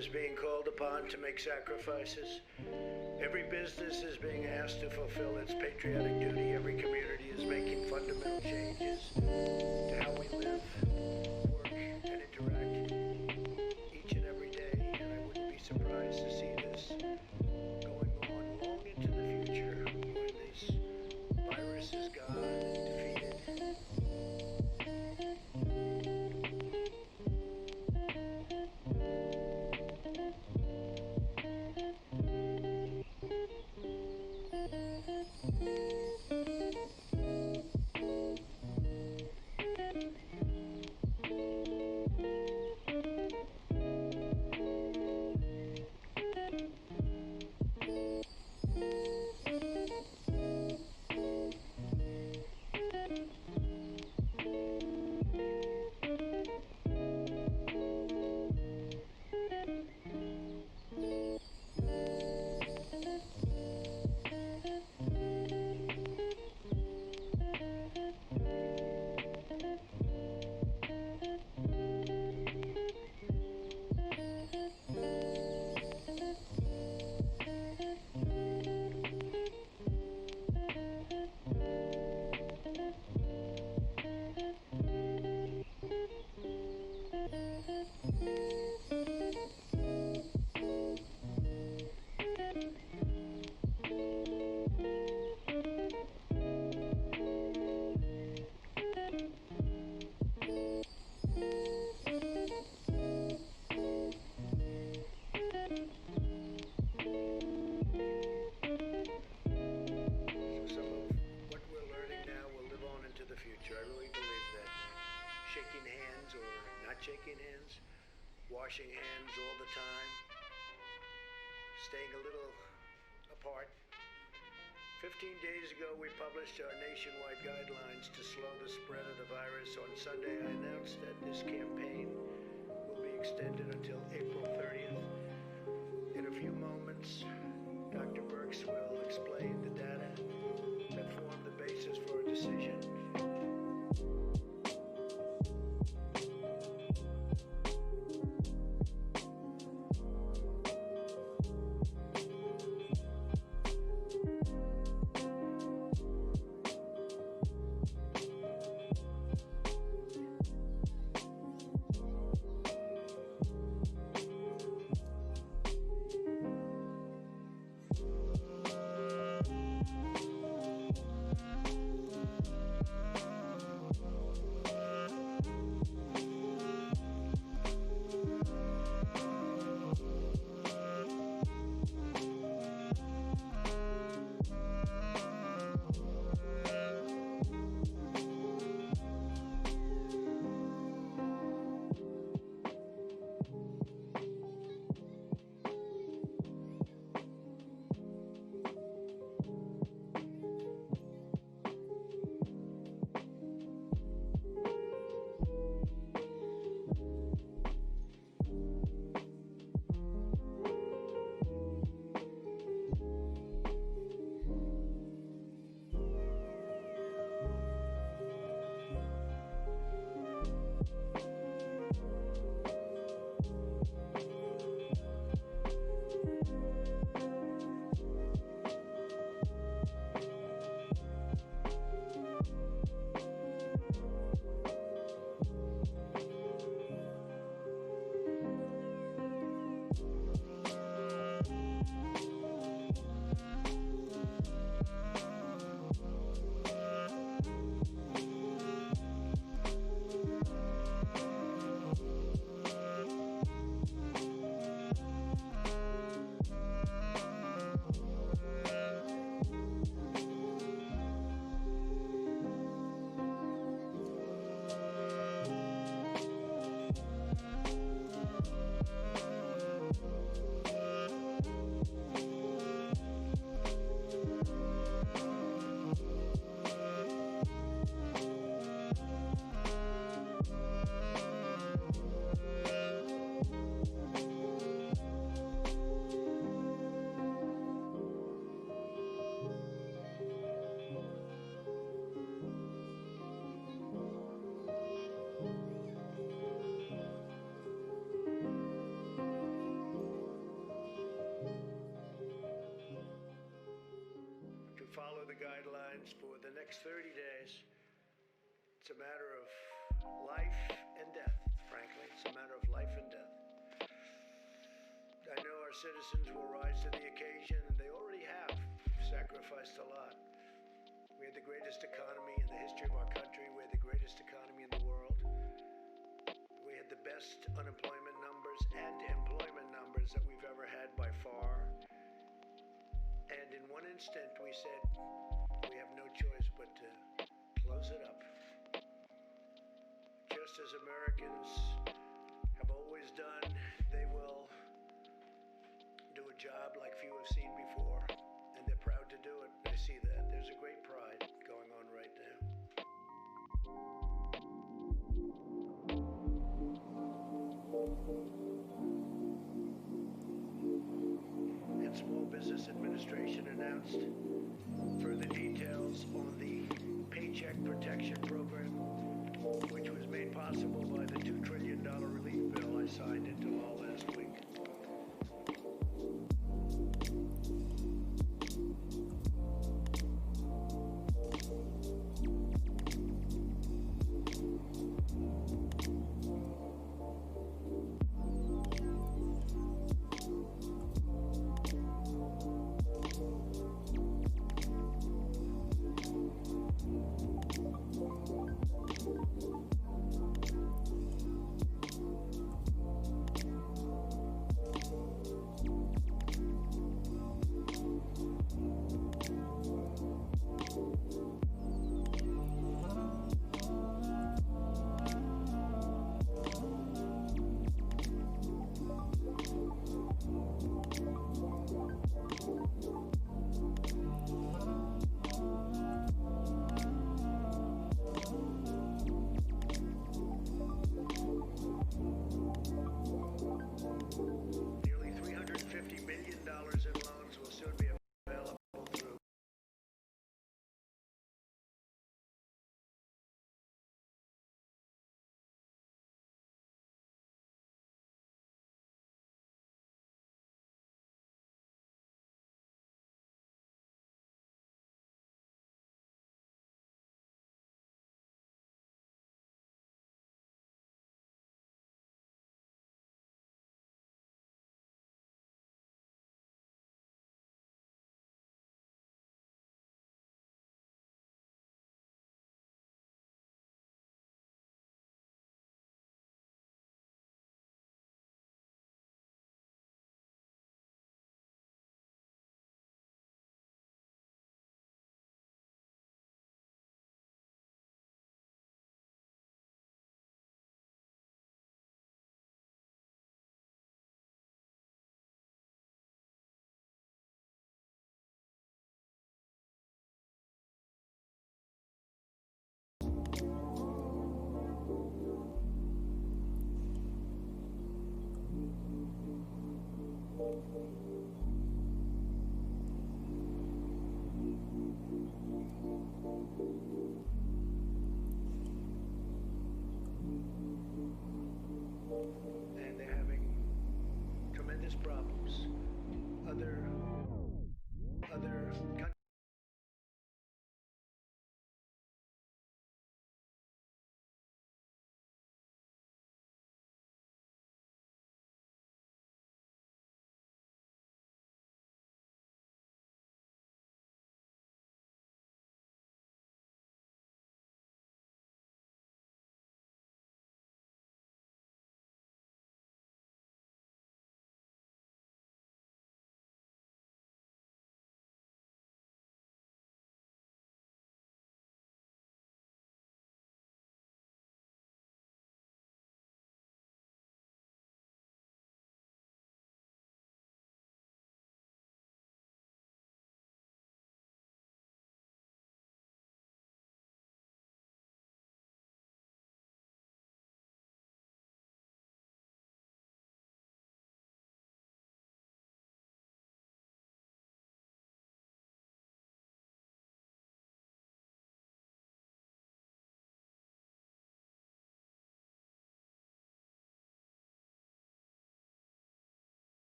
is being called upon to make sacrifices. Every business is being asked to fulfill its patriotic duty. Every community is making fundamental changes to how we live, work, and interact each and every day. And I wouldn't be surprised to see this going on long into the future when this virus is gone and defeated. The future. I really believe that shaking hands or not shaking hands, washing hands all the time, staying a little apart. 15 days ago, we published our nationwide guidelines to slow the spread of the virus. On Sunday, I announced that this campaign will be extended until April 30th. In a few moments, Dr. Birx will explain the data that formed the basis for our decision. follow the guidelines for the next 30 days. It's a matter of life and death, frankly. It's a matter of life and death. I know our citizens will rise to the occasion, and they already have sacrificed a lot. We had the greatest economy in the history of our country. We had the greatest economy in the world. We had the best unemployment numbers and employment numbers that we've ever had by far. And in one instant, we said, we have no choice but to close it up. Just as Americans have always done, they will do a job like few have seen before, and they're proud to do it. I see that. There's a great pride going on right now. And Small Business Administration announced further details on the Paycheck Protection Program, which was made possible by the $2 trillion relief bill I signed into law last week.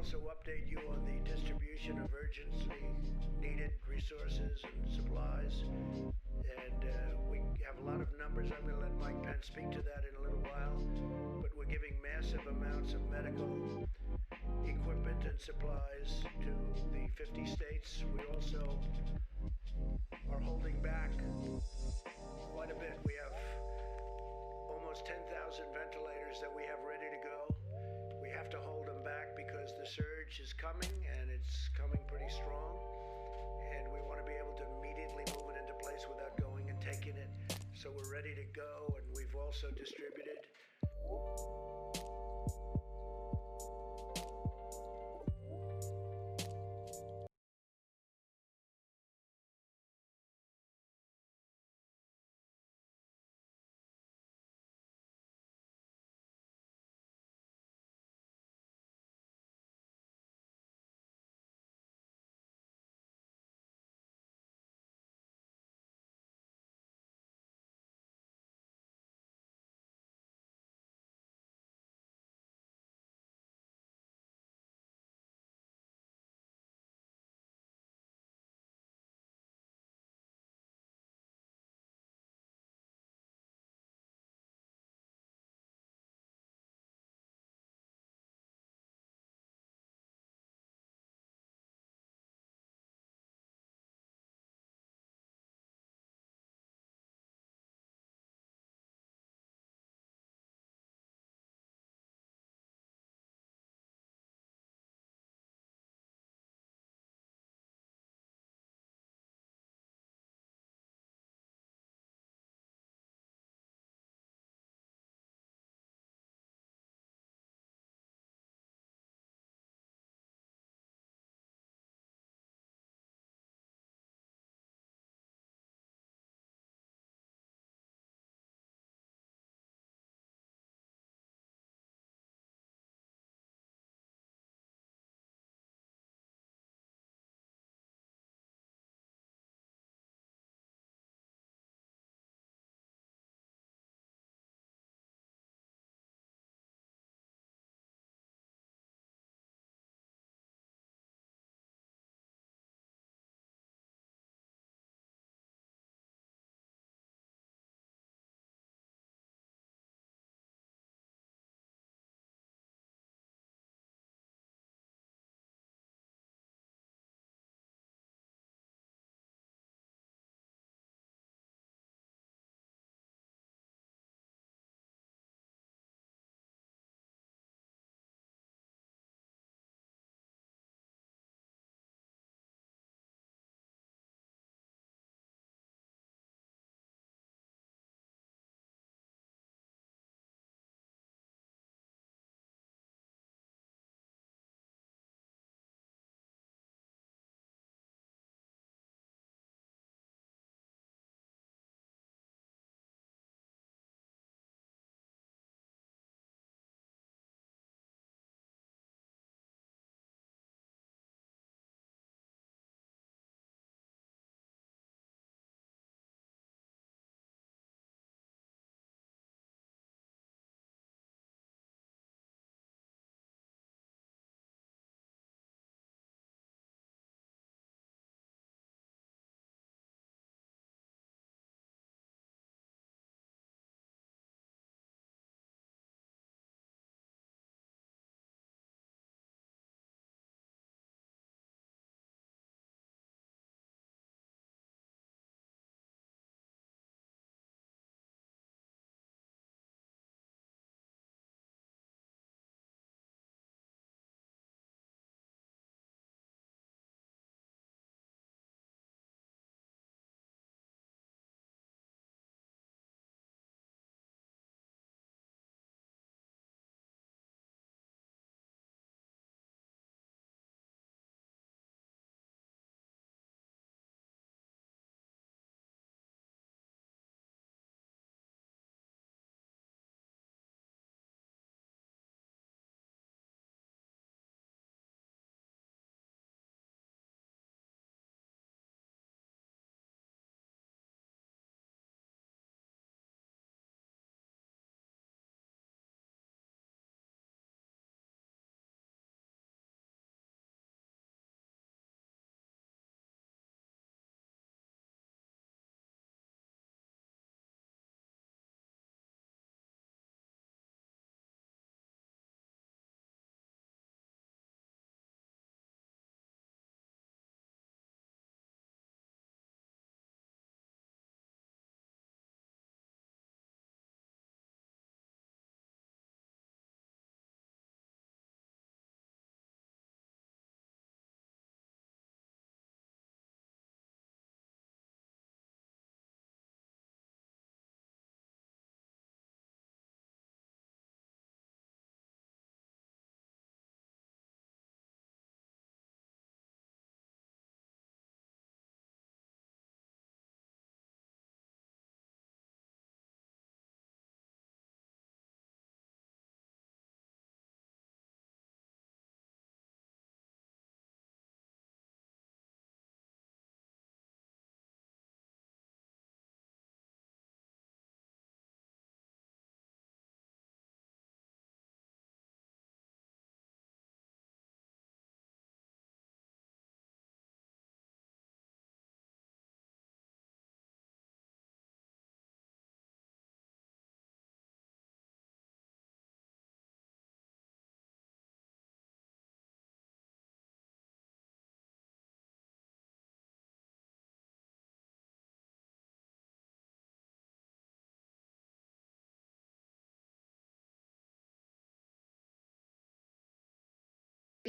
also update you on the distribution of urgently needed resources and supplies. And we have a lot of numbers. I'm going to let Mike Pence speak to that in a little while. But we're giving massive amounts of medical equipment and supplies to the 50 states. We also are holding back quite a bit. We have almost 10,000 ventilators that we have ready to go. We have to hold them back because the surge is coming, and it's coming pretty strong. And we want to be able to immediately move it into place without going and taking it. So we're ready to go, and we've also distributed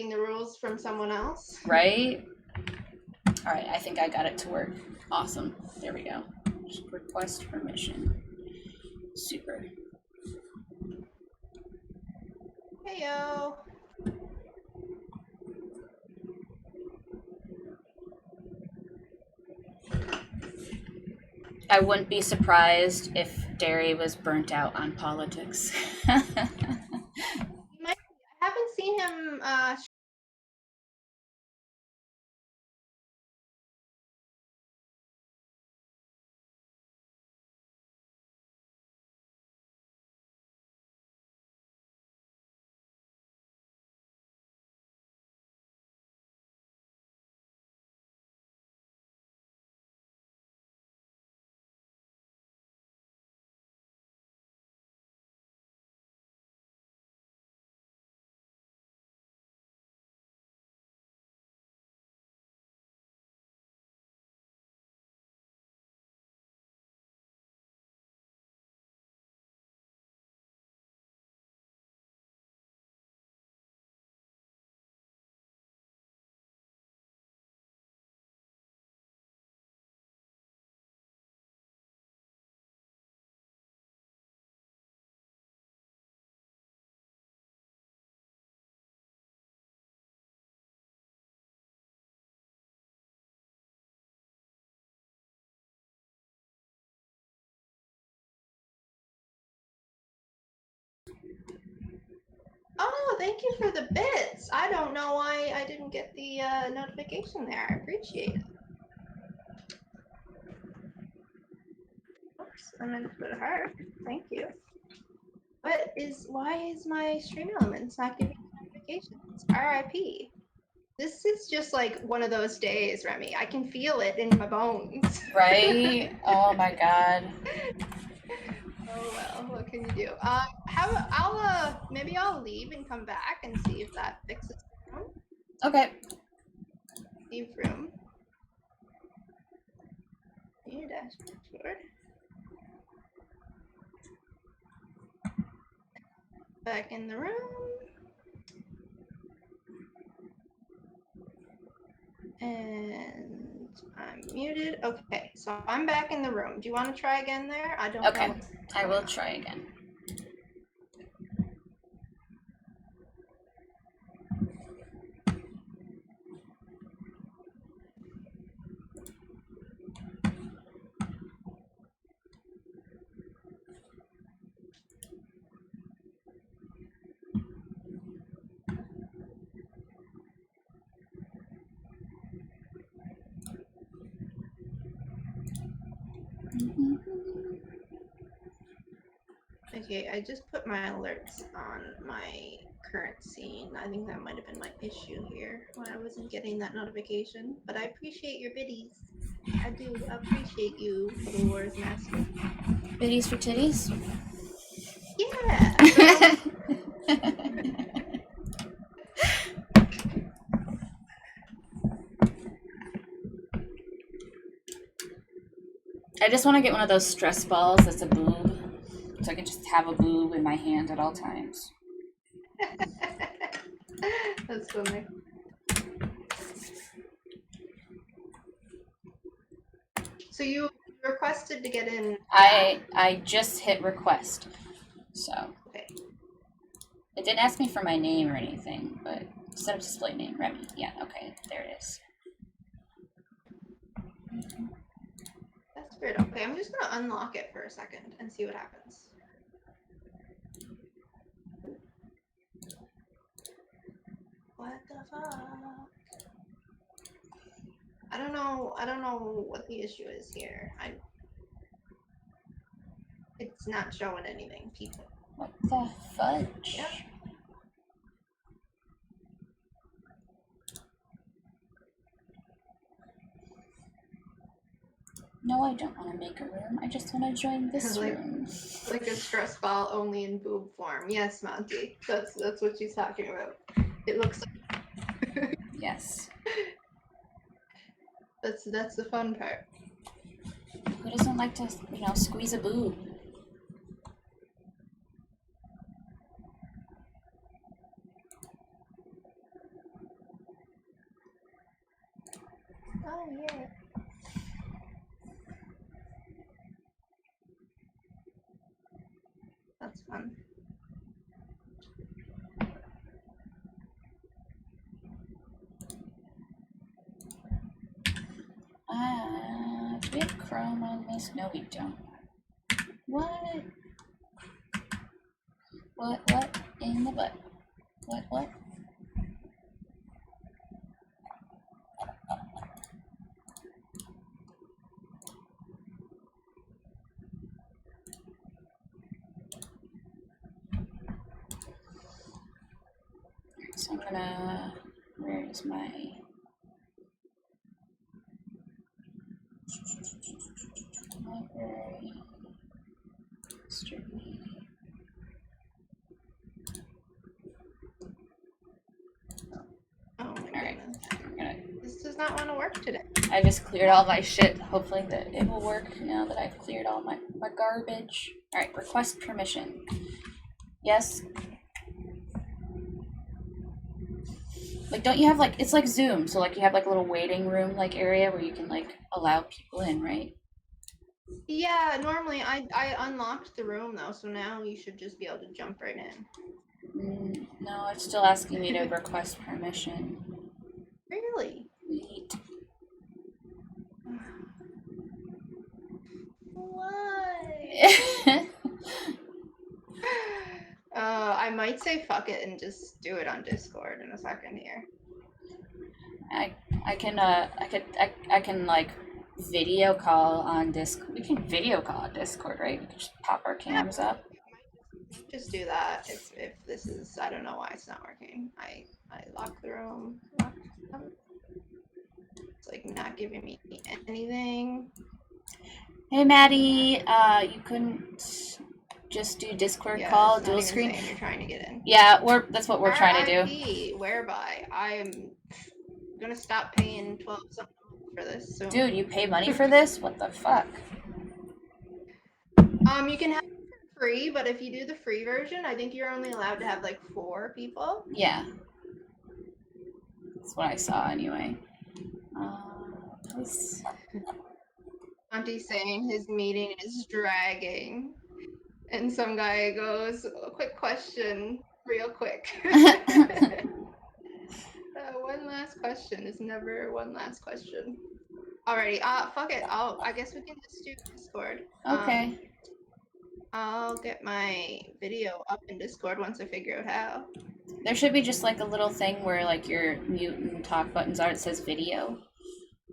the rules from someone else. Right? All right, I think I got it to work. Awesome. There we go. Just request permission. Super. Heyo. I wouldn't be surprised if Derry was burnt out on politics. I haven't seen him Oh, thank you for the bits. I don't know why I didn't get the notification there. I appreciate it. Oops, I meant to put a heart. Thank you. Why is my stream elements not giving notifications? RIP. This is just like one of those days, Remy. I can feel it in my bones. Right? Oh my god. Oh well, what can you do? Maybe I'll leave and come back and see if that fixes the room. Okay. Leave room. New dashboard. Back in the room. And I'm muted. Okay, so I'm back in the room. Do you want to try again there? I don't know. Okay, I will try again. Okay, I just put my alerts on my current scene. I think that might have been my issue here, why I wasn't getting that notification. But I appreciate your biddies. I do appreciate you, Little Wars Master. Biddies for titties? Yeah! I just want to get one of those stress balls that's a boob, so I can just have a boob in my hand at all times. That's funny. So you requested to get in. I just hit request, so okay. It didn't ask me for my name or anything, but set up display name, Remy. Yeah, okay, there it is. That's weird. Okay, I'm just gonna unlock it for a second and see what happens. What the fuck? I don't know what the issue is here. It's not showing anything, people. What the fudge? Yep. No, I don't want to make a room. I just want to join this room. Like a stress ball, only in boob form. Yes, Monty. That's what she's talking about. It looks like yes. That's the fun part. Who doesn't like to, squeeze a boob? Oh, yeah. That's fun. Do we have Chrome on this? No, we don't. What? What in the butt? What? So I'm gonna, where's my, library, history. Oh my Alright, goodness. This does not want to work today. I just cleared all my shit, hopefully that it will work now that I've cleared all my garbage. Alright, request permission. Yes. Like, don't you have, like, it's like Zoom, so, like, you have, like, a little waiting room, like, area where you can, like, allow people in, right? Yeah, normally I unlocked the room, though, so now you should just be able to jump right in. No, it's still asking me to request permission. Really? Wait. Why? I might say fuck it and just do it on Discord in a second here. I can like video call on Discord. We can video call on Discord, right? We can just pop our cams up. Just do that if this is, I don't know why it's not working. I locked the room. It's like not giving me anything. Hey Maddie, you couldn't just do Discord call, dual screen? You're trying to get in. Yeah, that's what we're trying to do. Whereby I'm gonna stop paying $12 something for this soon. Dude, you pay money for this? What the fuck? You can have it for free, but if you do the free version, I think you're only allowed to have like 4 people. Yeah. That's what I saw anyway. Auntie's saying his meeting is dragging. And some guy goes, a quick question, real quick. One last question is never one last question. Alrighty, fuck it. I guess we can just do Discord. Okay. I'll get my video up in Discord once I figure out how. There should be just like a little thing where like your mute and talk buttons are. It says video.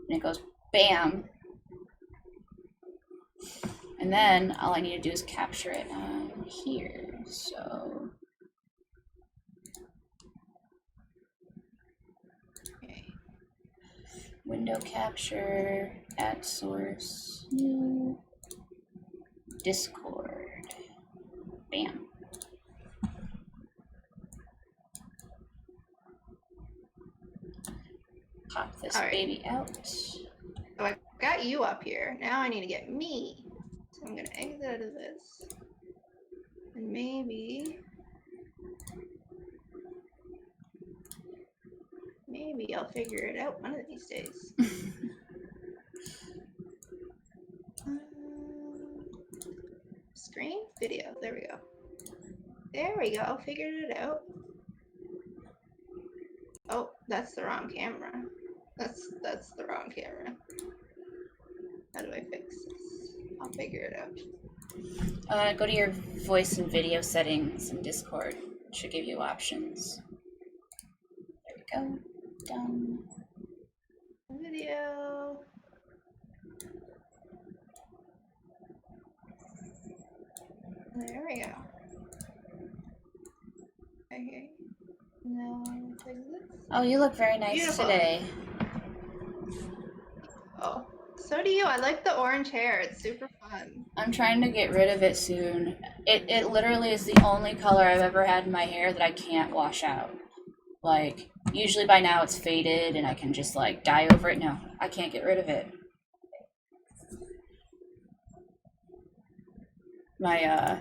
And it goes bam. And then all I need to do is capture it on here. So Okay. Window capture, at source, new, Discord. Bam. Pop this baby out. So I got you up here. Now I need to get me. So I'm gonna exit out of this. And maybe I'll figure it out one of these days. Screen? Video. There we go. There we go. Figured it out. Oh, that's the wrong camera. That's the wrong camera. How do I fix this? I'll figure it out. Go to your voice and video settings in Discord. It should give you options. There we go. Done. Video. There we go. Okay. Now fix this. Oh, you look very nice Beautiful. today. Oh, so do you. I like the orange hair. It's super fun. I'm trying to get rid of it soon. It literally is the only color I've ever had in my hair that I can't wash out. Like, usually by now it's faded and I can just like dye over it. No, I can't get rid of it. My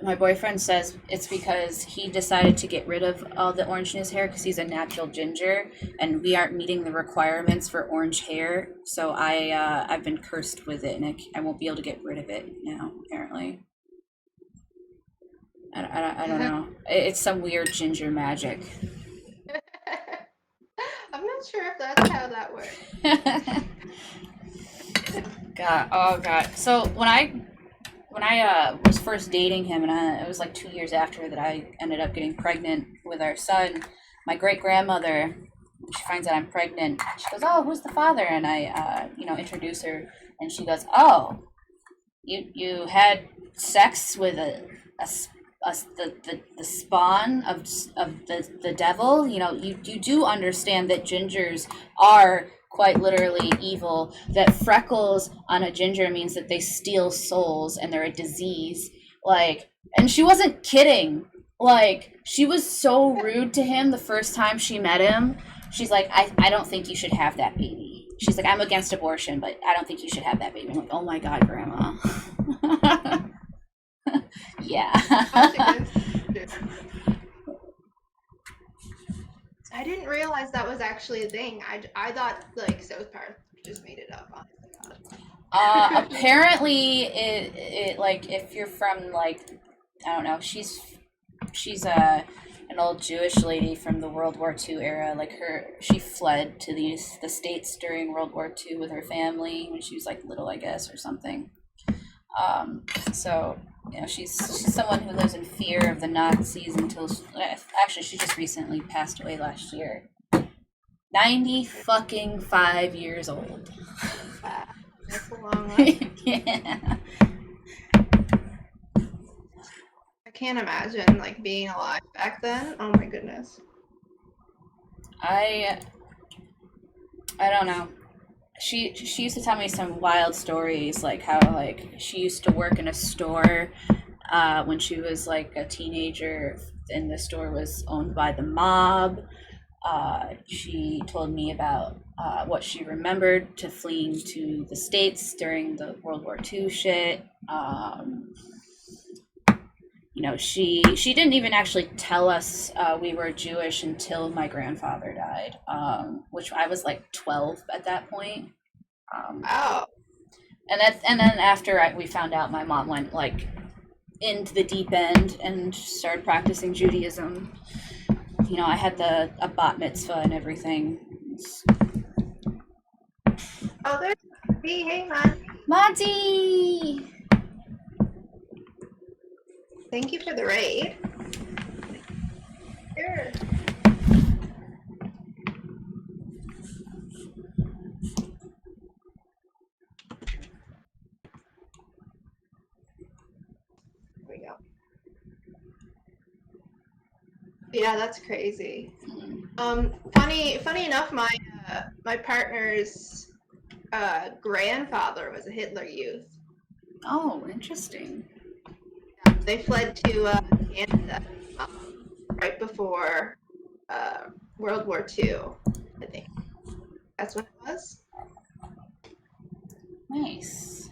my boyfriend says it's because he decided to get rid of all the orange in his hair because he's a natural ginger, and we aren't meeting the requirements for orange hair. So I've been cursed with it, and I won't be able to get rid of it now. Apparently, I don't know. It's some weird ginger magic. I'm not sure if that's how that works. God, oh God. So when I was first dating him, and it was like 2 years after that I ended up getting pregnant with our son, my great grandmother, she finds out I'm pregnant. She goes, "Oh, who's the father?" And I, introduce her, and she goes, "Oh, you had sex with the spawn of the devil. You do understand that gingers are quite literally evil, that freckles on a ginger means that they steal souls and they're a disease." Like, and she wasn't kidding. Like, she was so rude to him the first time she met him. She's like, I don't think you should have that baby. She's like, I'm against abortion, but I don't think you should have that baby. I'm like, oh my God, Grandma. Yeah. I didn't realize that was actually a thing. I thought like South Park just made it up. Apparently it like, if you're from, like, I don't know, she's an old Jewish lady from the World War II era. Like, she fled to the States during World War II with her family when she was like little, I guess, or something. So she's someone who lives in fear of the Nazis until actually she just recently passed away last year. 95 years old. That's a long life. Yeah. I can't imagine like being alive back then. Oh my goodness. I don't know. She used to tell me some wild stories, like how, like, she used to work in a store when she was like a teenager, and the store was owned by the mob. She told me about what she remembered to fleeing to the States during the World War II shit. She didn't even actually tell us we were Jewish until my grandfather died, which I was like 12 at that point. Wow. And then after we found out, my mom went like into the deep end and started practicing Judaism. I had a bat mitzvah and everything. Oh, there's Monty. Hey, man. Monty! Thank you for the raid. Sure. There we go. Yeah, that's crazy. Funny enough, my partner's grandfather was a Hitler Youth. Oh, interesting. They fled to Canada right before World War II, I think. That's when it was. Nice.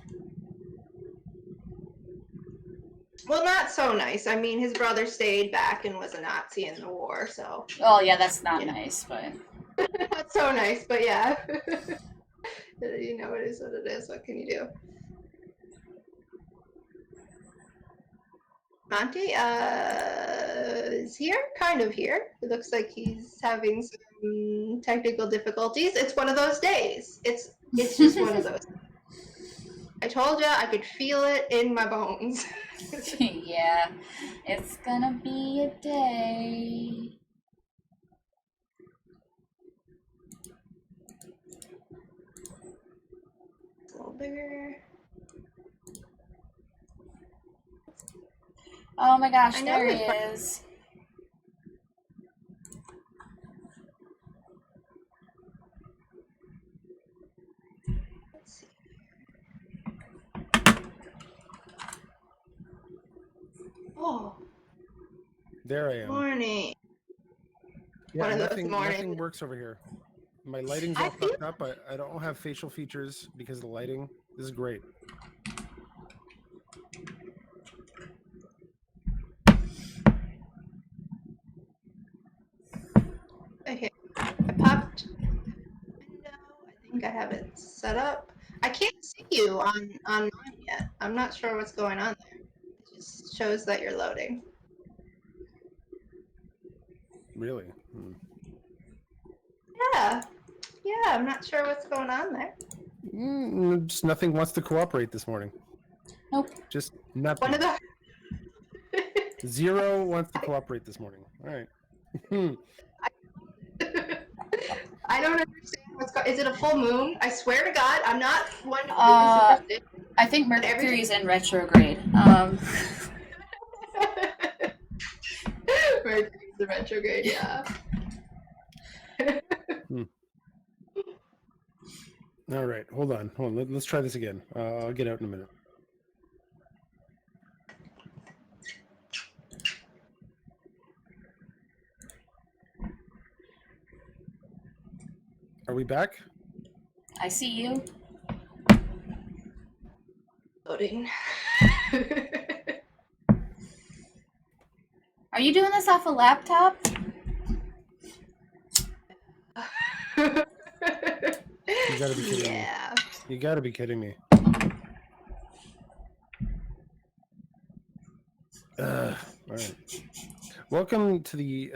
Well, not so nice. I mean, his brother stayed back and was a Nazi in the war, so. Oh, yeah, that's not nice, but. Not so nice, but yeah. It is what it is. What can you do? Monty is here, kind of here. It looks like he's having some technical difficulties. It's one of those days. It's just one of those. I told you I could feel it in my bones. Yeah, it's gonna be a day. It's a little bigger. Oh my gosh, there he is. Let's see. Oh. There I am. Morning. Yeah, One of those nothing mornings. works over here. My lighting's all fucked up. I don't have facial features because of the lighting. This is great. I have it set up. I can't see you on mine yet. I'm not sure what's going on there. It just shows that you're loading. Really? Yeah. Yeah, I'm not sure what's going on there. Just nothing wants to cooperate this morning. Nope. Just nothing. One of the Zero wants to cooperate this morning. All right. I don't understand what's going. Is it a full moon? I swear to God, I'm not one to be superstitious. I think Mercury's in retrograde. Mercury's in retrograde, yeah. All right. Hold on. Let's try this again. I'll get out in a minute. Are we back? I see you. Loading. Are you doing this off a laptop? You gotta be kidding me. Yeah. You gotta be kidding me. All right. Welcome to the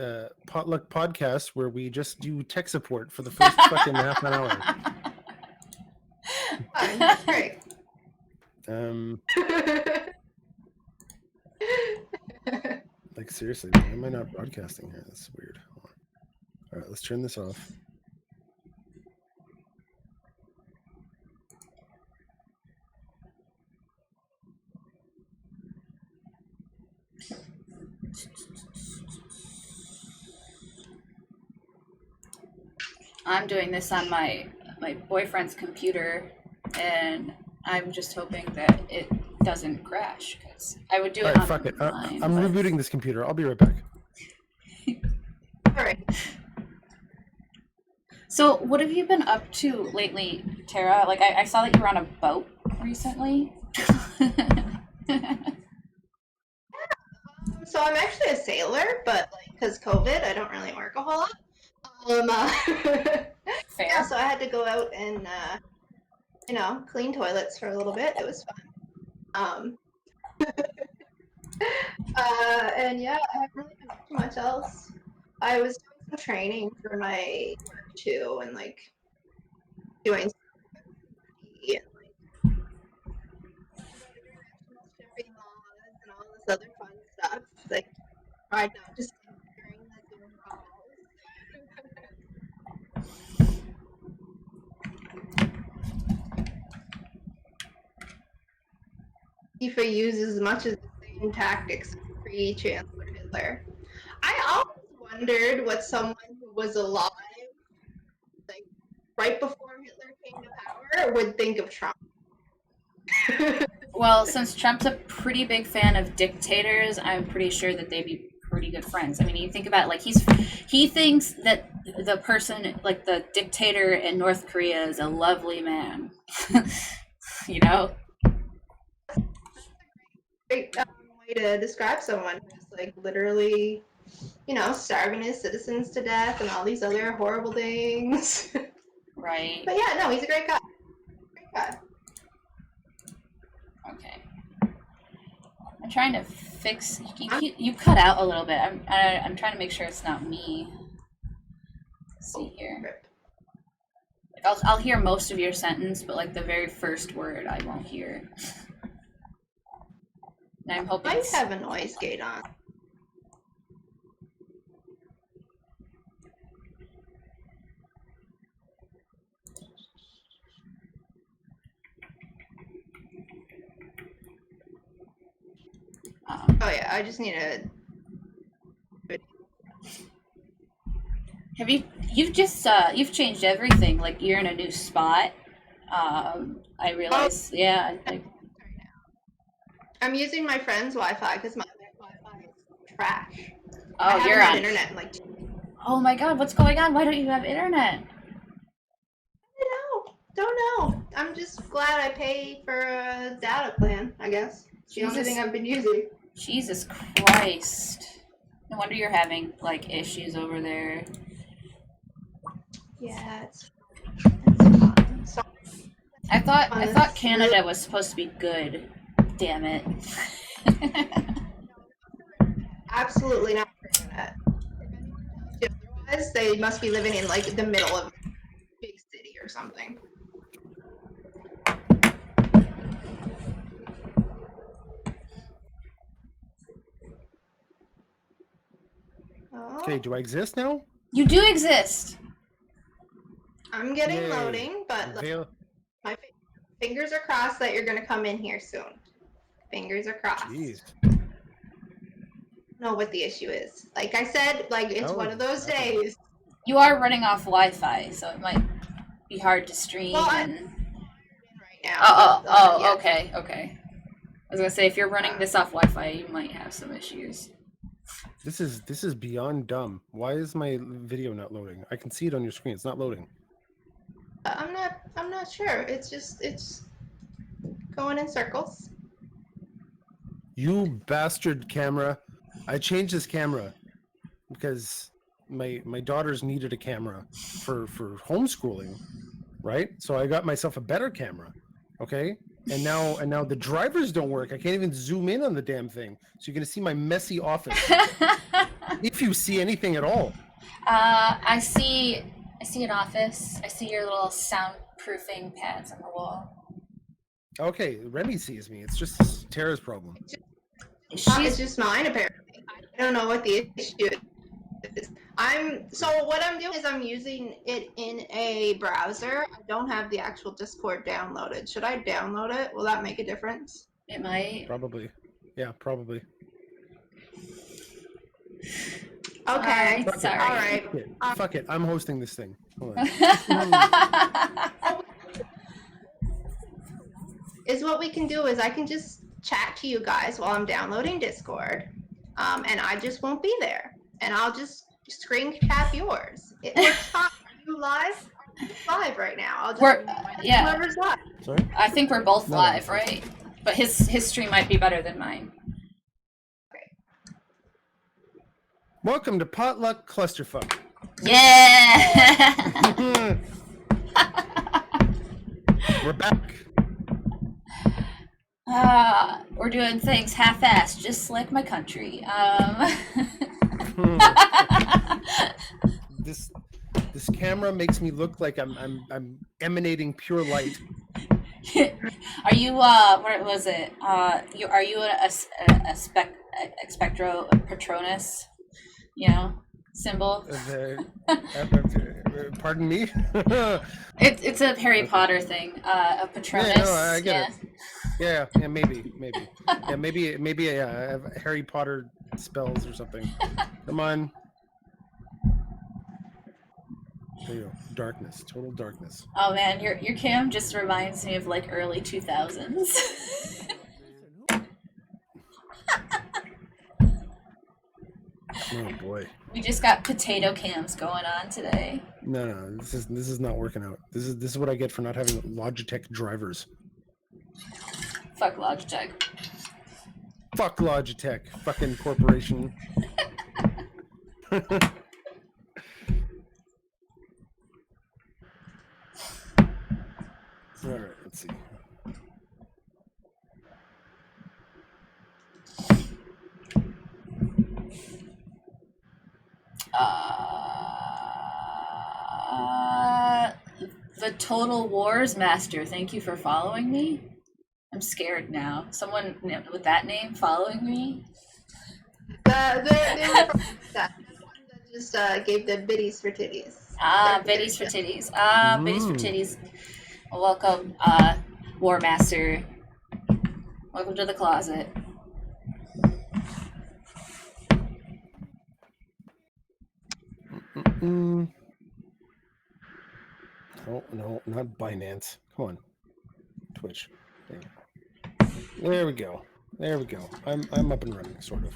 Potluck podcast, where we just do tech support for the first fucking half an hour. Fine. Great. Like seriously, why am I not broadcasting here? That's weird. Hold on. All right, let's turn this off. I'm doing this on my boyfriend's computer, and I'm just hoping that it doesn't crash, because I would do it All right, on fuck it. mine, I'm but- rebooting this computer. I'll be right back. All right. So, what have you been up to lately, Tara? Like, I saw that you were on a boat recently. So I'm actually a sailor, but like because COVID, I don't really work a whole lot. Fair. Yeah, so I had to go out and clean toilets for a little bit. It was fun. And yeah, I haven't really been up to much else. I was doing some training for my work too, and like doing and like shipping laws and all this other fun stuff. Like, tried not to sleep during the Zoom calls. FIFA uses much of the same tactics pre-Chancellor Hitler. I always wondered what someone who was alive, like right before Hitler came to power, would think of Trump. Well, since Trump's a pretty big fan of dictators, I'm pretty sure that they'd be pretty good friends. I mean, you think about it, like he thinks that the person, like the dictator in North Korea, is a lovely man. You know? Great way to describe someone who's like literally, starving his citizens to death and all these other horrible things. Right. But yeah, no, he's a great guy. Great guy. Okay. I'm trying to fix. You cut out a little bit. I'm trying to make sure it's not me. Let's see here. Rip. Like I'll hear most of your sentence, but like the very first word I won't hear. And I'm hoping. I have a noise gate on. Oh yeah, I just need a. You've changed everything. Like you're in a new spot. I realize. Yeah. Like, I'm using my friend's Wi-Fi because my Wi-Fi is trash. oh, I you're haven't had on. internet in like. Oh my God, what's going on? Why don't you have internet? Don't know. I'm just glad I pay for a data plan, I guess. It's the only Jesus. thing I've been using. Jesus Christ. No wonder you're having like issues over there. Yeah, it's fun. I thought Honestly. Canada was supposed to be good. Damn it. Absolutely not for internet. If otherwise, they must be living in like the middle of a big city or something. Oh, Okay, do I exist now? You do exist. I'm getting Yay. loading, but Veil. my fingers are crossed that you're gonna come in here soon. Fingers are crossed. Jeez. Know what the issue is. Like I said, like it's Oh, one of those definitely. days. You are running off Wi-Fi, so it might be hard to stream. Well, I'm and... right now. Oh, yeah. okay. I was gonna say if you're running this off Wi-Fi, you might have some issues. This is beyond dumb. Why is my video not loading? I can see it on your screen. It's not loading. I'm not sure. It's going in circles. You bastard camera. I changed this camera because my daughters needed a camera for homeschooling, right? So I got myself a better camera. Okay? And now the drivers don't work. I can't even zoom in on the damn thing. So you're going to see my messy office. If you see anything at all. I see an office. I see your little soundproofing pads on the wall. Okay, Remy sees me. It's just Tara's problem. It's just mine apparently. I don't know what the issue is. So what I'm doing is I'm using it in a browser. I don't have the actual Discord downloaded. Should I download it? Will that make a difference? It might. Probably. Yeah, probably. Okay. Sorry. All right. Fuck it. I'm hosting this thing. Hold on. Is what we can do is I can just chat to you guys while I'm downloading Discord, and I just won't be there, and I'll just screen cap yours. It works fine. Are you live? I'm live right now. I'll just yeah. whoever's live. Sorry? I think we're both No. live, right? But his stream might be better than mine. Welcome to Potluck Clusterfuck. Yeah. We're back. We're doing things half-assed, just like my country. This camera makes me look like I'm emanating pure light. Are you what was it? Are you a spectro patronus? You know, symbol. Pardon me. It's a Harry Potter thing. A patronus. Yeah, no, I get it. Yeah, maybe. Yeah, maybe I have Harry Potter spells or something. Come on. There you go. Darkness, total darkness. Oh man, your cam just reminds me of like early 2000s. Oh boy. We just got potato cams going on today. No, this is not working out. This is what I get for not having Logitech drivers. Fuck Logitech. Fuck Logitech, fucking corporation. All right, let's see. The Total Wars Master, thank you for following me. I'm scared now. Someone with that name following me? They were that just gave the biddies for titties. Biddies for titties. Biddies for titties. Welcome, War Master. Welcome to the closet. No, not Binance. Come on, Twitch. There we go. I'm up and running, sort of.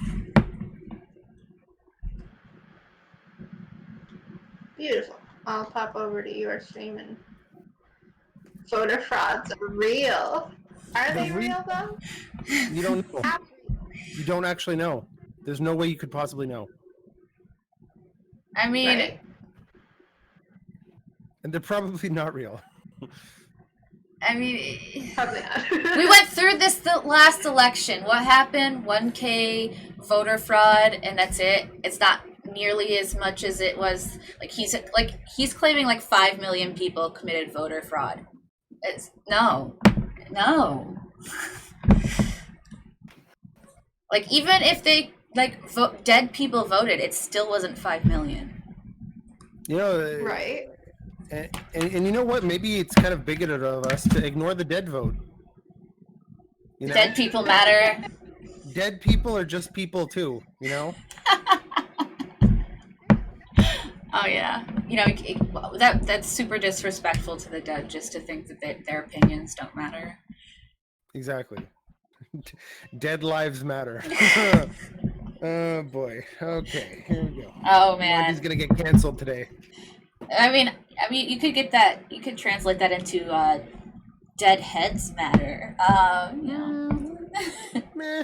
Beautiful. I'll pop over to your stream and voter frauds are real. Are they real though? You don't know. You don't actually know. There's no way you could possibly know. I mean, Right. And they're probably not real. I mean, Probably not. we went through this the last election. What happened? 1K voter fraud, and that's it. It's not nearly as much as it was. He's claiming like 5 million people committed voter fraud. It's no. Like even if they dead people voted, it still wasn't 5 million. You know, Right. and you know what? Maybe it's kind of bigoted of us to ignore the dead vote. You know? Dead people matter. Dead people are just people too. You know. Oh yeah, you know that's super disrespectful to the dead just to think that their opinions don't matter. Exactly. Dead lives matter. Oh boy. Okay, here we go. Oh man, He's gonna get canceled today. I mean, you could get that. You could translate that into dead heads matter. Meh.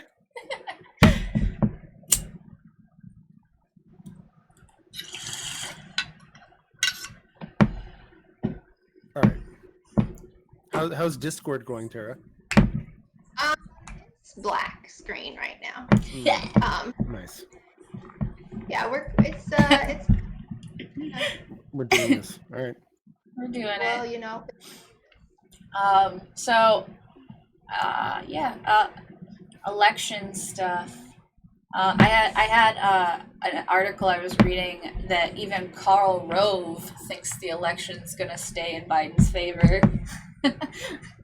All right. How's Discord going, Tara? It's black screen right now. Yeah. Nice. Yeah, We're doing this. All right. We're doing well, it. you know. Election stuff. I had an article I was reading that even Karl Rove thinks the election's gonna stay in Biden's favor.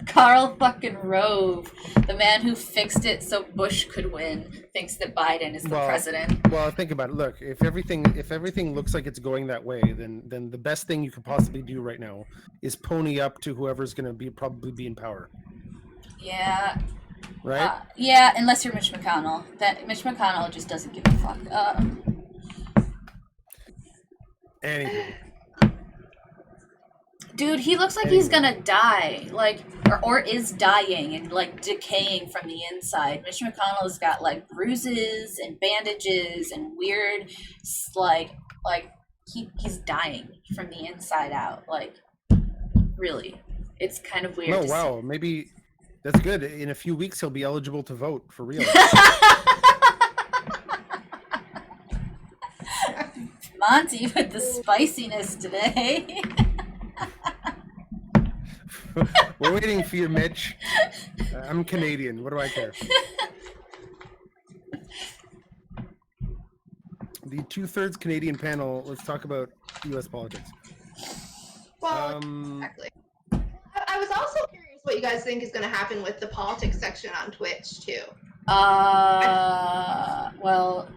Karl fucking Rove, the man who fixed it so Bush could win, thinks that Biden is the president. Well, think about it. Look, if everything looks like it's going that way, then the best thing you could possibly do right now is pony up to whoever's going to probably be in power. Yeah. Right? Yeah, unless you're Mitch McConnell. That Mitch McConnell just doesn't give a fuck. Anyway. Dude, he looks like he's gonna die, or is dying and decaying from the inside. Mitch McConnell's got bruises and bandages and weird, he's dying from the inside out. Really, it's kind of weird. Oh wow, maybe that's good. In a few weeks, he'll be eligible to vote for real. Monty with the spiciness today. We're waiting for you, Mitch. I'm Canadian. What do I care? The 2/3 Canadian panel. Let's talk about U.S. politics. Well, exactly. I was also curious what you guys think is going to happen with the politics section on Twitch too. Well,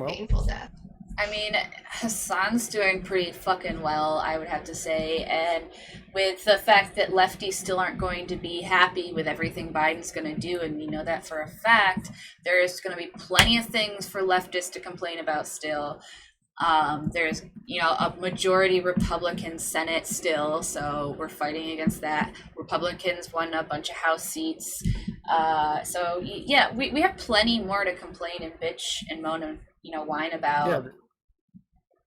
painful death. I mean, Hassan's doing pretty fucking well, I would have to say, and with the fact that lefties still aren't going to be happy with everything Biden's going to do, and we know that for a fact, there's going to be plenty of things for leftists to complain about still. There's, a majority Republican Senate still, so we're fighting against that. Republicans won a bunch of House seats. So, yeah, we have plenty more to complain and bitch and moan and, whine about.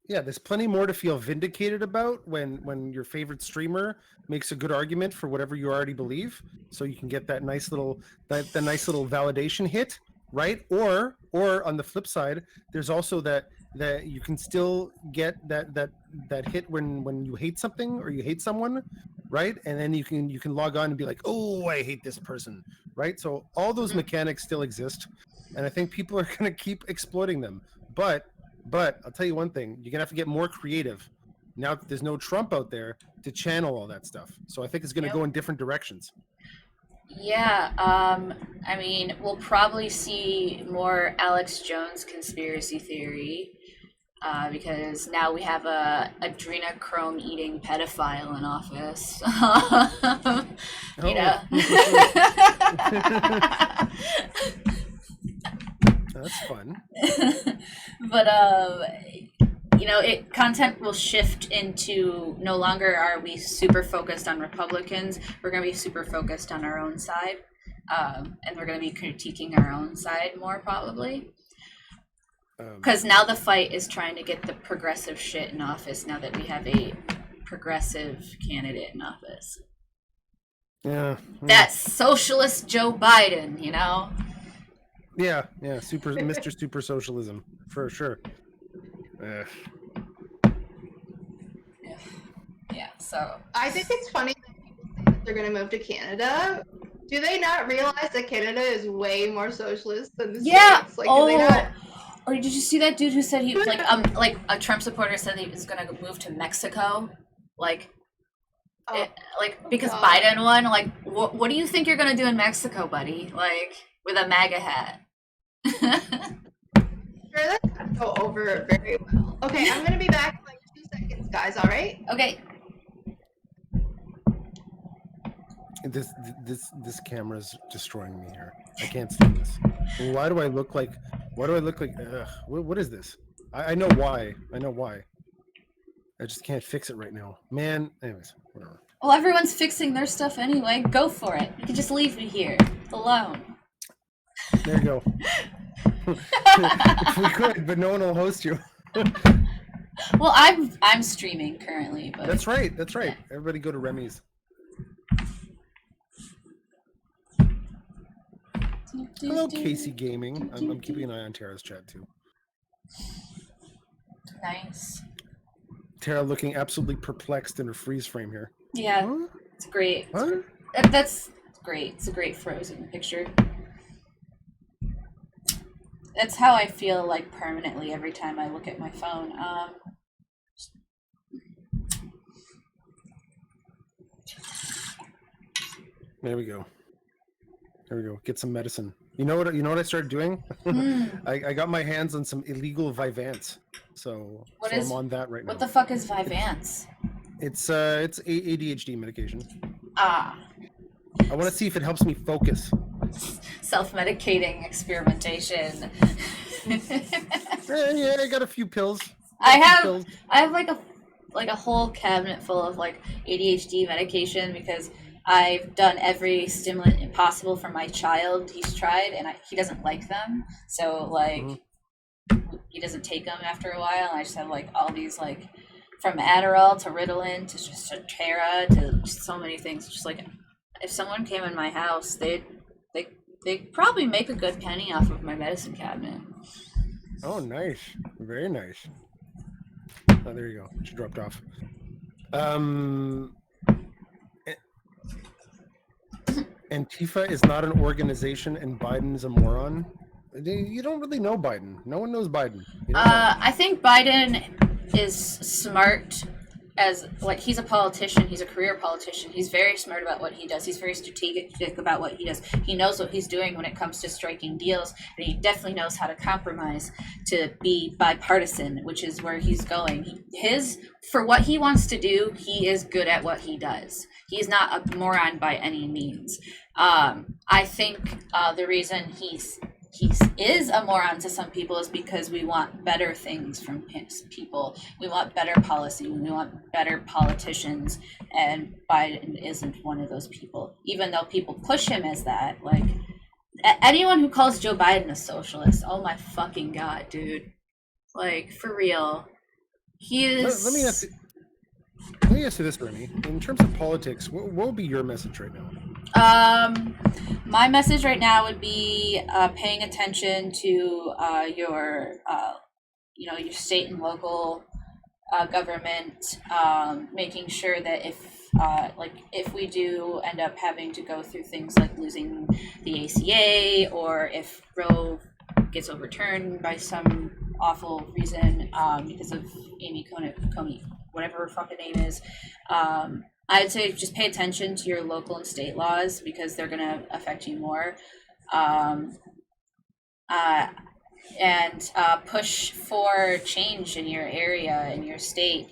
Yeah, there's plenty more to feel vindicated about when your favorite streamer makes a good argument for whatever you already believe, so you can get that nice little validation hit, right? Or on the flip side, there's also that you can still get that hit when you hate something or you hate someone, right? And then you can log on and be like, oh, I hate this person, right? So all those mechanics still exist, and I think people are going to keep exploiting them. But I'll tell you one thing, you're going to have to get more creative now that there's no Trump out there to channel all that stuff. So I think it's going to go in different directions. Yeah, I mean, we'll probably see more Alex Jones conspiracy theory because now we have a adrenochrome eating pedophile in office. You know. That's fun. But content will shift into no longer are we super focused on Republicans. We're going to be super focused on our own side, and we're going to be critiquing our own side more probably. Because now the fight is trying to get the progressive shit in office. Now that we have a progressive candidate in office. Yeah. That socialist Joe Biden, you know? Yeah. Super, Mr. Super Socialism for sure. Yeah, so. I think it's funny that people say that they're going to move to Canada. Do they not realize that Canada is way more socialist than the States? Like, do they not? Or did you see that dude who said he like a Trump supporter said he was gonna move to Mexico, like, because God. Biden won. Like, what do you think you're gonna do in Mexico, buddy? Like, with a MAGA hat. Sure, that's going to go over very well. Okay, I'm going to be back in like 2 seconds, guys. All right? Okay. This camera's destroying me here. I can't stand this. Why do I look like? What is this? I know why. I just can't fix it right now, man. Anyways, whatever. Well, everyone's fixing their stuff anyway. Go for it. You can just leave me here alone. There you go. If we could, but no one will host you. Well, I'm streaming currently, but That's right. Everybody go to Remy's. Hello, Casey Gaming. I'm keeping an eye on Tara's chat too. Nice. Tara looking absolutely perplexed in her freeze frame here. Yeah, Huh? it's great. Huh? That's great. It's a great frozen picture. That's how I feel like permanently every time I look at my phone. There we go. Get some medicine. You know what I started doing? I got my hands on some illegal Vyvanse. So I'm on that right now. What the fuck is Vyvanse? It's ADHD medication. Ah. I want to see if it helps me focus. Self-medicating experimentation. Yeah, I got a few pills. I have like a whole cabinet full of like ADHD medication because I've done every stimulant possible for my child. He's tried, and he doesn't like them. So like, he doesn't take them after a while. And I just have like all these like, from Adderall to Ritalin to just Tara to just so many things. Just like, if someone came in my house, they'd probably make a good penny off of my medicine cabinet. Oh, nice, very nice. Oh, there you go. She dropped off. Antifa is not an organization, and Biden's a moron. You don't really know Biden. No one knows Biden. I think Biden is smart as, like, he's a politician. He's a career politician. He's very smart about what he does. He's very strategic about what he does. He knows what he's doing when it comes to striking deals, and he definitely knows how to compromise to be bipartisan, which is where he's going. For what he wants to do, he is good at what he does. He's not a moron by any means. I think the reason he is a moron to some people is because we want better things from people. We want better policy. We want better politicians, and Biden isn't one of those people. Even though people push him as that, like anyone who calls Joe Biden a socialist, oh my fucking god, dude! Like, for real, he is. Let me ask you this, Remy. In terms of politics, what would be your message right now? My message right now would be paying attention to your state and local government, making sure that if we do end up having to go through things like losing the ACA, or if Roe gets overturned by some awful reason because of Amy Coney, whatever her fucking name is, I'd say just pay attention to your local and state laws because they're going to affect you more. And push for change in your area, in your state.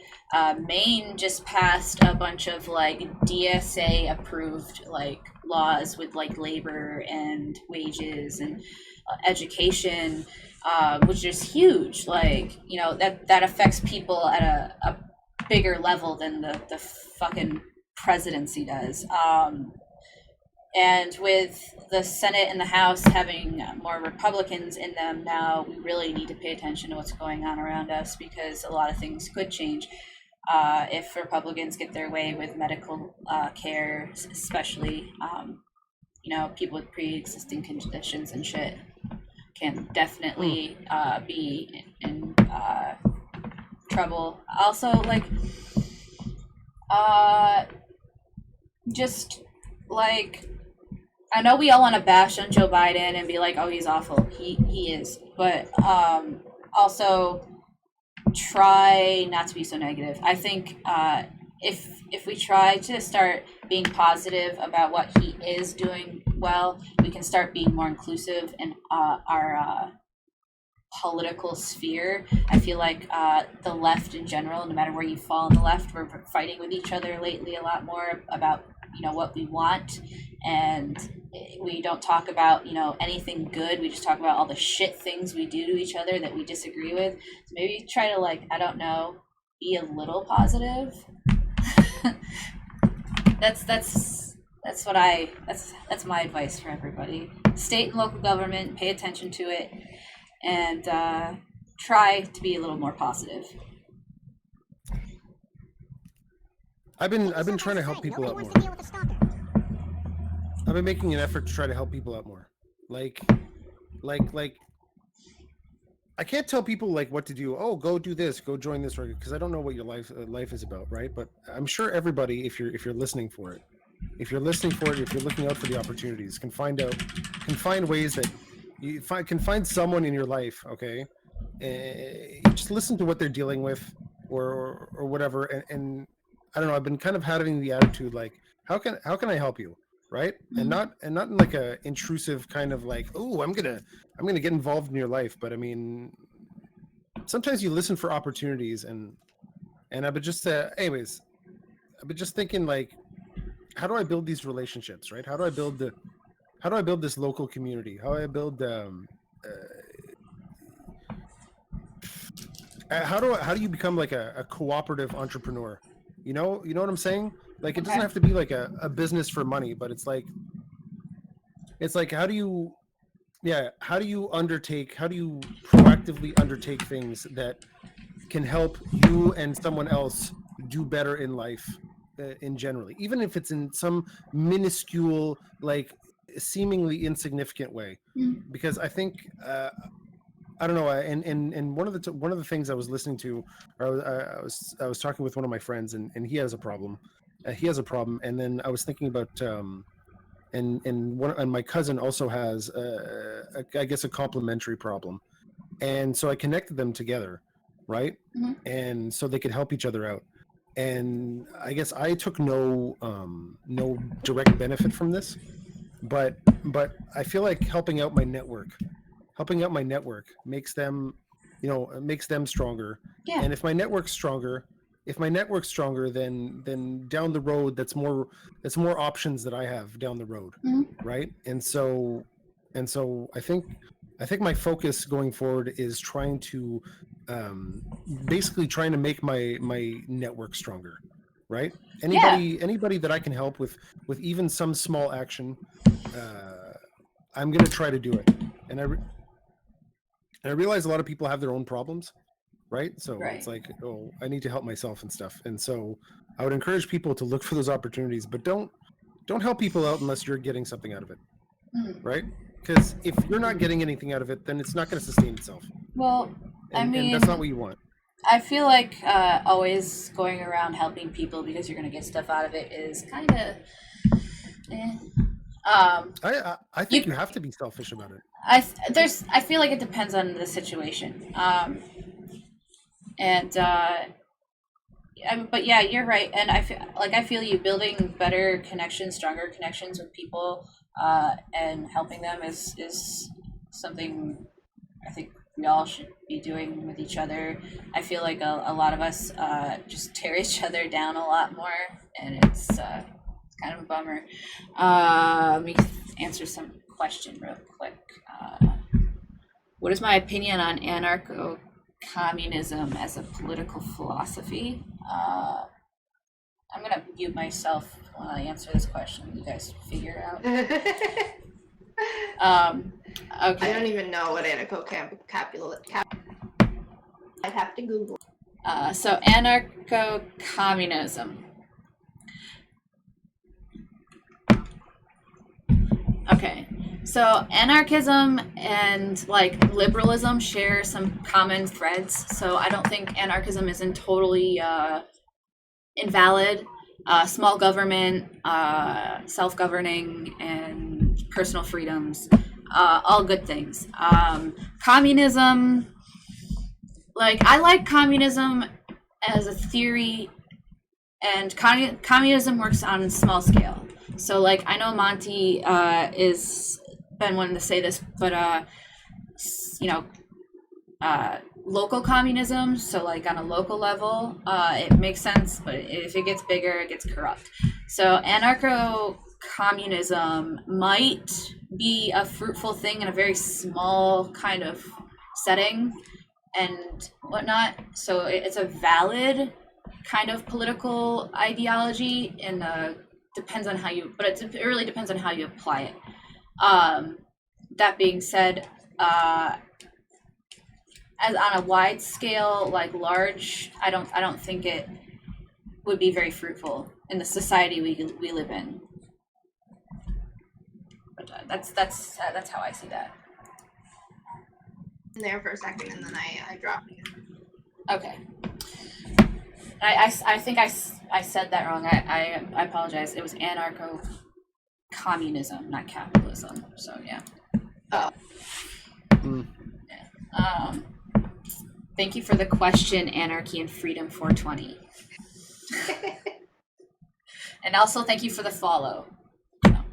Maine just passed a bunch of like DSA approved like laws with like labor and wages and education, which is huge. Like, you know, that affects people at a bigger level than the fucking presidency does. And with the Senate and the House having more Republicans in them now, we really need to pay attention to what's going on around us because a lot of things could change. if Republicans get their way with medical care, especially, people with pre-existing conditions and shit can definitely be in trouble. Also, like, just like, I know we all want to bash on Joe Biden and be like, oh, he's awful. He is. But also try not to be so negative. I think if we try to start being positive about what he is doing well, we can start being more inclusive in our political sphere. I feel like the left in general, no matter where you fall on the left, we're fighting with each other lately a lot more about what we want, and we don't talk about anything good. We just talk about all the shit things we do to each other that we disagree with. So maybe try to, like, I don't know, be a little positive. that's my advice for everybody. State and local government, pay attention to it, and try to be a little more positive. I've been trying to help people out more. I've been making an effort to try to help people out more. Like I can't tell people like what to do. Oh, go do this, go join this, because I don't know what your life is about, right? But I'm sure everybody, if you're listening for it, if you're looking out for the opportunities, can find ways that you can find someone in your life, okay? Just listen to what they're dealing with, or whatever, and I don't know. I've been kind of having the attitude like, how can I help you, right? And not in like a intrusive kind of like, oh, I'm gonna get involved in your life. But I mean, sometimes you listen for opportunities, and I've been just anyways, I've been just thinking like, how do I build these relationships, right? How do I build this local community? How do I build how do you become like a cooperative entrepreneur? You know what I'm saying? Like, it doesn't have to be like a business for money, but it's like how do you proactively undertake things that can help you and someone else do better in life, in generally, even if it's in some minuscule, like seemingly insignificant way. Because I think I don't know, and one of the things I was listening to, or I was talking with one of my friends, and he has a problem. And then I was thinking about and my cousin also has I guess a complementary problem, and so I connected them together, right? And so they could help each other out. And I guess I took no direct benefit from this, but I feel like helping out my network makes them stronger. Yeah. And if my network's stronger, then down the road, that's more options that I have down the road, right? And so I think my focus going forward is trying to basically trying to make my network stronger, right? Anybody that I can help with even some small action, I'm gonna try to do it. And I realize a lot of people have their own problems, right? So it's like, oh, I need to help myself and stuff. And so I would encourage people to look for those opportunities, but don't help people out unless you're getting something out of it, right? Because if you're not getting anything out of it, then it's not going to sustain itself. Well, and that's not what you want. I feel like always going around helping people because you're going to get stuff out of it is kind of I think you have to be selfish about it. I feel like it depends on the situation. But yeah, you're right. And I feel you building better connections, stronger connections with people, and helping them is something I think we all should be doing with each other. I feel like a lot of us just tear each other down a lot more, and it's kind of a bummer. Let me answer some question real quick. What is my opinion on anarcho-communism as a political philosophy? I'm gonna mute myself while I answer this question. You guys figure it out. Okay. I don't even know what anarcho-capitalist. I'd have to Google. So anarcho-communism. Okay, so anarchism and like liberalism share some common threads. So I don't think anarchism isn't totally invalid. Small government, self-governing, and personal freedoms, all good things. Communism, like I like communism as a theory, and communism works on a small scale. So like I know Monty is been wanting to say this, but you know, local communism, so like on a local level, it makes sense, but if it gets bigger, it gets corrupt. So anarcho-communism might be a fruitful thing in a very small kind of setting and whatnot. So it's a valid kind of political ideology, and depends on how you, but it really depends on how you apply it. That being said, as on a wide scale, like large, I don't think it would be very fruitful in the society we live in. But that's how I see that. There for a second, and then I dropped you. Okay. I think I said that wrong. I apologize. It was anarcho-communism, not capitalism. So yeah. Oh. Yeah. Thank you for the question, Anarchy and Freedom 420. And also thank you for the follow. All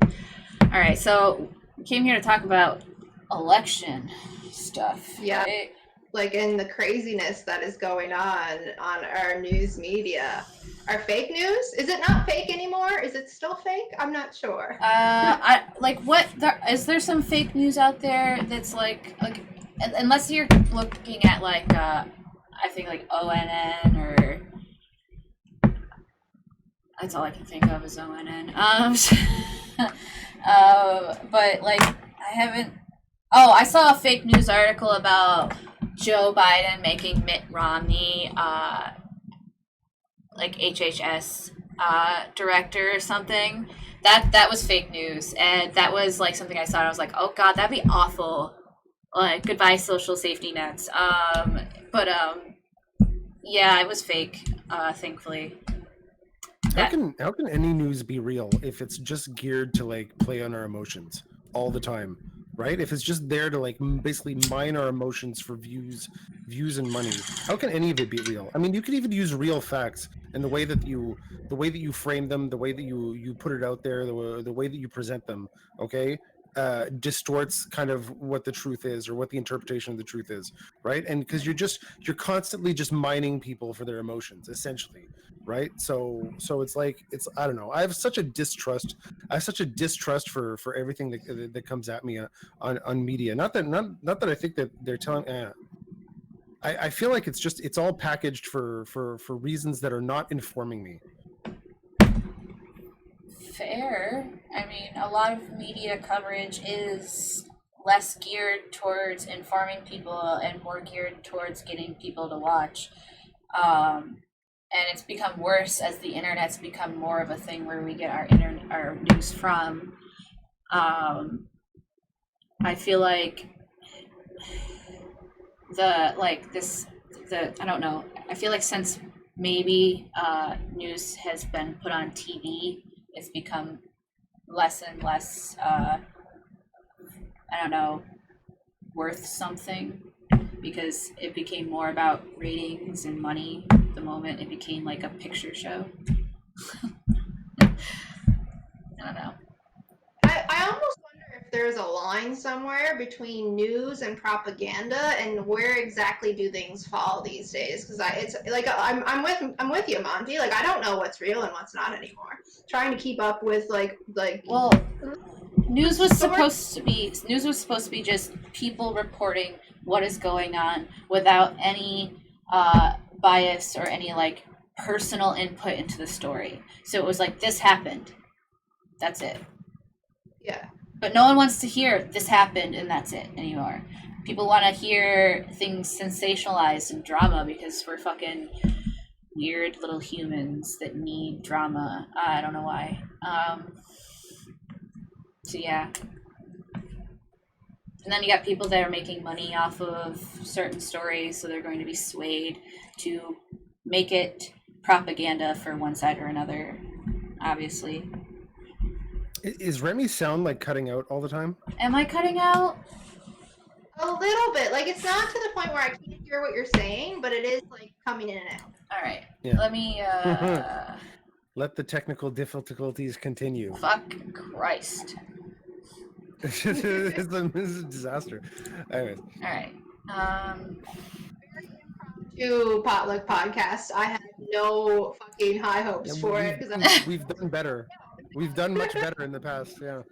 right, so we came here to talk about election stuff. Yeah. Right? Like in the craziness that is going on our news media. Our fake news? Is it not fake anymore? Is it still fake? I'm not sure. Is there some fake news out there that's like unless you're looking at like I think like ONN, or that's all I can think of is ONN. But like I haven't. Oh, I saw a fake news article about Joe Biden making Mitt Romney like HHS director or something. That was fake news, and that was like something I saw and I was like, oh god, that'd be awful. Like goodbye social safety nets. Yeah, it was fake, thankfully. How can any news be real if it's just geared to like play on our emotions all the time, right? If it's just there to like basically mine our emotions for views and money, how can any of it be real? I mean, you could even use real facts, and the way that you frame them, the way that you put it out there, the way that you present them, okay, distorts kind of what the truth is, or what the interpretation of the truth is, right? And because you're constantly just mining people for their emotions, essentially, right? So it's like, I don't know, I have such a distrust for everything that comes at me on media. Not that I think that they're telling. I feel like it's all packaged for reasons that are not informing me. Fair. I mean, a lot of media coverage is less geared towards informing people and more geared towards getting people to watch. And it's become worse as the internet's become more of a thing where we get our news from. I feel like I don't know. I feel like since maybe news has been put on TV, it's become less and less, I don't know, worth something, because it became more about ratings and money the moment it became like a picture show. I don't know. I almost wonder if there's a line somewhere between news and propaganda, and where exactly do things fall these days? Because it's like I'm with you, Monty. Like I don't know what's real and what's not anymore. Trying to keep up with well, news was supposed to be just people reporting what is going on without any bias or any like personal input into the story. So it was like, this happened, that's it. Yeah. But no one wants to hear this happened and that's it anymore. People want to hear things sensationalized and drama because we're fucking weird little humans that need drama. I don't know why. So yeah. And then you got people that are making money off of certain stories, so they're going to be swayed to make it propaganda for one side or another, obviously. Is Remy's sound like cutting out all the time? Am I cutting out? A little bit. Like, it's not to the point where I can't hear what you're saying, but it is like coming in and out. All right. Yeah. Let me, Let the technical difficulties continue. fuck Christ. This is a disaster. Anyways. All right. To Potluck podcast, I had no fucking high hopes for it because We've done better. We've done much better in the past. Yeah.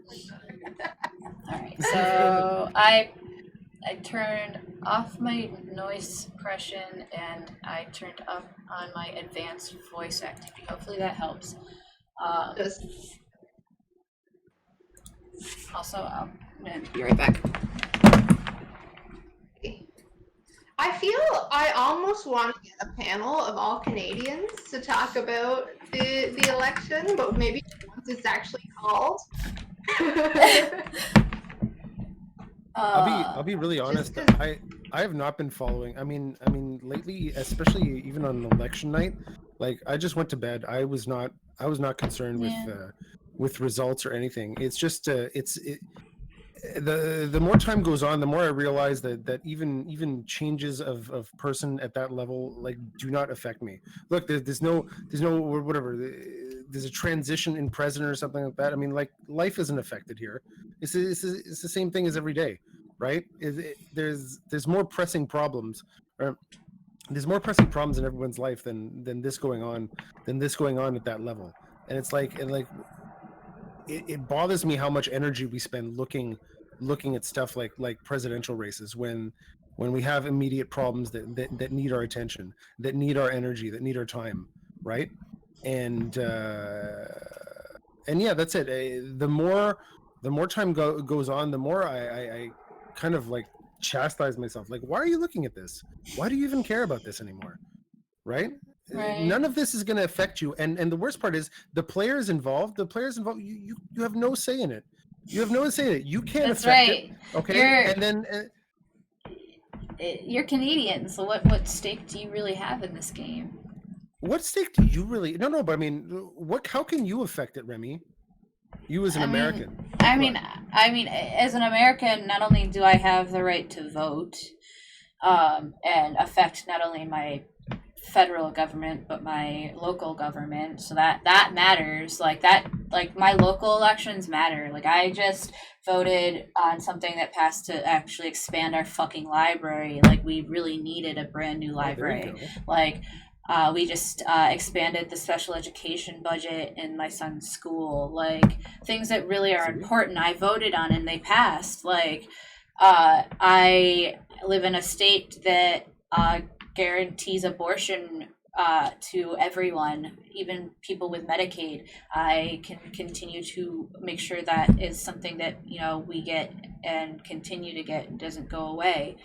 All right. So I turned off my noise suppression and I turned up on my advanced voice activity. Hopefully that helps. Also, I'm gonna be right back. I feel I almost want to get a panel of all Canadians to talk about the election, but maybe once it's actually called. I'll be really honest. I have not been following. I mean, lately, especially even on election night, like I just went to bed. I was not concerned with results or anything. It's just the more time goes on, the more I realize that even changes of person at that level like do not affect me. Look, there's no whatever. There's a transition in president or something like that. I mean, like life isn't affected here. It's the same thing as every day, right? There's more pressing problems, or there's more pressing problems in everyone's life than this going on at that level. And it's like it bothers me how much energy we spend looking at stuff like presidential races when we have immediate problems that need our attention, that need our energy, that need our time, right? And yeah, that's it. The more time goes on, the more I kind of like chastise myself. Like, why are you looking at this? Why do you even care about this anymore? Right? Right. None of this is going to affect you, and the worst part is the players involved. You have no say in it. You have no say in it. You can't That's affect right. it. Okay, and then you're Canadian, so what stake do you really have in this game? what stake do you really? No. But I mean, how can you affect it, Remy? You as an American. I mean, as an American, not only do I have the right to vote, and affect not only my federal government but my local government, so that matters. Like my local elections matter. Like I just voted on something that passed to actually expand our fucking library. Like we really needed a brand new library. Like we just expanded the special education budget in my son's school. Like things that really are important I voted on and they passed. Like I live in a state that guarantees abortion to everyone, even people with Medicaid. I can continue to make sure that is something that we get and continue to get and doesn't go away.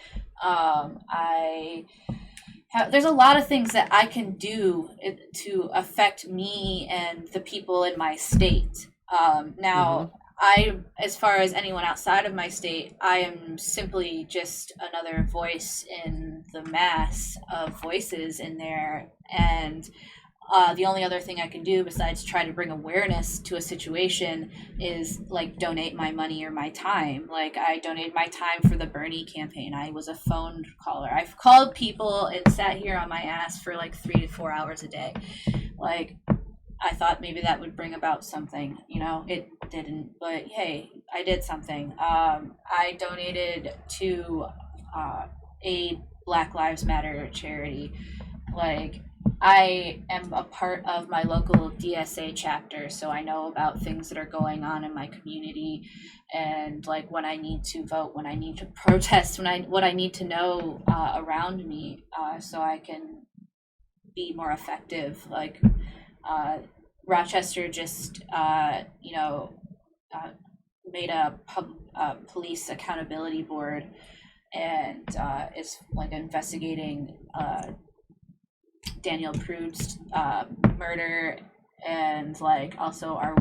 There's a lot of things that I can do to affect me and the people in my state. Now, as far as anyone outside of my state, I am simply just another voice in the mass of voices in there. And the only other thing I can do besides try to bring awareness to a situation is like donate my money or my time. Like I donated my time for the Bernie campaign. I was a phone caller. I've called people and sat here on my ass for like 3 to 4 hours a day. Like I thought maybe that would bring about something, it didn't, but hey, I did something. I donated to a Black Lives Matter charity. Like I am a part of my local DSA chapter, so I know about things that are going on in my community and like when I need to vote, when I need to protest, what I need to know around me so I can be more effective. Like Rochester just made a police accountability board, and is like investigating Daniel Prude's murder, and like also our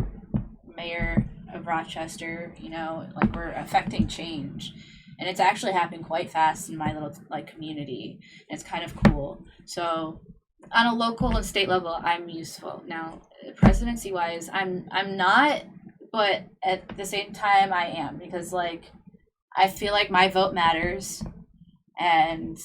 mayor of Rochester. You know, like we're affecting change, and it's actually happening quite fast in my little like community. And it's kind of cool. So on a local and state level, I'm useful. Now, presidency wise, I'm not, but at the same time, I am, because like I feel like my vote matters, and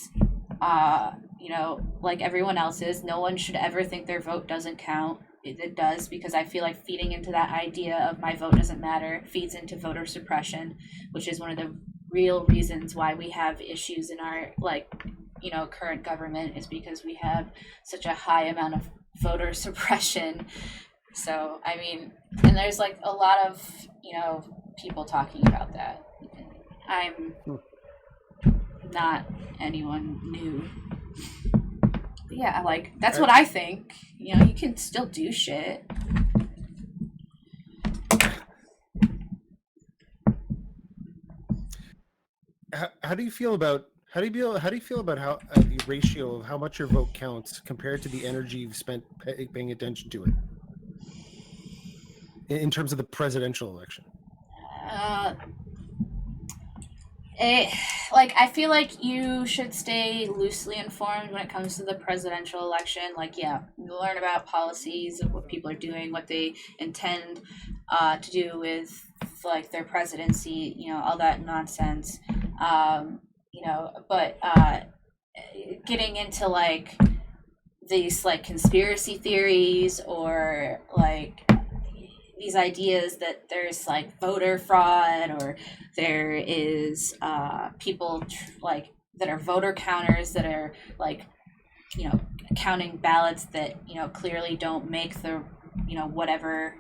you know, like everyone else's, no one should ever think their vote doesn't count. It does, because I feel like feeding into that idea of my vote doesn't matter feeds into voter suppression, which is one of the real reasons why we have issues in our like, you know, current government, is because we have such a high amount of voter suppression. So I mean, and there's like a lot of, you know, people talking about that. I'm not anyone new. But yeah, like that's what I think. You know, you can still do shit. How do you feel about how do you feel about how the ratio of how much your vote counts compared to the energy you've spent paying attention to it in terms of the presidential election? Like I feel like you should stay loosely informed when it comes to the presidential election. Like, yeah, learn about policies of what people are doing, what they intend to do with like their presidency, you know, all that nonsense. You know, but getting into like these like conspiracy theories, or like these ideas that there's like voter fraud, or there is people like that are voter counters that are like, you know, counting ballots that, you know, clearly don't make the, you know, whatever,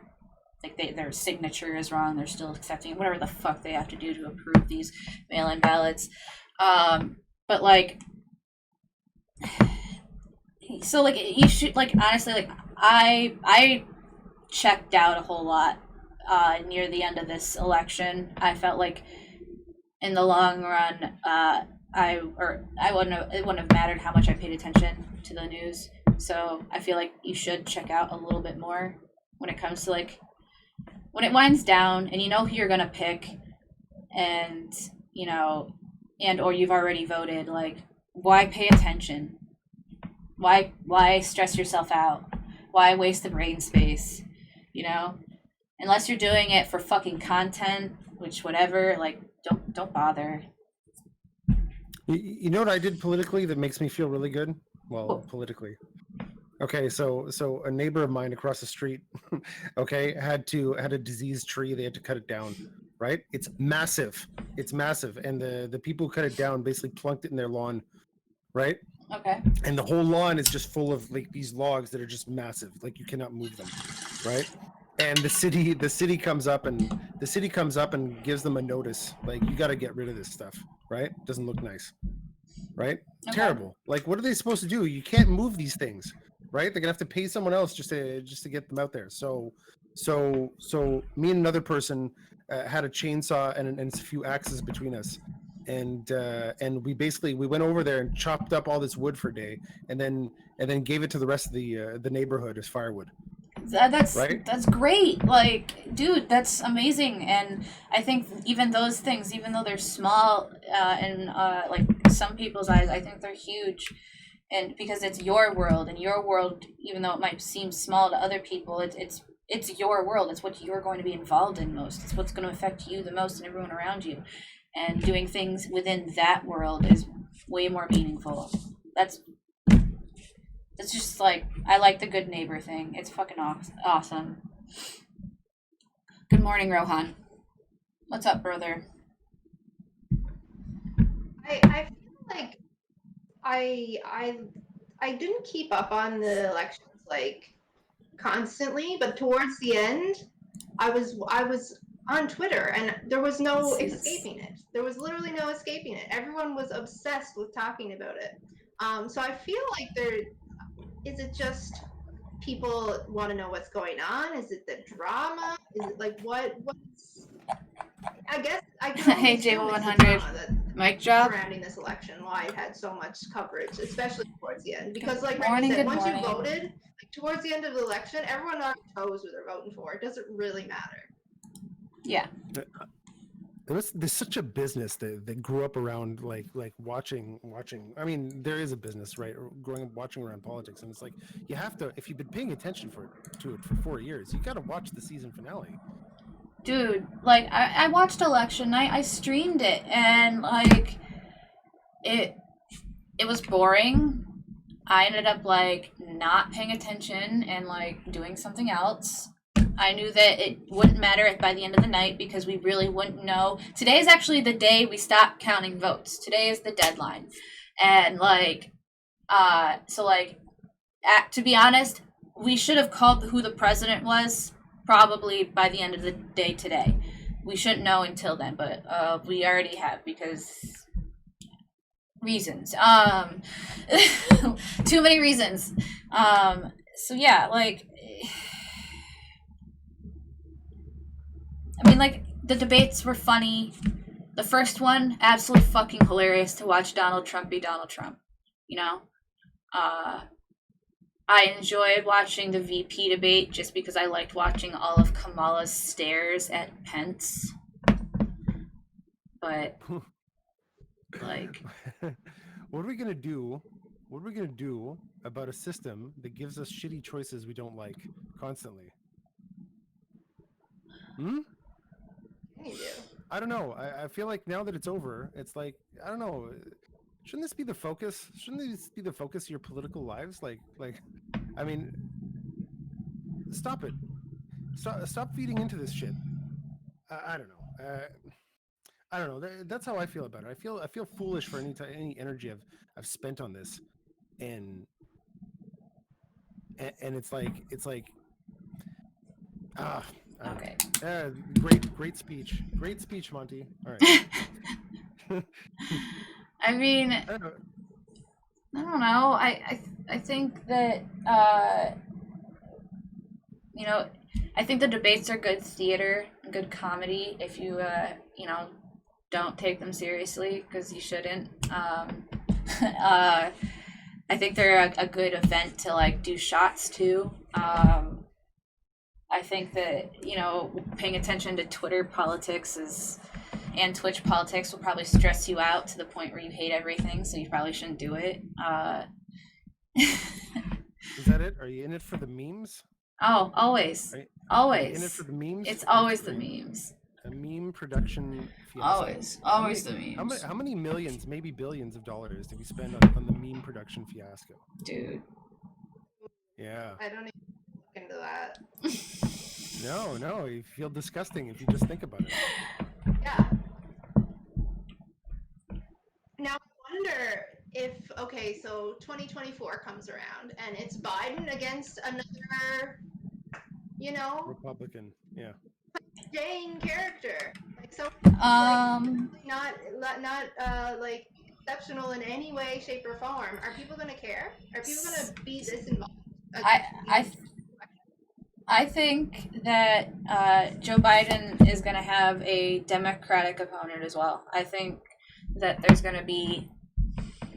like their signature is wrong, they're still accepting whatever the fuck they have to do to approve these mail-in ballots. But like, so like you should like, honestly, like I checked out a whole lot near the end of this election. I felt like in the long run, it wouldn't have mattered how much I paid attention to the news. So I feel like you should check out a little bit more when it comes to like when it winds down and you know who you're gonna pick, and you know, and or you've already voted. Like, why pay attention? Why stress yourself out? Why waste the brain space? You know, unless you're doing it for fucking content, which whatever, like don't bother. You know what I did politically that makes me feel really good? Well, Cool. politically. Okay, so a neighbor of mine across the street, okay, had a diseased tree. They had to cut it down, right? It's massive, and the people who cut it down basically plunked it in their lawn, right? Okay. And the whole lawn is just full of like these logs that are just massive, like you cannot move them, right? And the city comes up and gives them a notice, like you got to get rid of this stuff, right? Doesn't look nice, right? Okay. Terrible. Like, what are they supposed to do? You can't move these things, right? They're gonna have to pay someone else just to get them out there. So me and another person had a chainsaw and a few axes between us, and we went over there and chopped up all this wood for a day, and then gave it to the rest of the neighborhood as firewood. That's right? That's great. Like, dude, that's amazing. And I think even those things, even though they're small in like some people's eyes, I think they're huge. And because it's your world, and your world, even though it might seem small to other people, it's your world. It's what you're going to be involved in most. It's what's going to affect you the most and everyone around you. And doing things within that world is way more meaningful. It's just like, I like the good neighbor thing. It's fucking awesome. Good morning, Rohan. What's up, brother? I feel like I didn't keep up on the elections like constantly, but towards the end, I was on Twitter, and there was no escaping it. There was literally no escaping it. Everyone was obsessed with talking about it. So I feel like is it just people want to know what's going on? Is it the drama? Is it like what's I guess I can Hey, only assume it's the J100. drama that Mic drop. surrounding this election, why it had so much coverage, especially towards the end. Because, like Morning, Randy said, good once you morning. voted, like, towards the end of the election, everyone already knows who they're voting for. It doesn't really matter. Yeah. There's such a business that grew up around like watching. I mean, there is a business, right? Growing up watching around politics, and it's like you have to, if you've been paying attention to it for 4 years, you got to watch the season finale. Dude, like I watched election night. I streamed it, and like it was boring. I ended up like not paying attention and like doing something else. I knew that it wouldn't matter by the end of the night because we really wouldn't know. Today is actually the day we stop counting votes. Today is the deadline. And like so like to be honest, we should have called who the president was probably by the end of the day today. We shouldn't know until then, but we already have because reasons. Too many reasons. So yeah, like I mean, like, the debates were funny. The first one, absolutely fucking hilarious to watch Donald Trump be Donald Trump. You know? I enjoyed watching the VP debate just because I liked watching all of Kamala's stares at Pence. But, like... What are we gonna do? What are we gonna do about a system that gives us shitty choices we don't like constantly? You do. I don't know. I feel like now that it's over, it's like, I don't know. Shouldn't this be the focus? Shouldn't this be the focus of your political lives? Like, I mean, stop it. Stop feeding into this shit. I don't know. I don't know. That's how I feel about it. I feel foolish for any energy I've spent on this, and it's like Okay. Great speech, Monty. All right. I mean, I don't know. I don't know. I think that you know, I think the debates are good theater, good comedy if you you know, don't take them seriously because you shouldn't. I think they're a good event to like do shots to. I think that, you know, paying attention to Twitter politics and Twitch politics will probably stress you out to the point where you hate everything, so you probably shouldn't do it. Is that it? Are you in it for the memes? Oh, always. Are you in it for the memes? It's always the memes. A meme production fiasco. Always the memes. How many millions, maybe billions of dollars did we spend on the meme production fiasco? Dude. Yeah. I don't even look into that. No, you feel disgusting if you just think about it. Yeah. Now I wonder if, okay, so 2024 comes around and it's Biden against another, you know, Republican, yeah. Jane character, like so, like, not like exceptional in any way, shape, or form. Are people gonna care? Are people gonna be this involved? I think that Joe Biden is going to have a Democratic opponent as well. I think that there's going to be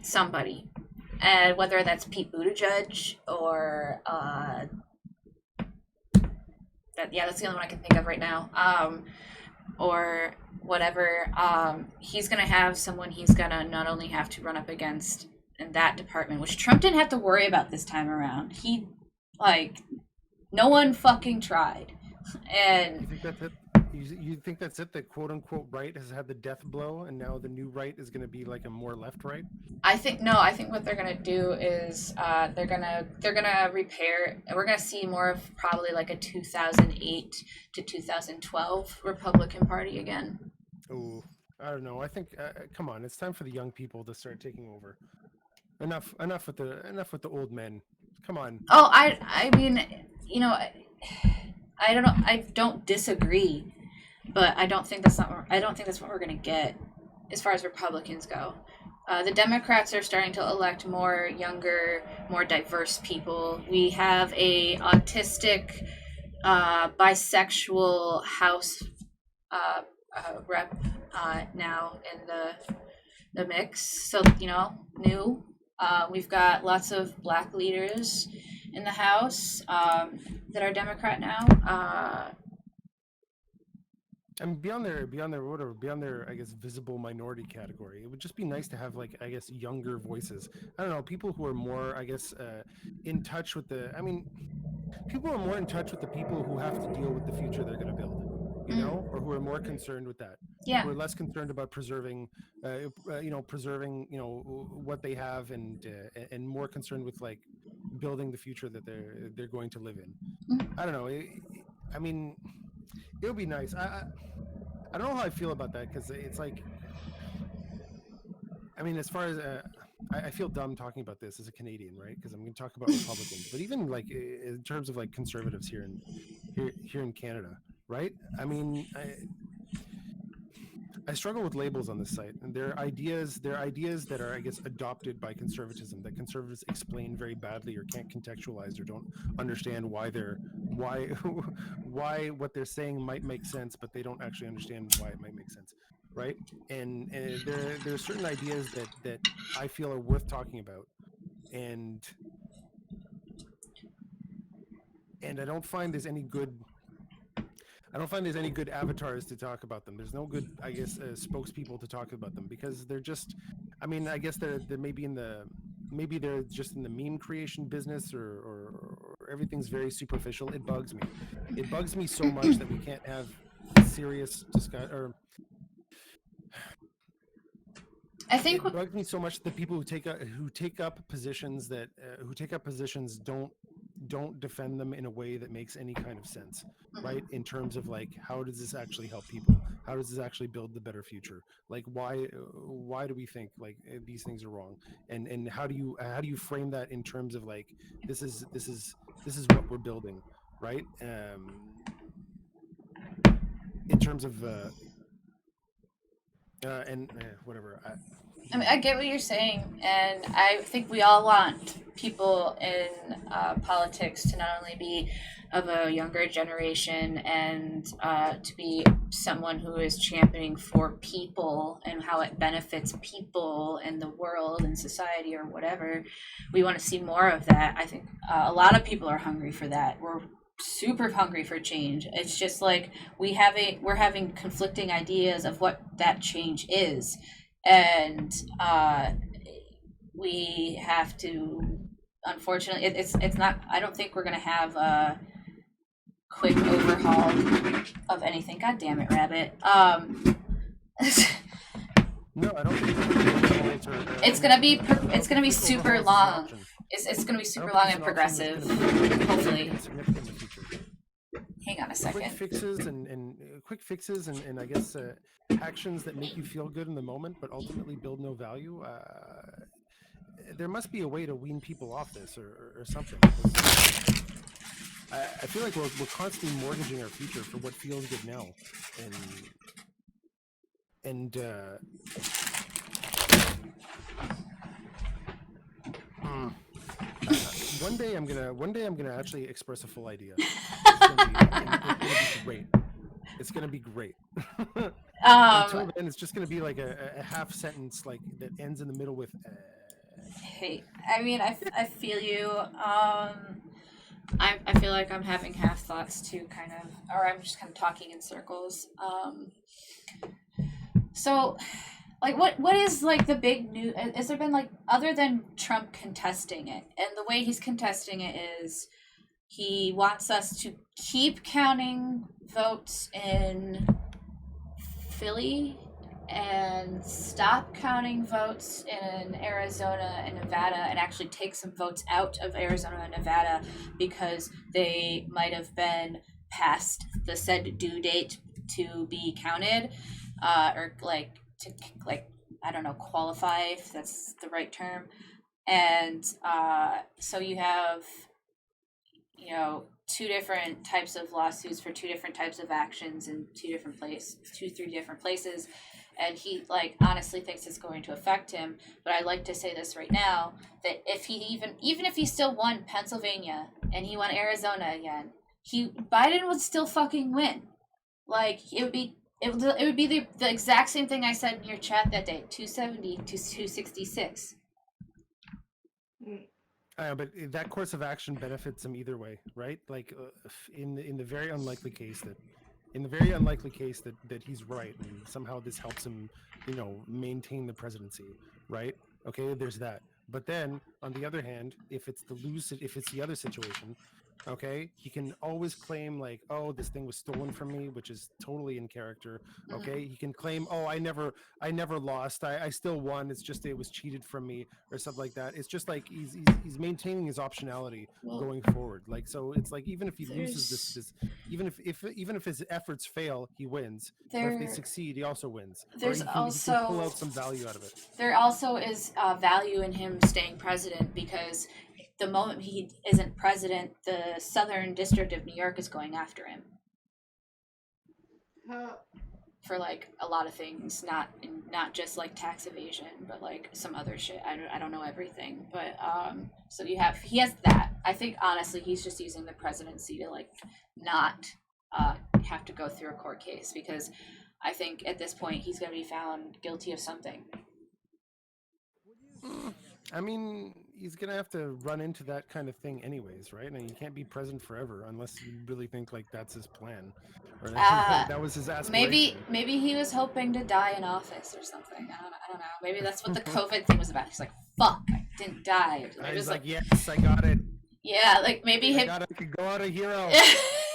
somebody, and whether that's Pete Buttigieg or that's the only one I can think of right now, or whatever. He's going to have someone he's going to not only have to run up against in that department, which Trump didn't have to worry about this time around. He no one fucking tried. And you think that's it? You think that's it? The quote unquote right has had the death blow, and now the new right is going to be like a more left right? I think what they're gonna do is they're gonna repair. We're gonna see more of probably like a 2008 to 2012 Republican Party again. Oh, I don't know. I think come on, it's time for the young people to start taking over. Enough with the old men. Come on. Oh, I mean, you know, I don't know. I don't disagree, but I don't think that's what we're gonna get as far as Republicans go. The Democrats are starting to elect more younger, more diverse people. We have a autistic, bisexual House rep now in the mix. So, new. We've got lots of black leaders in the House that are Democrat now. And beyond their, I guess, visible minority category, it would just be nice to have, like, I guess, younger voices. I don't know, people who are more, I guess, in touch with people who are more in touch with the people who have to deal with the future they're going to build, or who are more concerned with that. Yeah. Who are less concerned about preserving what they have, and more concerned with, like, building the future that they're going to live in. I don't know. I mean, it would be nice. I don't know how I feel about that, because it's like, I mean, as far as I feel dumb talking about this as a Canadian, right? Because I'm going to talk about Republicans, but even, like, in terms of, like, conservatives here in Canada, right? I mean, I struggle with labels on this site, and they're ideas that are, I guess, adopted by conservatism, that conservatives explain very badly, or can't contextualize, or don't understand why what they're saying might make sense, but they don't actually understand why it might make sense, right? And there are certain ideas that I feel are worth talking about, and I don't find there's any good avatars to talk about them. There's no good, I guess, spokespeople to talk about them, because they're just, I mean, I guess they're maybe they're just in the meme creation business, or everything's very superficial. It bugs me so much that we can't have serious discussion. Or I think it bugs me so much that people who take up positions don't defend them in a way that makes any kind of sense, right? In terms of, like, how does this actually help people? How does this actually build the better future? Like, why do we think, like, these things are wrong? And how do you frame that in terms of, like, this is what we're building, right? In terms of whatever. I mean, I get what you're saying, and I think we all want people in politics to not only be of a younger generation, and to be someone who is championing for people and how it benefits people and the world and society or whatever. We want to see more of that. I think a lot of people are hungry for that. We're super hungry for change. It's just like we're having conflicting ideas of what that change is. And we have to, unfortunately, it's not, I don't think we're going to have a quick overhaul of anything. God damn it, Rabbit. No, I don't think it's going to be super long. It's going to be super long and progressive, hopefully. Hang on a second. Quick fixes and I guess actions that make you feel good in the moment, but ultimately build no value. There must be a way to wean people off this, or something. I feel like we're constantly mortgaging our future for what feels good now, and one day I'm gonna actually express a full idea. It's gonna be great. Until then, it's just gonna be like a half sentence, like, that ends in the middle with. Hey, I mean, I feel you. I feel like I'm having half thoughts too, kind of, or I'm just kind of talking in circles. So, like, what is, like, the big news? Has there been, like, other than Trump contesting it, and the way he's contesting it is he wants us to keep counting votes in Philly and stop counting votes in Arizona and Nevada, and actually take some votes out of Arizona and Nevada because they might have been past the said due date to be counted, or I don't know, qualify, if that's the right term. And so you have, two different types of lawsuits for two different types of actions in three different places. And he, like, honestly thinks it's going to affect him. But I'd like to say this right now, that if he even if he still won Pennsylvania and he won Arizona again, Biden would still fucking win. Like, it It would be the exact same thing I said in your chat that day. 270 to 266. But that course of action benefits him either way, right? Like in the very unlikely case that he's right and somehow this helps him, maintain the presidency, right? Okay, there's that. But then on the other hand, if it's the other situation, okay, he can always claim like, oh, this thing was stolen from me, which is totally in character. Okay, he can claim, oh, I never lost, I still won, it's just it was cheated from me or stuff like that. It's just like he's maintaining his optionality going forward. Like, so it's like even if he loses this even if his efforts fail, he wins. But if they succeed, he also wins. Or he can pull out some value out of it. There also is value in him staying president, because the moment he isn't president, the Southern District of New York is going after him for like a lot of things, not just like tax evasion, but like some other shit. I don't know everything, but so he has that. I think honestly he's just using the presidency to like not have to go through a court case, because I think at this point he's going to be found guilty of something. I mean, he's gonna have to run into that kind of thing anyways, right? And you can't be president forever unless you really think like that's his plan, or that was his aspiration. Maybe he was hoping to die in office or something. I don't know. Maybe that's what the COVID thing was about. He's like, "Fuck, I didn't die." He's like, "Yes, I got it." Yeah, like maybe I could go out a hero.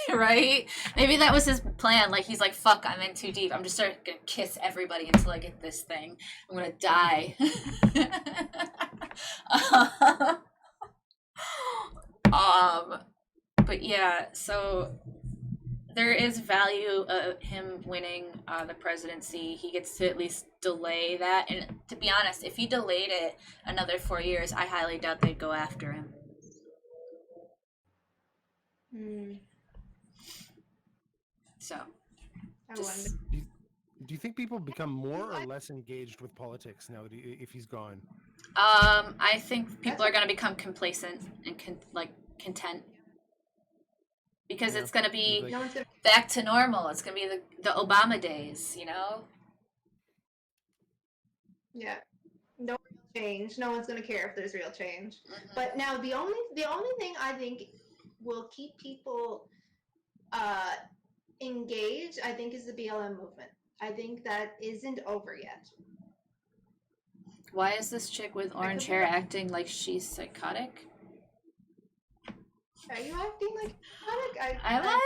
Right? Maybe that was his plan. Like, he's like, fuck, I'm in too deep. I'm just gonna kiss everybody until I get this thing. I'm gonna die. But yeah, so there is value of him winning the presidency. He gets to at least delay that. And to be honest, if he delayed it another 4 years, I highly doubt they'd go after him. So, do you think people become more or less engaged with politics now that if he's gone? I think people are going to become complacent and content, because it's going to be back to normal. It's going to be the Obama days, Yeah, no real change. No one's going to care if there's real change. But now the only thing I think will keep people engaged, I think, is the BLM movement. I think that isn't over yet. Why is this chick with orange hair acting like she's psychotic? Are you acting like psychotic?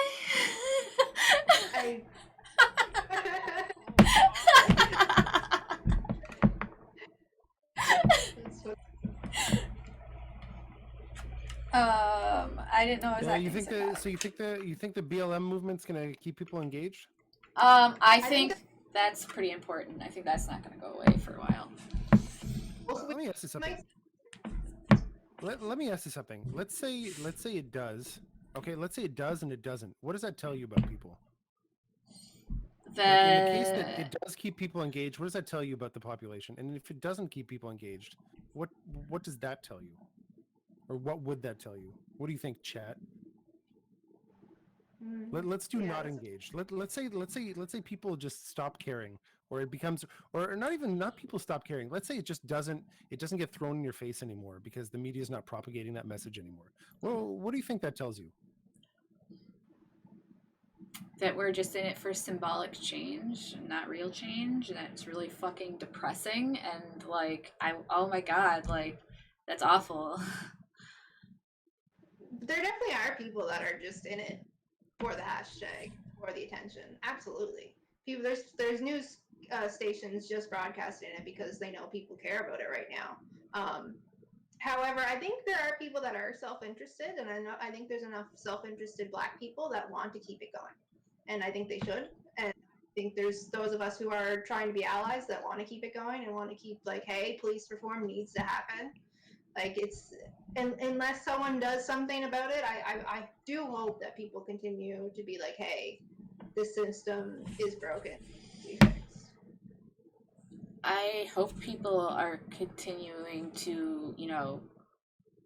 I didn't know. You think the BLM movement's gonna keep people engaged? I think that's pretty important. I think that's not gonna go away for a while. Let me ask you something. Let me ask you something. Let's say it does. Okay, let's say it does and it doesn't. What does that tell you about people? In the case that it does keep people engaged, what does that tell you about the population? And if it doesn't keep people engaged, what does that tell you? Or what would that tell you? What do you think, chat? Let's do not engaged. Let's say people just stop caring, or it becomes, or not people stop caring. Let's say it doesn't get thrown in your face anymore because the media is not propagating that message anymore. Well, what do you think that tells you? That we're just in it for symbolic change, not real change, and it's really fucking depressing. And like, oh my god, like that's awful. There definitely are people that are just in it for the hashtag, for the attention. Absolutely. People, there's news stations just broadcasting it because they know people care about it right now. However, I think there are people that are self-interested, and I think there's enough self-interested Black people that want to keep it going, and I think they should. And I think there's those of us who are trying to be allies that want to keep it going and want to keep like, hey, police reform needs to happen. Like unless someone does something about it, I do hope that people continue to be like, hey, this system is broken. I hope people are continuing to,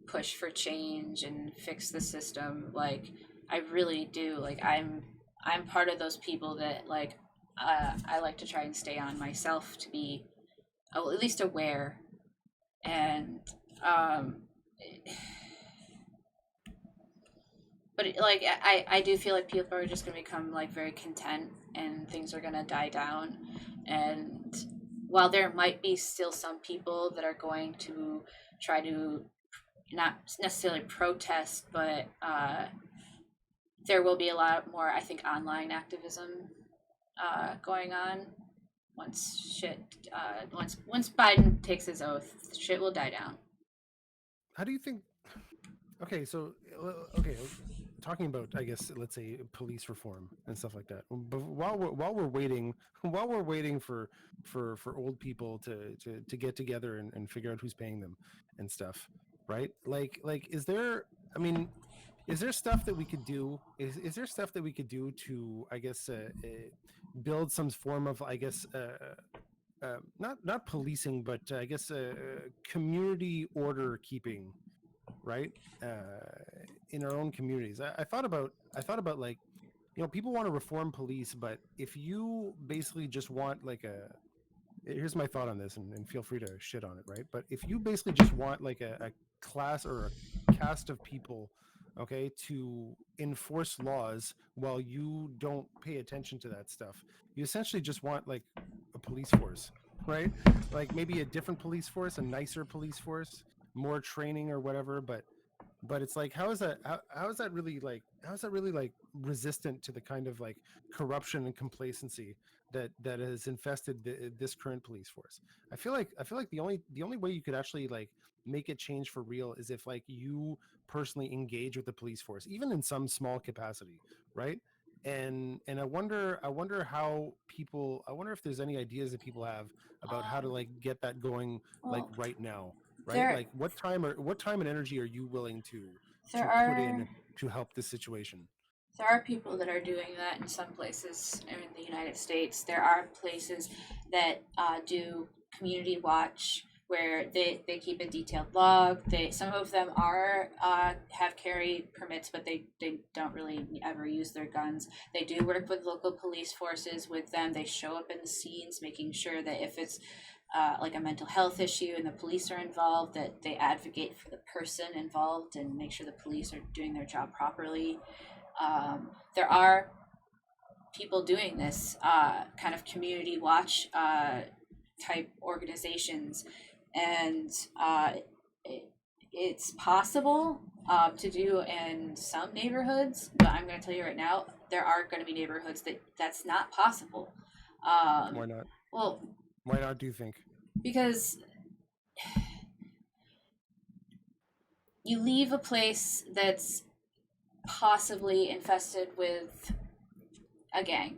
push for change and fix the system. Like, I really do. Like, I'm part of those people that, like, I like to try and stay on myself to be at least aware. And um, but like I do feel like people are just gonna become like very content and things are gonna die down. And while there might be still some people that are going to try to not necessarily protest, but there will be a lot more, I think, online activism going on once shit once Biden takes his oath, shit will die down. How do you think? Okay, so okay, talking about, I guess, let's say police reform and stuff like that. But while we're waiting, while we're waiting for old people to get together and figure out who's paying them and stuff, right? Like is there? I mean, is there stuff that we could do? Is there stuff that we could do to, I guess, build some form of, I guess, not policing, but I guess community order keeping, right? In our own communities. I thought about like, people want to reform police, but if you basically just want like here's my thought on this, and feel free to shit on it, right? But if you basically just want like a class or a cast of people, okay, to enforce laws while you don't pay attention to that stuff, you essentially just want like a police force, right? Like maybe a different police force, a nicer police force, more training or whatever. But it's like, how is that really like, resistant to the kind of like corruption and complacency that has infested this current police force? I feel like the only way you could actually like make it change for real is if like you personally engage with the police force, even in some small capacity, right? And I wonder how people, I wonder if there's any ideas that people have about how to like get that going, like Well, right now, right? there Like what time and energy are you willing to there put are in to help this situation? there are people that are doing that in some places in the United States. There are places that do community watch where they keep a detailed log. Some of them are have carry permits, but they don't really ever use their guns. They do work with local police forces with them. They show up in the scenes, making sure that if it's like a mental health issue and the police are involved, that they advocate for the person involved and make sure the police are doing their job properly. There are people doing this kind of community watch type organizations, and it, it's possible to do in some neighborhoods. But I'm going to tell you right now, there are going to be neighborhoods that's not possible. Why Um, not? well, Why not, do you think? because you leave a place that's possibly infested with a gang,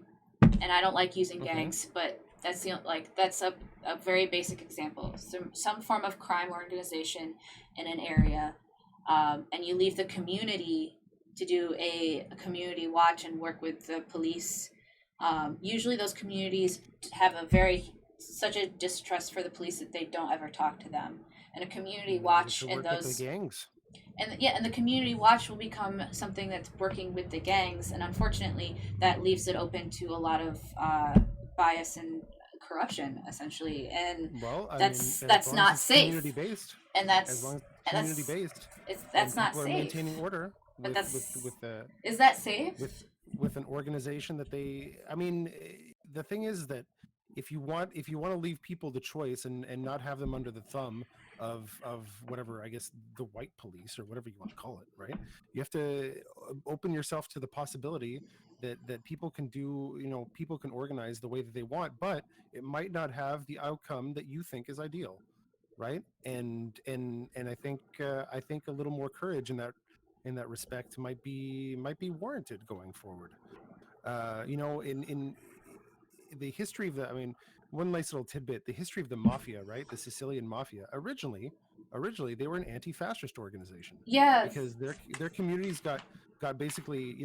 and I don't like using Okay. gangs, but that's a very basic example. Some form of crime organization in an area, and you leave the community to do a community watch and work with the police. Usually, those communities have such a distrust for the police that they don't ever talk to them. And a community They get watch to and work with the those gangs. and the community watch will become something that's working with the gangs, and unfortunately that leaves it open to a lot of bias and corruption essentially, and Well, I mean, as that's long as not it's community safe, based, and as long as it's and community that's based, and that's not people are safe. maintaining order But with is that safe? with with an organization that they, I mean, the thing is that if you want to leave people the choice and not have them under the thumb of whatever, I guess, the white police or whatever you want to call it, right? You have to open yourself to the possibility that people can do, people can organize the way that they want, but it might not have the outcome that you think is ideal, right? And I think a little more courage in that respect might be warranted going forward. In the history of the, I mean, one nice little tidbit: the history of the mafia, right? The Sicilian mafia. Originally, they were an anti-fascist organization Yes. because their communities got basically,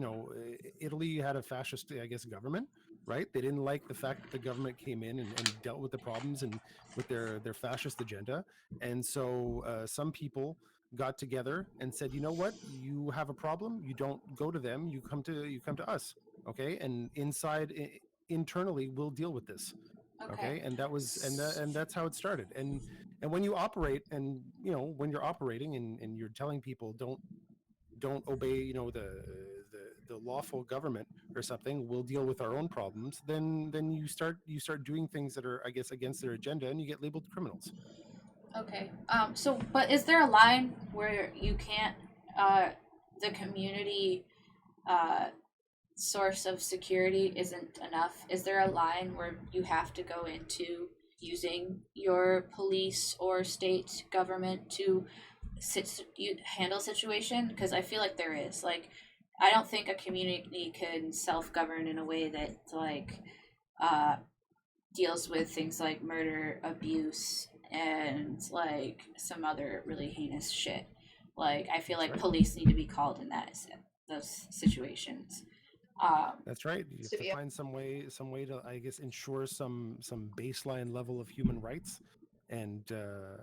Italy had a fascist, I guess, government, right? They didn't like the fact that the government came in and dealt with the problems and with their fascist agenda, and so some people got together and said, you know what, you have a problem, you don't go to them, you come to us, okay? And internally we'll deal with this. Okay. And that was and that's how it started. And when you operate, and when you're operating and you're telling people don't obey, the lawful government or something, we'll deal with our own problems, then you start doing things that are, I guess, against their agenda, and you get labeled criminals. Okay. So, but is there a line where you can't, the community source of security isn't enough? Is there a line where you have to go into using your police or state government to handle situation? Because I feel like there is. Like, I don't think a community can self-govern in a way that deals with things like murder, abuse, and like some other really heinous shit. Like, I feel like police need to be called in those situations. That's right. You have to find some way to, I guess, ensure some baseline level of human rights, and so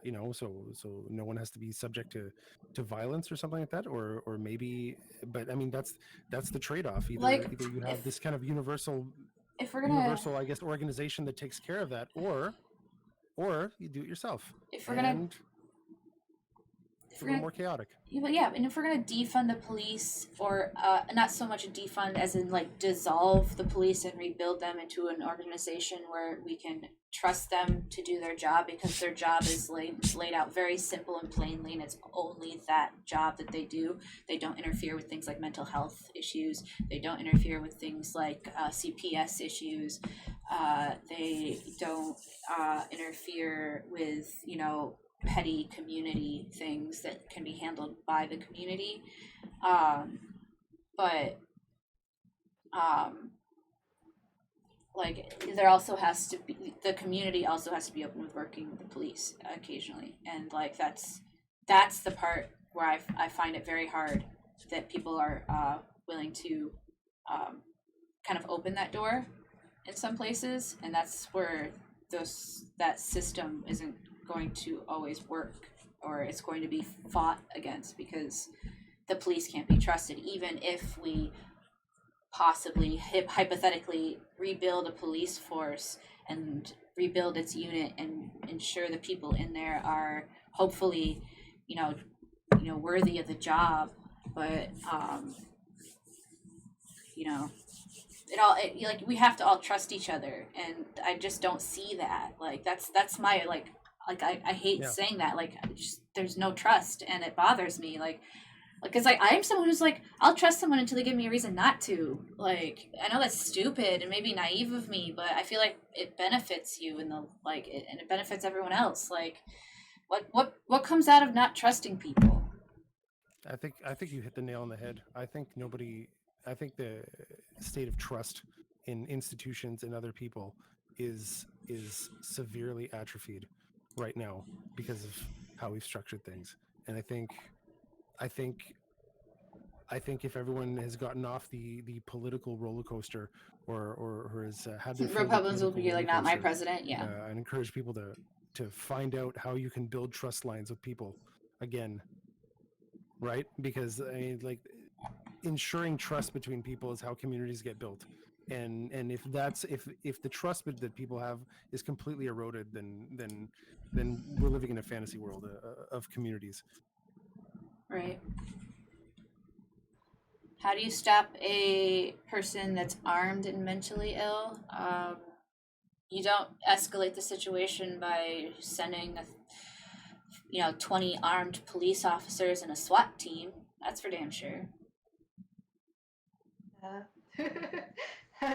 no one has to be subject to violence or something like that, or maybe. But I mean, that's the trade-off. Either you have this kind of universal, I guess, organization that takes care of that, or you do it yourself. If we're gonna it's a little more chaotic. Yeah, and if we're gonna defund the police, or not so much defund as in like dissolve the police and rebuild them into an organization where we can trust them to do their job, because their job is laid out very simple and plainly, and it's only that job that they do. They don't interfere with things like mental health issues. They don't interfere with things like CPS issues. They don't interfere with petty community things that can be handled by the community, but like there also has to be, the community also has to be open with working with the police occasionally, and like that's the part where I find it very hard that people are willing to kind of open that door in some places, and that's where that system isn't going to always work, or it's going to be fought against, because the police can't be trusted. Even if we possibly hypothetically rebuild a police force and rebuild its unit and ensure the people in there are hopefully worthy of the job, but like we have to all trust each other, and I just don't see that. Like that's my I hate saying that, there's no trust, and it bothers me, it's like I'm someone who's like, I'll trust someone until they give me a reason not to. Like, I know that's stupid and maybe naive of me, but I feel like it benefits you and it benefits everyone else. Like, what comes out of not trusting people? I think you hit the nail on the head. I think the state of trust in institutions and other people is severely atrophied right now because of how we've structured things. And I think if everyone has gotten off the political roller coaster, or has had their Republicans will be like, not my president. Yeah. I'd encourage people to find out how you can build trust lines with people again, right? Because I mean, like, ensuring trust between people is how communities get built. And if the trust that people have is completely eroded, then we're living in a fantasy world of communities. Right. How do you stop a person that's armed and mentally ill? You don't escalate the situation by sending 20 armed police officers and a SWAT team. That's for damn sure.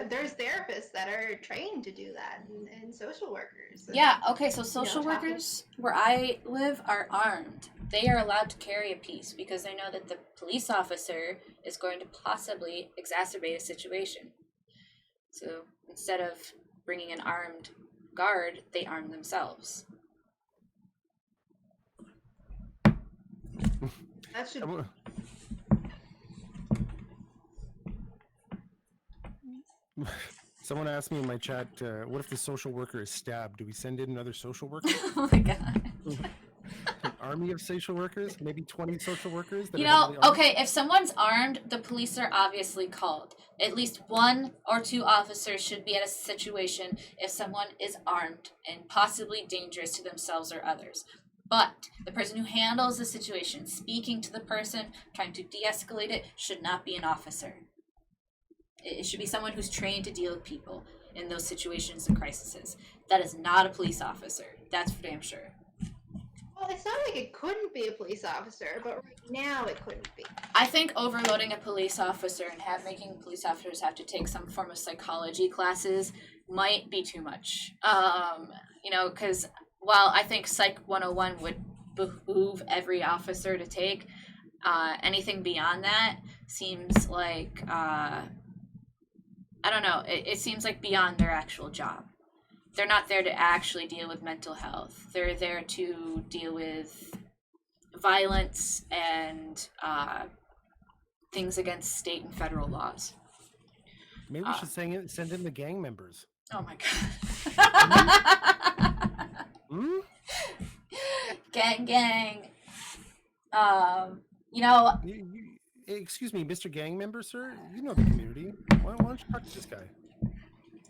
There's therapists that are trained to do that, and social workers. Yeah, okay, so social workers where I live are armed. They are allowed to carry a piece because they know that the police officer is going to possibly exacerbate a situation. So instead of bringing an armed guard, they arm themselves. That should... Someone asked me in my chat, what if the social worker is stabbed? Do we send in another social worker? Oh my god. army of social workers, maybe 20 social workers that You are know, heavily armed. okay, if someone's armed, the police are obviously called. At least 1 or 2 officers should be at a situation if someone is armed and possibly dangerous to themselves or others. But the person who handles the situation, speaking to the person, trying to de-escalate it, should not be an officer. It should be someone who's trained to deal with people in those situations and crises. That is not a police officer. That's for damn sure. Well, it's not like it couldn't be a police officer, but right now it couldn't be. I think overloading a police officer and making police officers have to take some form of psychology classes might be too much. You know, because while I think Psych 101 would behoove every officer to take, anything beyond that seems like, I don't know, it seems like beyond their actual job. They're not there to actually deal with mental health. They're there to deal with violence and things against state and federal laws. Maybe we should send in the gang members. Oh my god. Hmm? Gang. You know, Excuse me, Mr. Gang Member, sir. You know the community. Why don't you talk to this guy?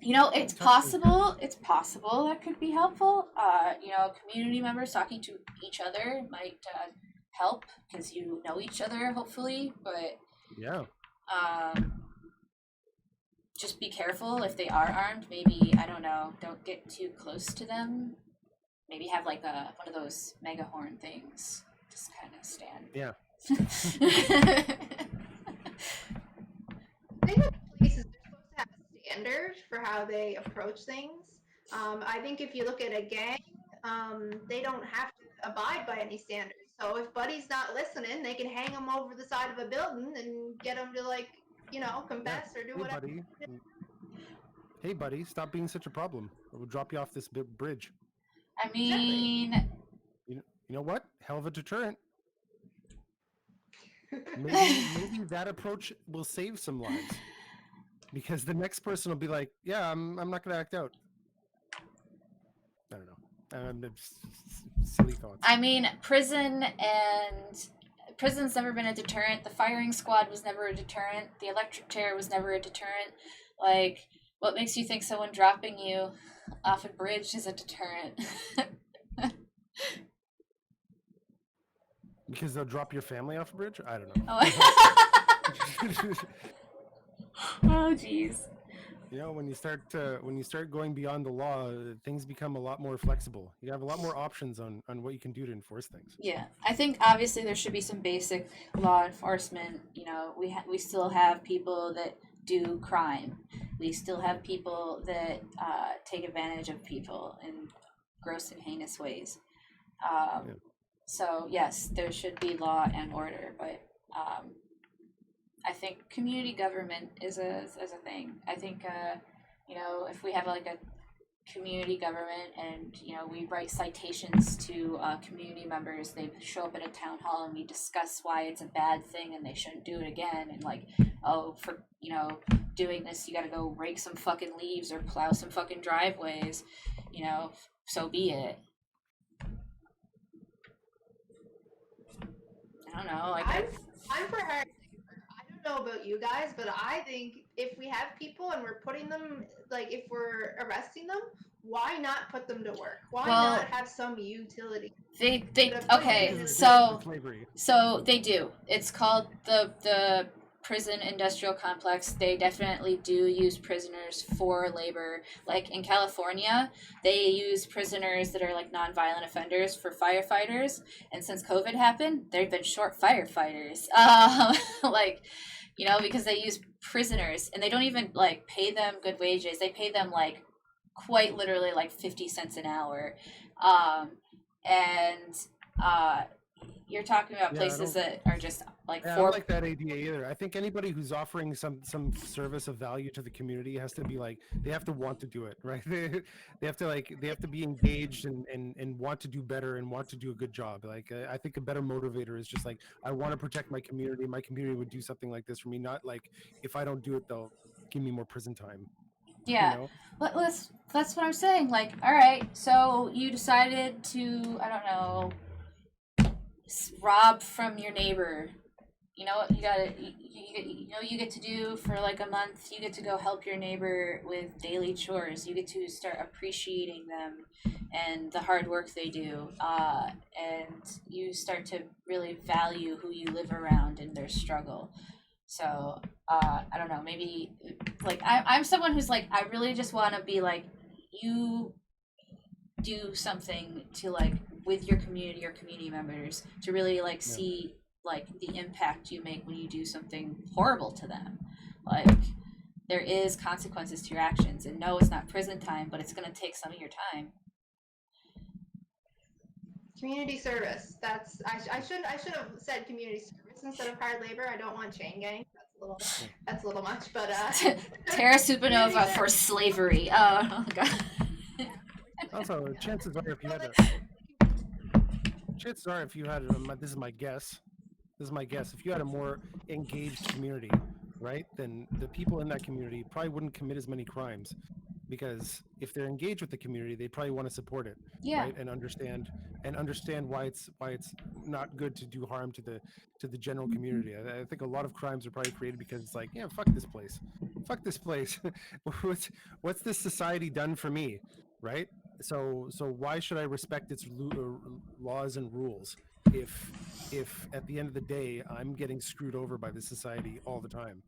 you know, it's possible. It's possible that could be helpful. You know, community members talking to each other might help because you know each other, hopefully. But Yeah. just be careful if they are armed. Maybe, I don't know, don't get too close to them. Maybe have like one of those mega horn things. Just kind of stand. Yeah. I think with police is they're supposed to have a standard for how they approach things. I think if you look at a gang, they don't have to abide by any standards. So if Buddy's not listening, they can hang him over the side of a building and get him to, like, you know, confess or do whatever. Hey, buddy, stop being such a problem. Or we'll drop you off this bridge. I mean, You know what? Hell of a deterrent. Maybe that approach will save some lives. Because the next person will be like, yeah, I'm not going to act out. I don't know. Silly thoughts. I mean, prison's never been a deterrent. The firing squad was never a deterrent. The electric chair was never a deterrent. Like, what makes you think someone dropping you off a bridge is a deterrent? Because they'll drop your family off a bridge? I don't know. Oh, jeez. You know, when you start going beyond the law, things become a lot more flexible. You have a lot more options on what you can do to enforce things. Yeah, I think obviously there should be some basic law enforcement. You know, we still have people that do crime. We still have people that take advantage of people in gross and heinous ways. So yes, there should be law and order, but I think community government is a thing. I think you know, if we have like a community government and, you know, we write citations to community members, they show up at a town hall and we discuss why it's a bad thing and they shouldn't do it again, and like, oh, for, you know, doing this you gotta go rake some fucking leaves or plow some fucking driveways, you know, so be it. I don't know, like I'm for hiring. I don't know about you guys, but I think if we have people and we're putting them, like, if we're arresting them, why not put them to work? Why not have some utility? They okay, so they do. It's called the prison industrial complex. They definitely do use prisoners for labor. Like in California, they use prisoners that are like nonviolent offenders for firefighters. And since COVID happened, they've been short firefighters. Like, you know, because they use prisoners and they don't even like pay them good wages. They pay them like quite literally like 50 cents an hour. You're talking about places that are just like I don't like that idea either. I think anybody who's offering some service of value to the community has to be like, they have to want to do it, right? They have to be engaged and want to do better and want to do a good job. Like, I think a better motivator is just like, I want to protect my community. My community would do something like this for me. Not like, if I don't do it, they'll give me more prison time. Yeah, you know? that's what I'm saying. Like, all right, so you decided to, I don't know, rob from your neighbor. You know what you get to do for like a month? You get to go help your neighbor with daily chores. You get to start appreciating them and the hard work they do. And you start to really value who you live around and their struggle. So I don't know, maybe like I'm someone who's like, I really just want to be like, you do something to like with your community or community members to really like Yeah. see like the impact you make when you do something horrible to them. Like there is consequences to your actions, and no, it's not prison time, but it's going to take some of your time. Community service. I should have said community service instead of hard labor. I don't want chain gang. That's a little much, but Terra Supernova for slavery. Oh god. Also, chances are, if you had this is my guess. This is my guess. If you had a more engaged community, right, then the people in that community probably wouldn't commit as many crimes, because if they're engaged with the community, they probably want to support it, Yeah. right, and understand why it's not good to do harm to the general community. I think a lot of crimes are probably created because it's like, yeah, fuck this place, what's this society done for me, right? So why should I respect its laws and rules if at the end of the day I'm getting screwed over by this society all the time?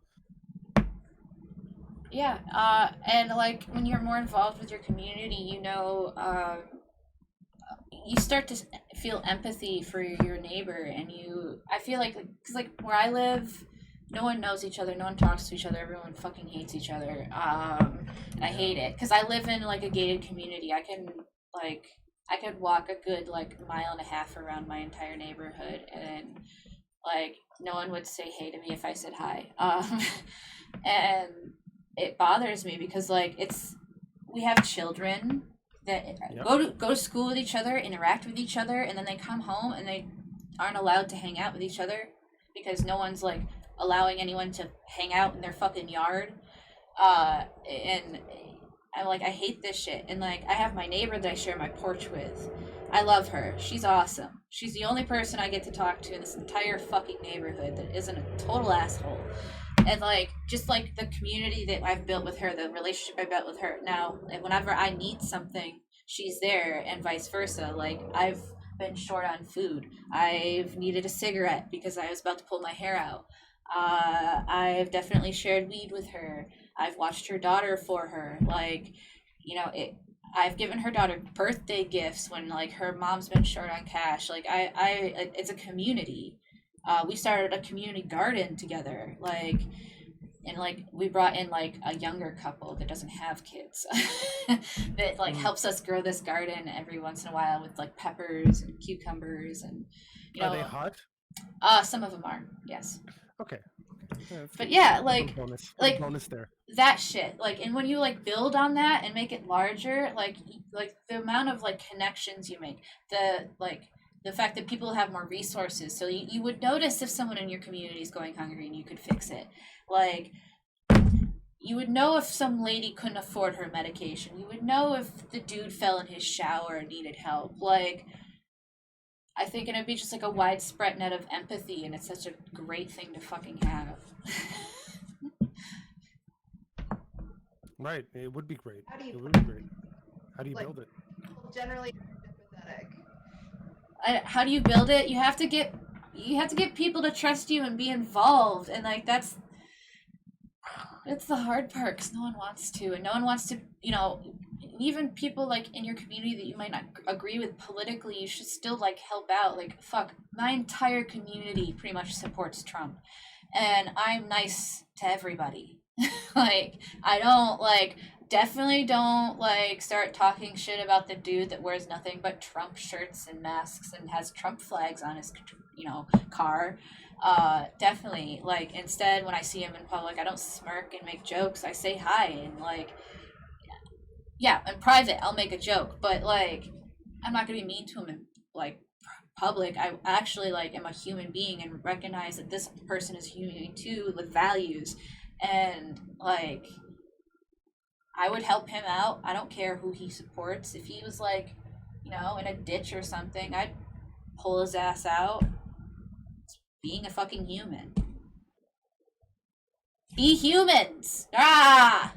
Yeah, and like when you're more involved with your community, you start to feel empathy for your neighbor, and I feel like, because like where I live, no one knows each other, no one talks to each other, everyone fucking hates each other, and I hate it, because I live in like a gated community. I could walk a good like mile and a half around my entire neighborhood, and like no one would say hey to me if I said hi, and it bothers me because like we have children that go to school with each other, interact with each other, and then they come home and they aren't allowed to hang out with each other because no one's like allowing anyone to hang out in their fucking yard. And I'm like, I hate this shit. And like, I have my neighbor that I share my porch with. I love her. She's awesome. She's the only person I get to talk to in this entire fucking neighborhood that isn't a total asshole. And like, just like the community that I've built with her, the relationship I built with her, now whenever I need something, she's there, and vice versa. Like, I've been short on food, I've needed a cigarette because I was about to pull my hair out, I've definitely shared weed with her, I've watched her daughter for her, like, I've given her daughter birthday gifts when like her mom's been short on cash. Like, it's a community. We started a community garden together, like, and like we brought in like a younger couple that doesn't have kids that like helps us grow this garden every once in a while with like peppers and cucumbers, and Are they hot? Some of them are, yes. Okay. But yeah, like bonus there. That shit, like, and when you like build on that and make it larger, like the amount of like connections you make, the fact that people have more resources, so you would notice if someone in your community is going hungry and you could fix it. Like, you would know if some lady couldn't afford her medication. You would know if the dude fell in his shower and needed help. Like, I think it'd be just like a widespread net of empathy, and it's such a great thing to fucking have. Right, it would be great. How do you build it? Generally sympathetic. How do you build it? You have to get people to trust you and be involved, and like that's the hard part, because no one wants to, and no one wants to, even people like in your community that you might not agree with politically, you should still like help out. Like, fuck, my entire community pretty much supports Trump, and I'm nice to everybody. Like, I don't definitely don't start talking shit about the dude that wears nothing but Trump shirts and masks and has Trump flags on his car. Definitely, instead, when I see him in public, I don't smirk and make jokes. I say hi, and in private I'll make a joke, but I'm not gonna be mean to him in public. I actually am a human being and recognize that this person is human too, with values, and I would help him out. I don't care who he supports. If he was in a ditch or something, I'd pull his ass out. It's being a fucking human. Be humans! Ah!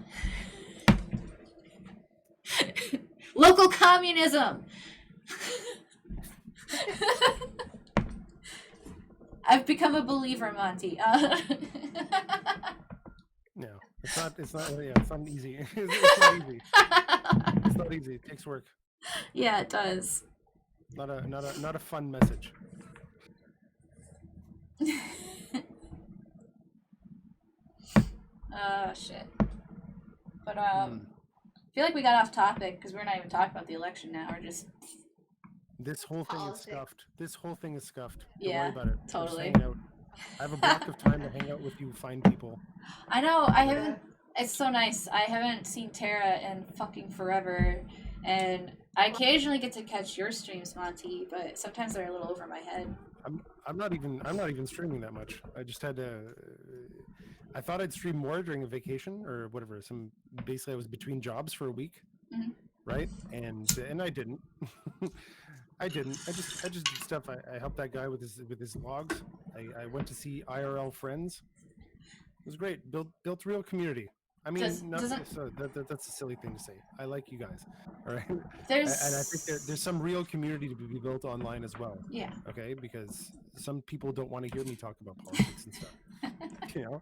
Local communism! I've become a believer, Monty. No, it's not. It's not. Yeah, it's not easy. It's not easy. It's not easy. It takes work. Yeah, it does. Not a fun message. Oh shit. But I feel like we got off topic because we're not even talking about the election now. We're just This whole thing is Politics. scuffed. This whole thing is scuffed. Don't Yeah, worry about it. We're just totally. hanging out. I have a block of time to hang out with you, find people. I know. I haven't. It's so nice. I haven't seen Tara in fucking forever, and I occasionally get to catch your streams, Monty. But sometimes they're a little over my head. I'm not even streaming that much. I just had to. I thought I'd stream more during a vacation or whatever. Basically I was between jobs for a week, right? And I didn't. I didn't. I just did stuff. I helped that guy with his logs. I went to see IRL friends. It was great. Built real community. I mean, that's a silly thing to say. I like you guys, all right. And I think there's some real community to be built online as well. Yeah. Okay, because some people don't want to hear me talk about politics and stuff. You know,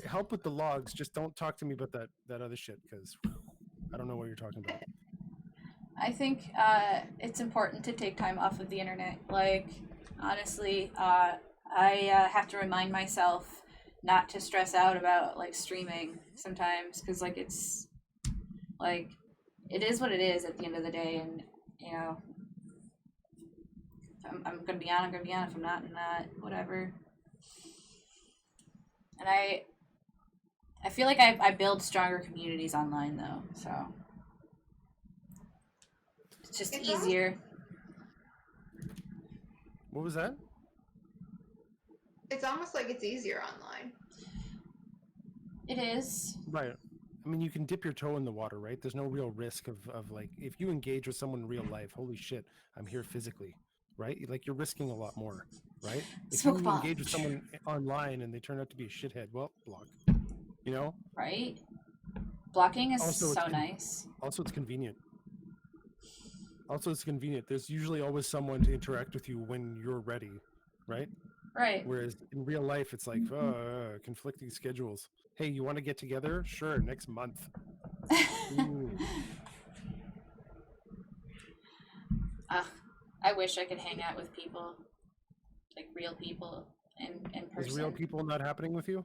help with the logs. Just don't talk to me about that other shit because I don't know what you're talking about. I think it's important to take time off of the internet. Like, honestly, I have to remind myself not to stress out about like streaming sometimes because like it's like it is what it is at the end of the day, and you know, if I'm gonna be on, I'm gonna be on. If I'm not, I'm not. Whatever. And I feel like I build stronger communities online though, so it's just easier. What was that? It's almost like it's easier online. It is. Right. I mean, you can dip your toe in the water, right? There's no real risk of like, if you engage with someone in real life, holy shit, I'm here physically, right? Like, you're risking a lot more, right? If you engage with someone online and they turn out to be a shithead, well, block. You know? Right? Blocking is Also, so nice. Also, it's convenient. There's usually always someone to interact with you when you're ready, right? Right. Whereas in real life, it's like conflicting schedules. Hey, you want to get together? Sure, next month. I wish I could hang out with people, like real people, in person. Is real people not happening with you?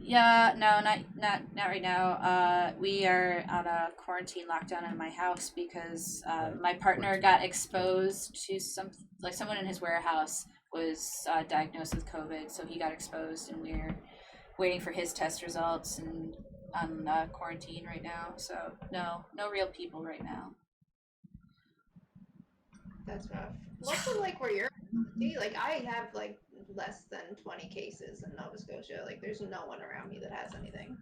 Yeah, no, not right now. We are on a quarantine lockdown in my house because my partner got exposed to someone in his warehouse was diagnosed with COVID, so he got exposed, and we're waiting for his test results and on quarantine right now. So no real people right now. That's rough. Luckily, like where you're, like I have like less than 20 cases in Nova Scotia. Like there's no one around me that has anything.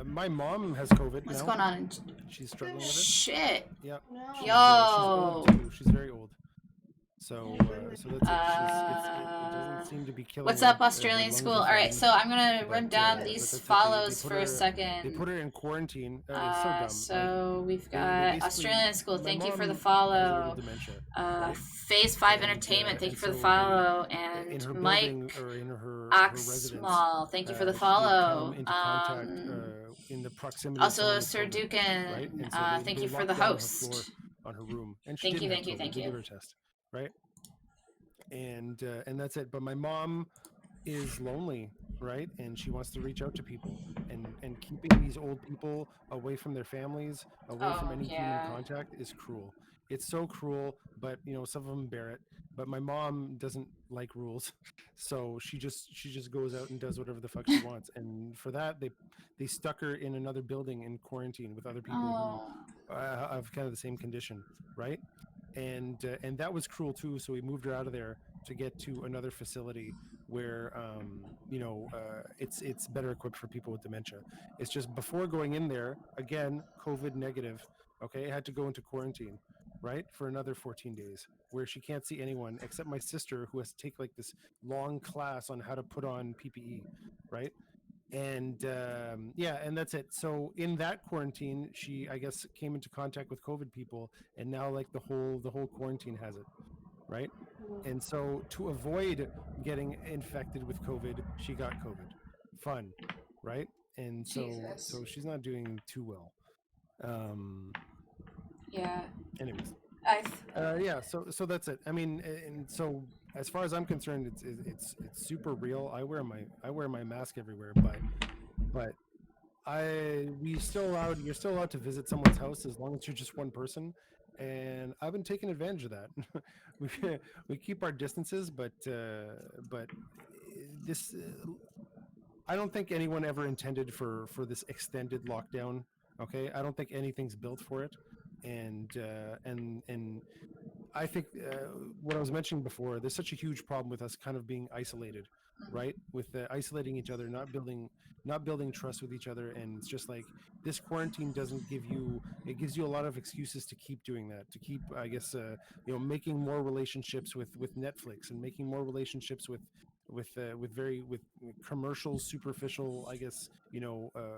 My mom has COVID. What's now. going on? She's struggling with it. Shit. Yep. No. She's Yo. old too. She's very old. So that's it. It doesn't seem to be killing. What's her. up, Australian school? All right, so I'm gonna run down these follows for a second. They put her in quarantine. It's so dumb. So we've got Australian school. Thank you for the follow. Phase 5 Entertainment. Thank you for the follow. And Mike Oxsmall. Thank you for the follow. In the proximity. Also, Sir Dukin. Right? Thank you for the host. On her room. And Thank you. Test, right? And that's it. But my mom is lonely, right? And she wants to reach out to people, and keeping these old people away from their families, away from any human contact is cruel. It's so cruel, but you know, some of them bear it. But my mom doesn't like rules, so she just goes out and does whatever the fuck she wants. And for that, they stuck her in another building in quarantine with other people who have kind of the same condition, right? And that was cruel too. So we moved her out of there to get to another facility where it's better equipped for people with dementia. It's just before going in there, again, COVID negative. Okay, I had to go into quarantine. right, for another 14 days, where she can't see anyone except my sister, who has to take like this long class on how to put on PPE, right? And yeah, and that's it. So in that quarantine, she, I guess, came into contact with COVID people, and now like the whole quarantine has it, right? And so to avoid getting infected with COVID, she got COVID. Fun, right? And Jesus. so she's not doing too well. Um, Yeah. anyways, I. yeah. So that's it. I mean, and so as far as I'm concerned, it's super real. I wear my mask everywhere, but you're still allowed to visit someone's house as long as you're just one person, and I've been taking advantage of that. we we keep our distances, but this I don't think anyone ever intended for this extended lockdown. Okay, I don't think anything's built for it, and I think what I was mentioning before, there's such a huge problem with us kind of being isolated, right? With isolating each other, not building trust with each other, and it's just like this quarantine doesn't give you. It gives you a lot of excuses to keep doing that, to keep, I guess, making more relationships with Netflix, and making more relationships with commercial, superficial, I guess,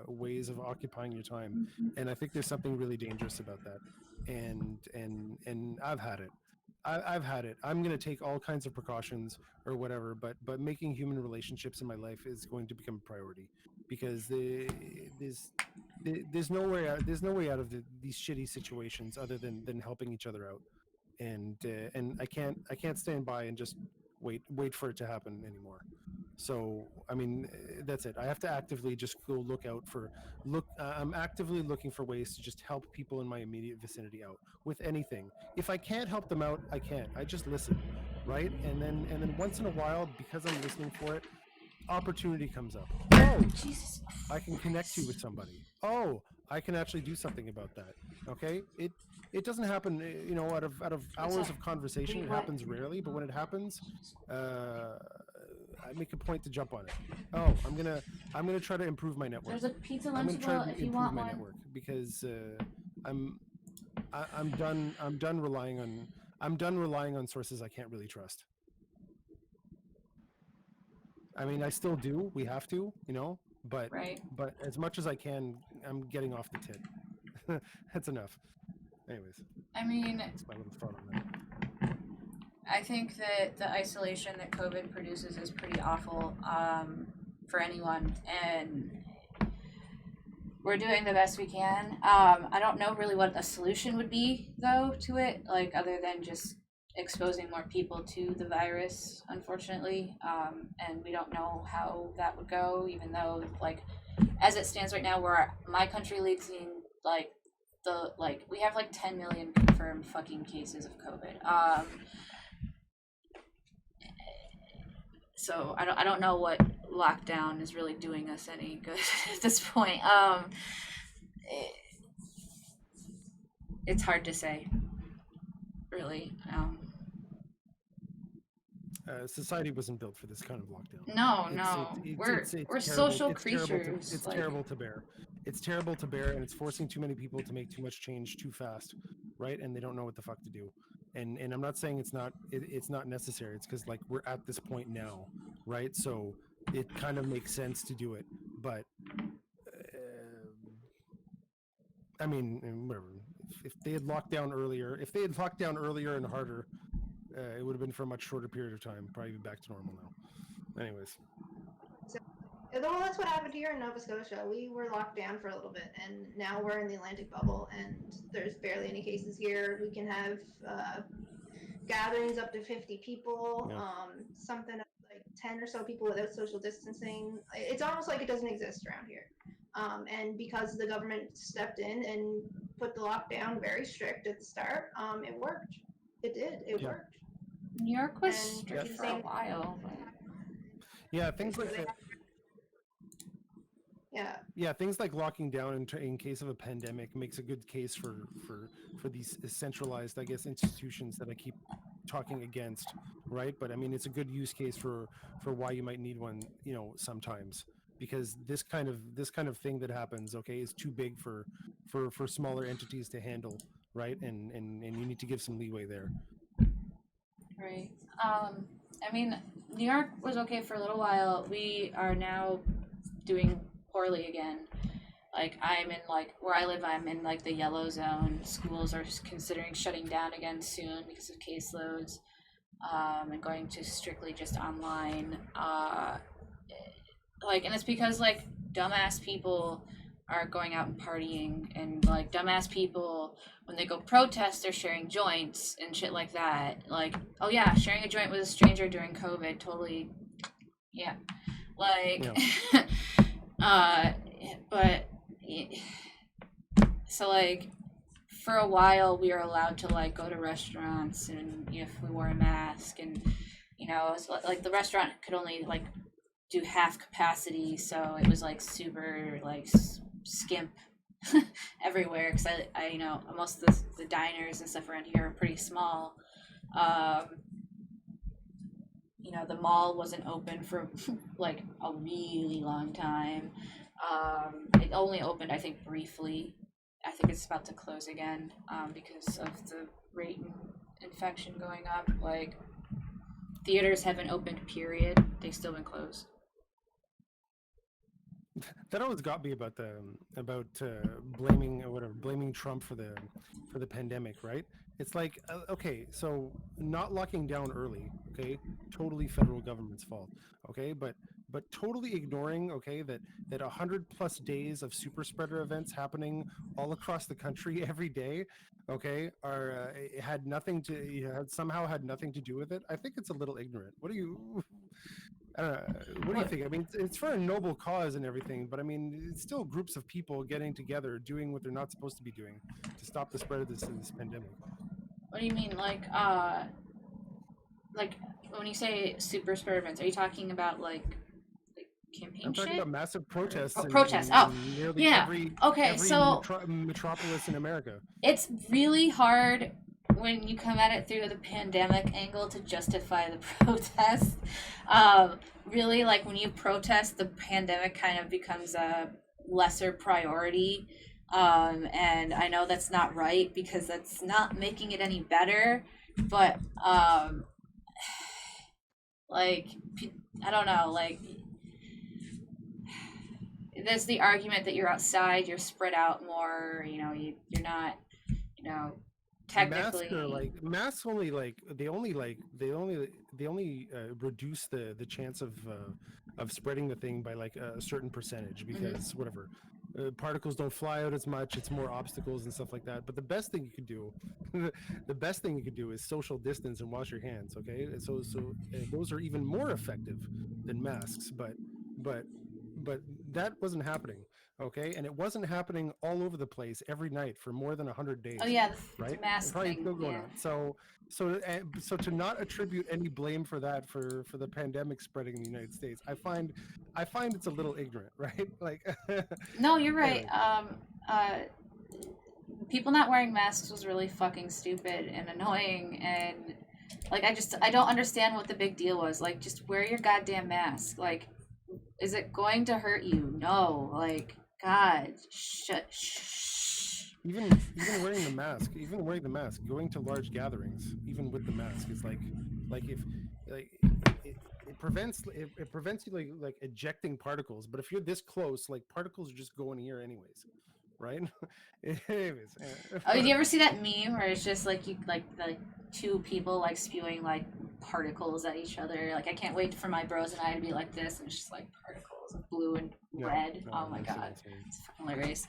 ways of occupying your time. And I think there's something really dangerous about that. And I've had it. I've had it. I'm going to take all kinds of precautions or whatever, but making human relationships in my life is going to become a priority, because there's no way out of these shitty situations other than helping each other out. And I can't stand by and just wait for it to happen anymore. So I mean, that's it. I have to actively just go look out for look. I'm actively looking for ways to just help people in my immediate vicinity out with anything. If I can't help them out, I can't. I just listen, right? And then once in a while, because I'm listening for it, opportunity comes up. Oh, Jesus. I can connect you with somebody. Oh, I can actually do something about that. Okay, it doesn't happen, out of What's hours that? of conversation. It What? happens rarely, but when it happens, uh, I make a point to jump on it. Oh, I'm gonna try to improve my network. There's a pizza I'm gonna try lunchable to if you improve want my one. network, because I'm I'm done. I'm done relying on sources I can't really trust. I mean, I still do. We have to, but Right. but as much as I can, I'm getting off the tit. That's enough. Anyways, I mean, that's my little thought on that. I think that the isolation that COVID produces is pretty awful for anyone, and we're doing the best we can. I don't know really what a solution would be, though, to it, like other than just exposing more people to the virus, unfortunately. And we don't know how that would go, even though, like, as it stands right now, where my country leads in, like, we have like 10 million confirmed fucking cases of COVID. So I don't know what lockdown is really doing us any good at this point. It's hard to say, really. Society wasn't built for this kind of lockdown. No, It's no, we're terrible. social It's terrible to creatures. it's Like, terrible to bear. It's terrible to bear, and it's forcing too many people to make too much change too fast, right? And they don't know what the fuck to do. And I'm not saying it's not necessary. It's because, like, we're at this point now, right? So it kind of makes sense to do it. But I mean, whatever. If they had locked down earlier, and harder, it would have been for a much shorter period of time. Probably be back to normal now. Anyways. Well, that's what happened here in Nova Scotia. We were locked down for a little bit, and now we're in the Atlantic bubble, and there's barely any cases here. We can have gatherings up to 50 people, Yeah. something like 10 or so people without social distancing. It's almost like it doesn't exist around here. And because the government stepped in and put the lockdown very strict at the start, it worked. It did. It Yeah. worked. New York was And strict the for a same- while, but Yeah, things like that. Yeah. Yeah, things like locking down in case of a pandemic makes a good case for these centralized, I guess, institutions that I keep talking against, right? But I mean, it's a good use case for why you might need one, sometimes, because this kind of thing that happens, okay, is too big for smaller entities to handle, right? And you need to give some leeway there. Right. I mean, New York was okay for a little while. We are now doing poorly again. Like I'm in like where I live, I'm in like the yellow zone. Schools are considering shutting down again soon because of caseloads, and going to strictly just online. And it's because like dumbass people are going out and partying, and like dumbass people when they go protest, they're sharing joints and shit like that. Like, oh yeah, sharing a joint with a stranger during COVID, totally, yeah. Like, Yeah. uh, but so like for a while we were allowed to like go to restaurants and if we wore a mask and it's like the restaurant could only like do half capacity, so it was like super like skimp everywhere because I most of the diners and stuff around here are pretty small. The mall wasn't open for like a really long time. It only opened, I think, briefly. I think it's about to close again because of the rate in infection going up. Like, theaters haven't opened, period. They've still been closed. That always got me about blaming Trump for the pandemic, right? It's like okay, so not locking down early, okay, totally federal government's fault, okay, but totally ignoring, okay, that 100+ days of super spreader events happening all across the country every day, okay, are had nothing to somehow had nothing to do with it. I think it's a little ignorant. What do you? What do you think? I mean, it's for a noble cause and everything, but I mean, it's still groups of people getting together, doing what they're not supposed to be doing to stop the spread of this pandemic. What do you mean, like when you say super spread events? Are you talking about like campaign I'm talking shit? about massive protests Protests. in nearly Yeah. every Okay, so metropolis in America. it's really hard when you come at it through the pandemic angle to justify the protest. Really, like when you protest, the pandemic kind of becomes a lesser priority. And I know that's not right because that's not making it any better. But like I don't know, like there's the argument that you're outside, you're spread out more. You're not, technically. Masks only they only reduce the chance of spreading the thing by like a certain percentage because whatever particles don't fly out as much. It's more obstacles and stuff like that. But the best thing you could do, is social distance and wash your hands. Okay, so those are even more effective than masks. But that wasn't happening. Okay, and it wasn't happening all over the place every night for more than 100 days. Oh yeah, right? mask Probably thing. still going Yeah. on. So to not attribute any blame for that for the pandemic spreading in the United States, I find it's a little ignorant, right? Like No, you're right. Anyway. People not wearing masks was really fucking stupid and annoying, and like I don't understand what the big deal was. Like, just wear your goddamn mask. Like, is it going to hurt you? No. Like, God, shh. Even wearing the mask, going to large gatherings, even with the mask, is like if like it prevents you like ejecting particles. But if you're this close, like particles are just going here anyways, right? Anyways. Oh, did you ever see that meme where it's just like you like two people like spewing like particles at each other? Like, I can't wait for my bros and I to be like this, and it's just like particles of blue and red. Oh my god, it's fucking hilarious.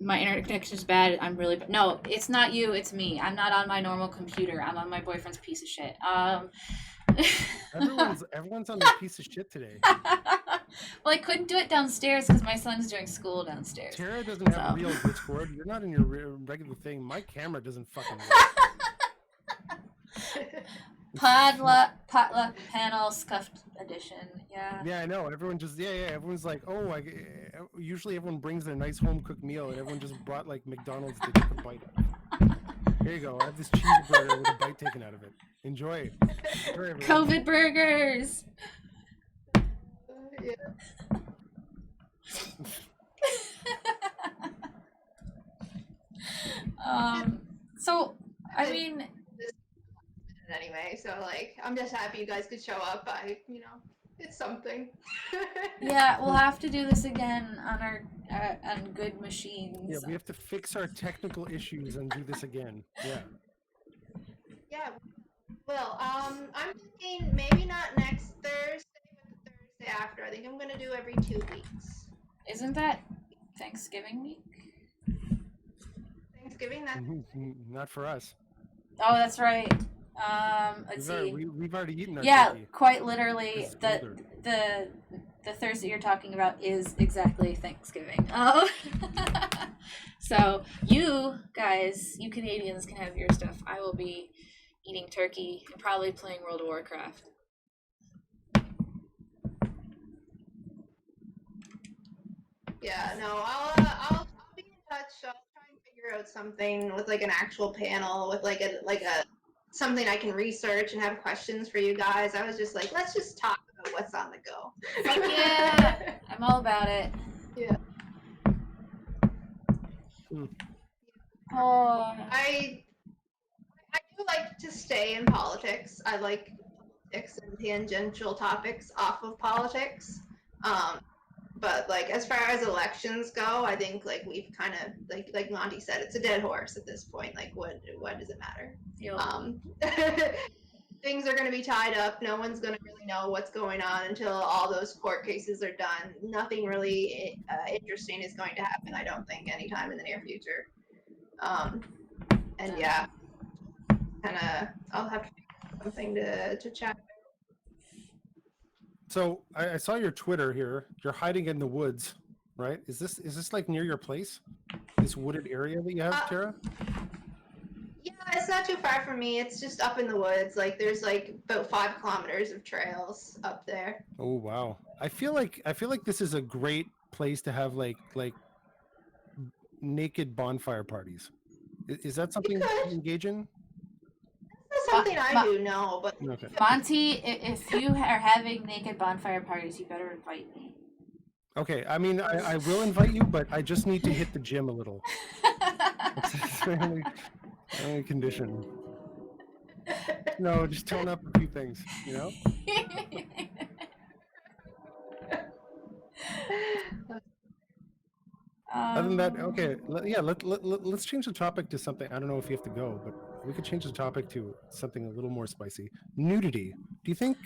My internet connection is bad. I'm really no, it's not you, it's me. I'm not on my normal computer. I'm on my boyfriend's piece of shit. Everyone's on their piece of shit today. Well, I couldn't do it downstairs because my son's doing school downstairs. Tara doesn't have real Discord. You're not in your regular thing. My camera doesn't fucking work. Potluck panel scuffed edition. Yeah. Yeah, I know. Everyone just Everyone's like, oh, usually everyone brings their nice home cooked meal, and everyone just brought like McDonald's to take a bite of. Here you go. I have this cheeseburger with a bite taken out of it. Enjoy. COVID burgers. Yeah. So I mean, anyway, so like I'm just happy you guys could show up. It's something. yeah, we'll have to do this again on our on good machines. Yeah, we have to fix our technical issues and do this again. Yeah. Yeah. Well, I'm thinking maybe not next Thursday, but the Thursday after. I think I'm gonna do every 2 weeks. Isn't that Thanksgiving week? Thanksgiving. That. Not for us. Oh, that's right. Let's see. We've already eaten our Yeah, turkey. quite literally. It's The Thursday you're talking about is exactly Thanksgiving. Oh, so you guys, you Canadians, can have your stuff. I will be eating turkey and probably playing World of Warcraft. Yeah. No. I'll be in touch. I'll try and figure out something with like an actual panel with like a something I can research and have questions for you guys. I was just like, let's just talk about what's on the go. Fuck yeah, I'm all about it. Yeah. Oh, I do like to stay in politics. I like politics and tangential topics off of politics. But like as far as elections go, I think like we've kind of like Monty said, it's a dead horse at this point. Like what does it matter? yep. Things are going to be tied up. No one's going to really know what's going on until all those court cases are done. Nothing really interesting is going to happen, I don't think, anytime in the near future. And yeah, kind of, I'll have to figure out something to chat about. So I saw your Twitter here. You're hiding in the woods, right? Is this like near your place? This wooded area that you have, Tara? Yeah, it's not too far from me. It's just up in the woods. Like there's like about 5 kilometers of trails up there. Oh wow. I feel like this is a great place to have like naked bonfire parties. Is that something you engage in? That's something I do know, but Okay. Monty, if you are having naked bonfire parties, you better invite me. Okay, I mean, I will invite you, but I just need to hit the gym a little. That's the only condition. No, just tone up a few things, you know? Other than that, okay, let's change the topic to something. I don't know if you have to go, but we could change the topic to something a little more spicy. Nudity. Do you think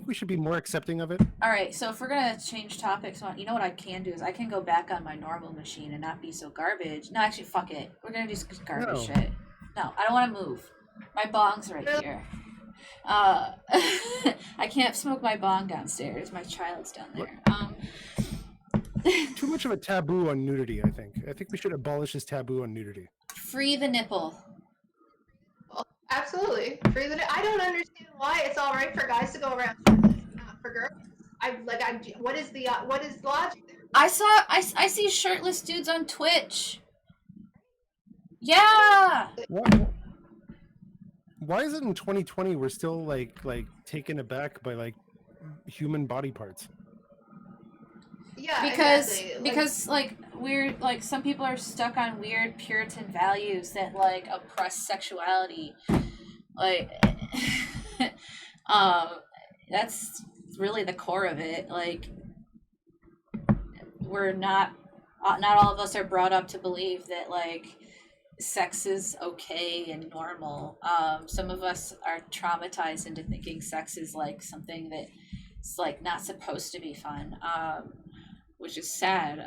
we should be more accepting of it? All right, so if we're gonna change topics, you know what I can do is I can go back on my normal machine and not be so garbage. No, actually, fuck it. We're gonna do garbage shit. No, I don't want to move. My bong's right here. I can't smoke my bong downstairs. My child's down there. Too much of a taboo on nudity, I think. I think we should abolish this taboo on nudity. Free the nipple. Absolutely. I don't understand why it's all right for guys to go around, not for girls. What is the logic there? I see shirtless dudes on Twitch. Yeah. Why is it in 2020 we're still like taken aback by like human body parts? Yeah, because like weird, like some people are stuck on weird Puritan values that like oppress sexuality. Like that's really the core of it. Like we're not all of us are brought up to believe that like sex is okay and normal. Some of us are traumatized into thinking sex is like something that's like not supposed to be fun. Which is sad.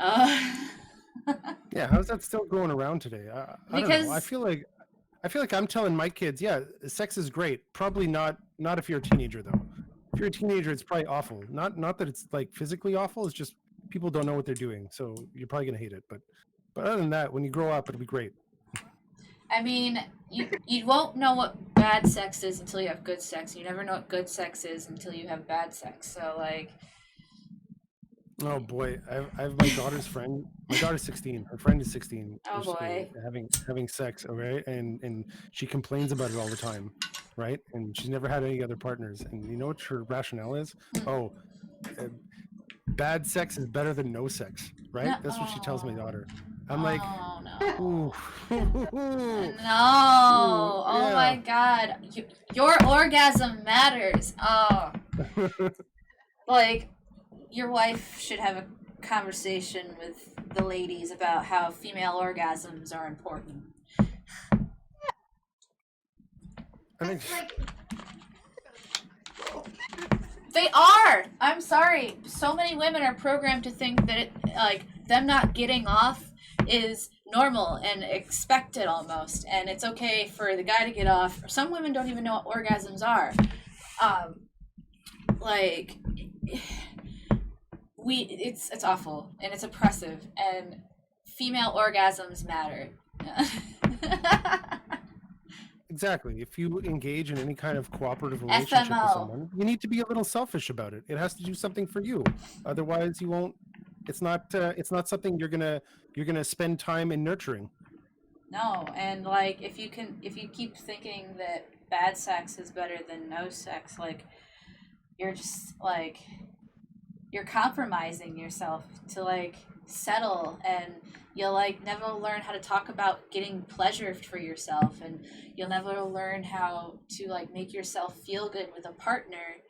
Yeah, how's that still going around today? I don't know. I feel like I'm telling my kids, yeah, sex is great. Probably not if you're a teenager though. If you're a teenager, it's probably awful. Not that it's like physically awful. It's just people don't know what they're doing, so you're probably gonna hate it. But other than that, when you grow up, it'll be great. I mean, you won't know what bad sex is until you have good sex. You never know what good sex is until you have bad sex. So like. Oh boy, I have my daughter's friend. My daughter's 16. Her friend is 16. Oh boy, having sex. Okay, and she complains about it all the time, right? And she's never had any other partners. And you know what her rationale is? Oh, bad sex is better than no sex, right? That's what she tells my daughter. I'm like, oh no. Ooh. No. Oh my god. Your orgasm matters. Oh. Like, your wife should have a conversation with the ladies about how female orgasms are important. I think They are! I'm sorry. So many women are programmed to think that, them not getting off is normal and expected almost, and it's okay for the guy to get off. Some women don't even know what orgasms are. It's awful, and it's oppressive, and female orgasms matter. exactly. If you engage in any kind of cooperative relationship FMO. with someone, you need to be a little selfish about it. It has to do something for you. Otherwise, you won't. It's not something you're gonna spend time in nurturing. No, and if you keep thinking that bad sex is better than no sex, you're just you're compromising yourself to settle, and you'll never learn how to talk about getting pleasure for yourself, and you'll never learn how to make yourself feel good with a partner.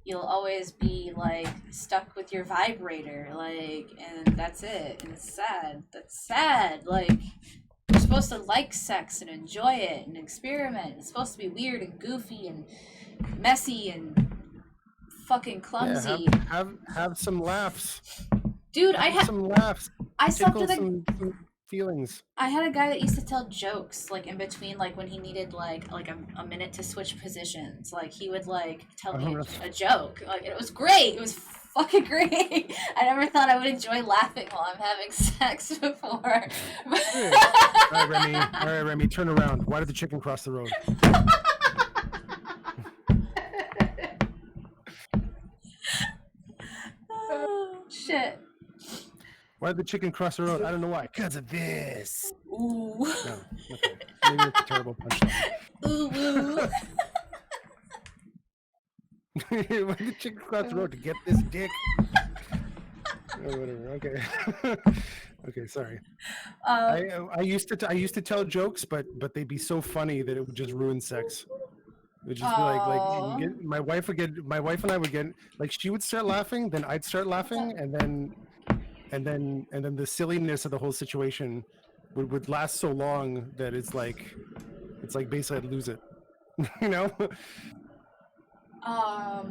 You'll always be stuck with your vibrator, and that's it, and it's sad. That's sad. You're supposed to like sex and enjoy it and experiment. It's supposed to be weird and goofy and messy and fucking clumsy. Yeah, have some laughs. Dude, some laughs. I slept Tickle with some feelings. I had a guy that used to tell jokes in between when he needed a minute to switch positions. He would tell me a joke. It was great. It was fucking great. I never thought I would enjoy laughing while I'm having sex before. Hey. All right, Remy, turn around. Why did the chicken cross the road? Oh, shit. Why did the chicken cross the road? I don't know why. Because of this. Ooh. No, okay. Maybe it's a terrible punchline. Ooh, woo. Why did the chicken cross the road? To get this dick? Oh, whatever. Okay. Okay, sorry. I used to tell jokes, but they'd be so funny that it would just ruin sex. It would just be my wife and I would get she would start laughing, then I'd start laughing, and then the silliness of the whole situation would last so long that it's basically I'd lose it. You know? I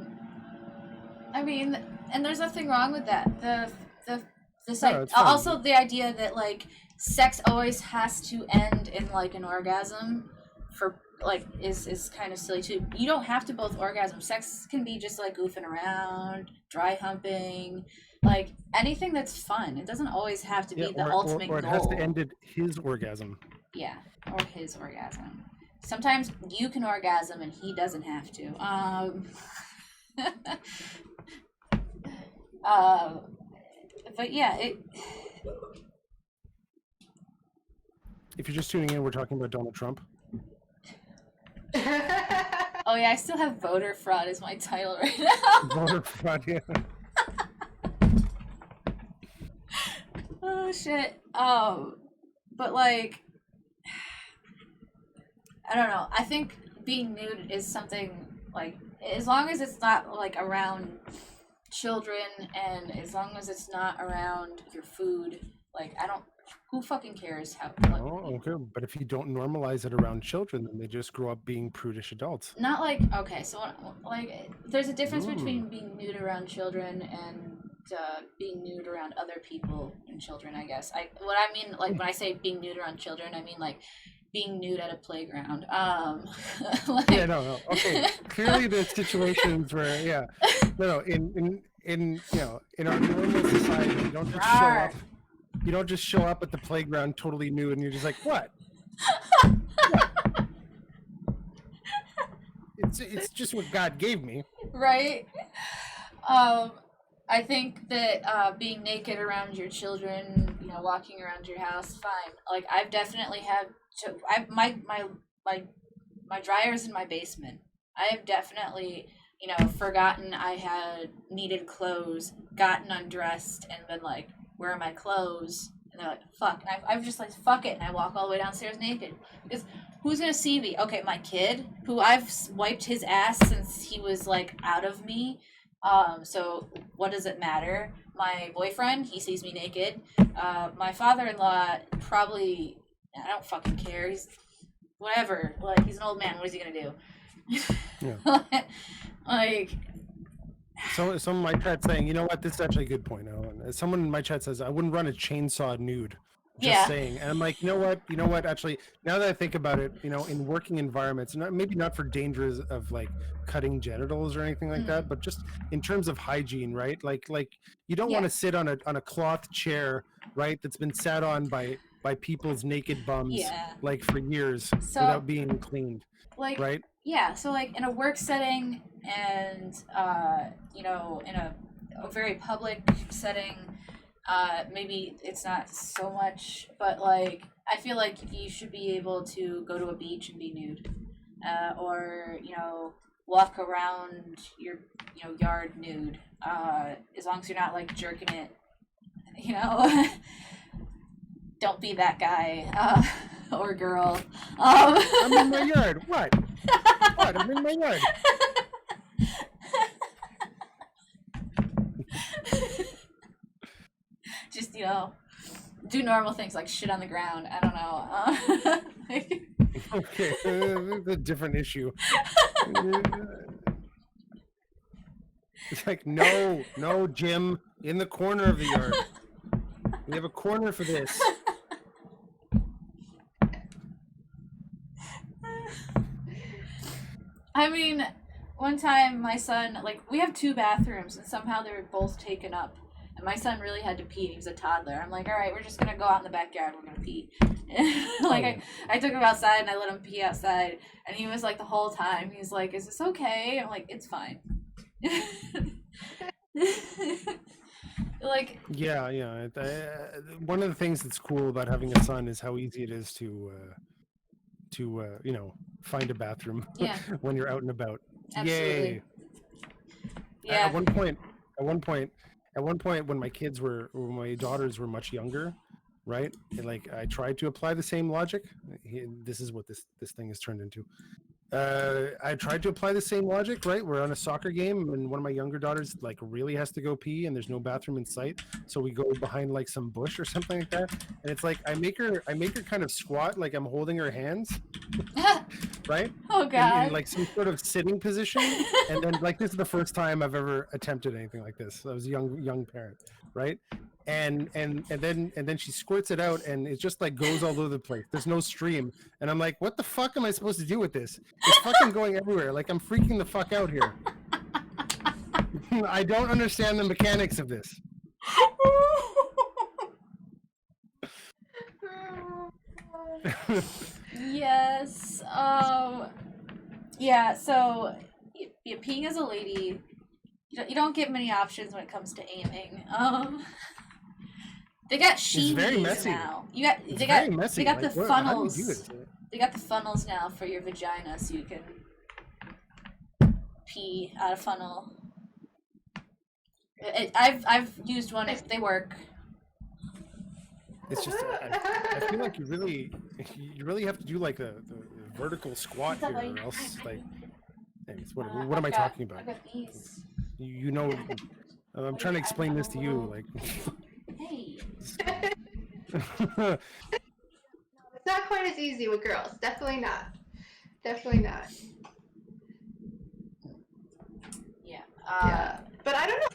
mean, and there's nothing wrong with that. It's fine. Also the idea that sex always has to end in an orgasm for is kind of silly too. You don't have to both orgasm. Sex can be just goofing around, dry humping, anything that's fun. It doesn't always have to be the ultimate goal. Or it has to end at his orgasm. Yeah, or his orgasm. Sometimes you can orgasm and he doesn't have to. But yeah, If you're just tuning in, we're talking about Donald Trump. Oh yeah, I still have voter fraud as my title right now. Voter fraud, yeah. Oh shit. But I don't know. I think being nude is something as long as it's not around children, and as long as it's not around your food, who fucking cares how Oh, okay. But if you don't normalize it around children, then they just grow up being prudish adults. Not okay, so there's a difference between being nude around children and being nude around other people and children, I guess. What I mean when I say being nude around children, I mean being nude at a playground. Yeah, no. Okay. Clearly there's situations where in our normal society you don't just show up. You don't just show up at the playground totally nude and you're just what? What? It's just what God gave me. Right? I think that being naked around your children, walking around your house, fine. I've definitely had my dryer's in my basement. I have definitely, forgotten I had needed clothes, gotten undressed, and been where are my clothes? And And they're like, fuck. And I'm just like, fuck it. And I walk all the way downstairs naked. Because who's going to see me? Okay, my kid, who I've wiped his ass since he was, like, out of me. So what does it matter? My boyfriend, he sees me naked. My father-in-law, probably, I don't fucking care. He's, whatever. Like, he's an old man. What is he going to do? Yeah. Like... So some of my chat saying, you know what, this is actually a good point, Ellen. Someone in my chat says, I wouldn't run a chainsaw nude. Just saying. And I'm like, you know what, actually, now that I think about it, in working environments, maybe not for dangers of like cutting genitals or anything like that, but just in terms of hygiene, right? Like you don't want to sit on a cloth chair, right, that's been sat on by people's naked bums like for years without being cleaned. Like, right? Yeah, so like in a work setting and in a very public setting, maybe it's not so much, but like I feel like you should be able to go to a beach and be nude, or walk around your yard nude, as long as you're not like jerking it, Don't be that guy or girl. I'm in my yard. What? What? I'm in my yard. Just do normal things like shit on the ground. I don't know. Okay, a different issue. It's like no, Jim, in the corner of the yard. We have a corner for this. I mean, one time my son, like, we have 2 bathrooms and somehow they were both taken up. And my son really had to pee. He was a toddler. I'm like, all right, we're just going to go out in the backyard. We're going to pee. I took him outside and I let him pee outside. And he was like, the whole time, he's like, is this okay? I'm like, it's fine. Like, yeah. One of the things that's cool about having a son is how easy it is to find a bathroom when you're out and about. Absolutely. Yay. Yeah. At one point when my daughters were much younger, right? And like I tried to apply the same logic. This is what this thing has turned into. I tried to apply the same logic, right? We're on a soccer game and one of my younger daughters like really has to go pee and there's no bathroom in sight. So we go behind like some bush or something like that. And it's like I make her kind of squat like I'm holding her hands. Right? Oh God. In like some sort of sitting position. And then like this is the first time I've ever attempted anything like this. I was a young parent, right? And then she squirts it out and it just like goes all over the place. There's no stream. And I'm like, what the fuck am I supposed to do with this? It's fucking going everywhere. Like I'm freaking the fuck out here. I don't understand the mechanics of this. Yes. Yeah, so peeing as a lady, you don't get many options when it comes to aiming. They got sheenies now. They got the funnels. They got the funnels now for your vagina, so you can pee out of funnel. I've used one. They work. It's just I feel like you really have to do like the vertical squat here, or else like. Anyways, what am I talking about? I got these. I'm trying to explain this to you, like. Hey. It's not quite as easy with girls. Definitely not. Yeah. Yeah. But I don't know.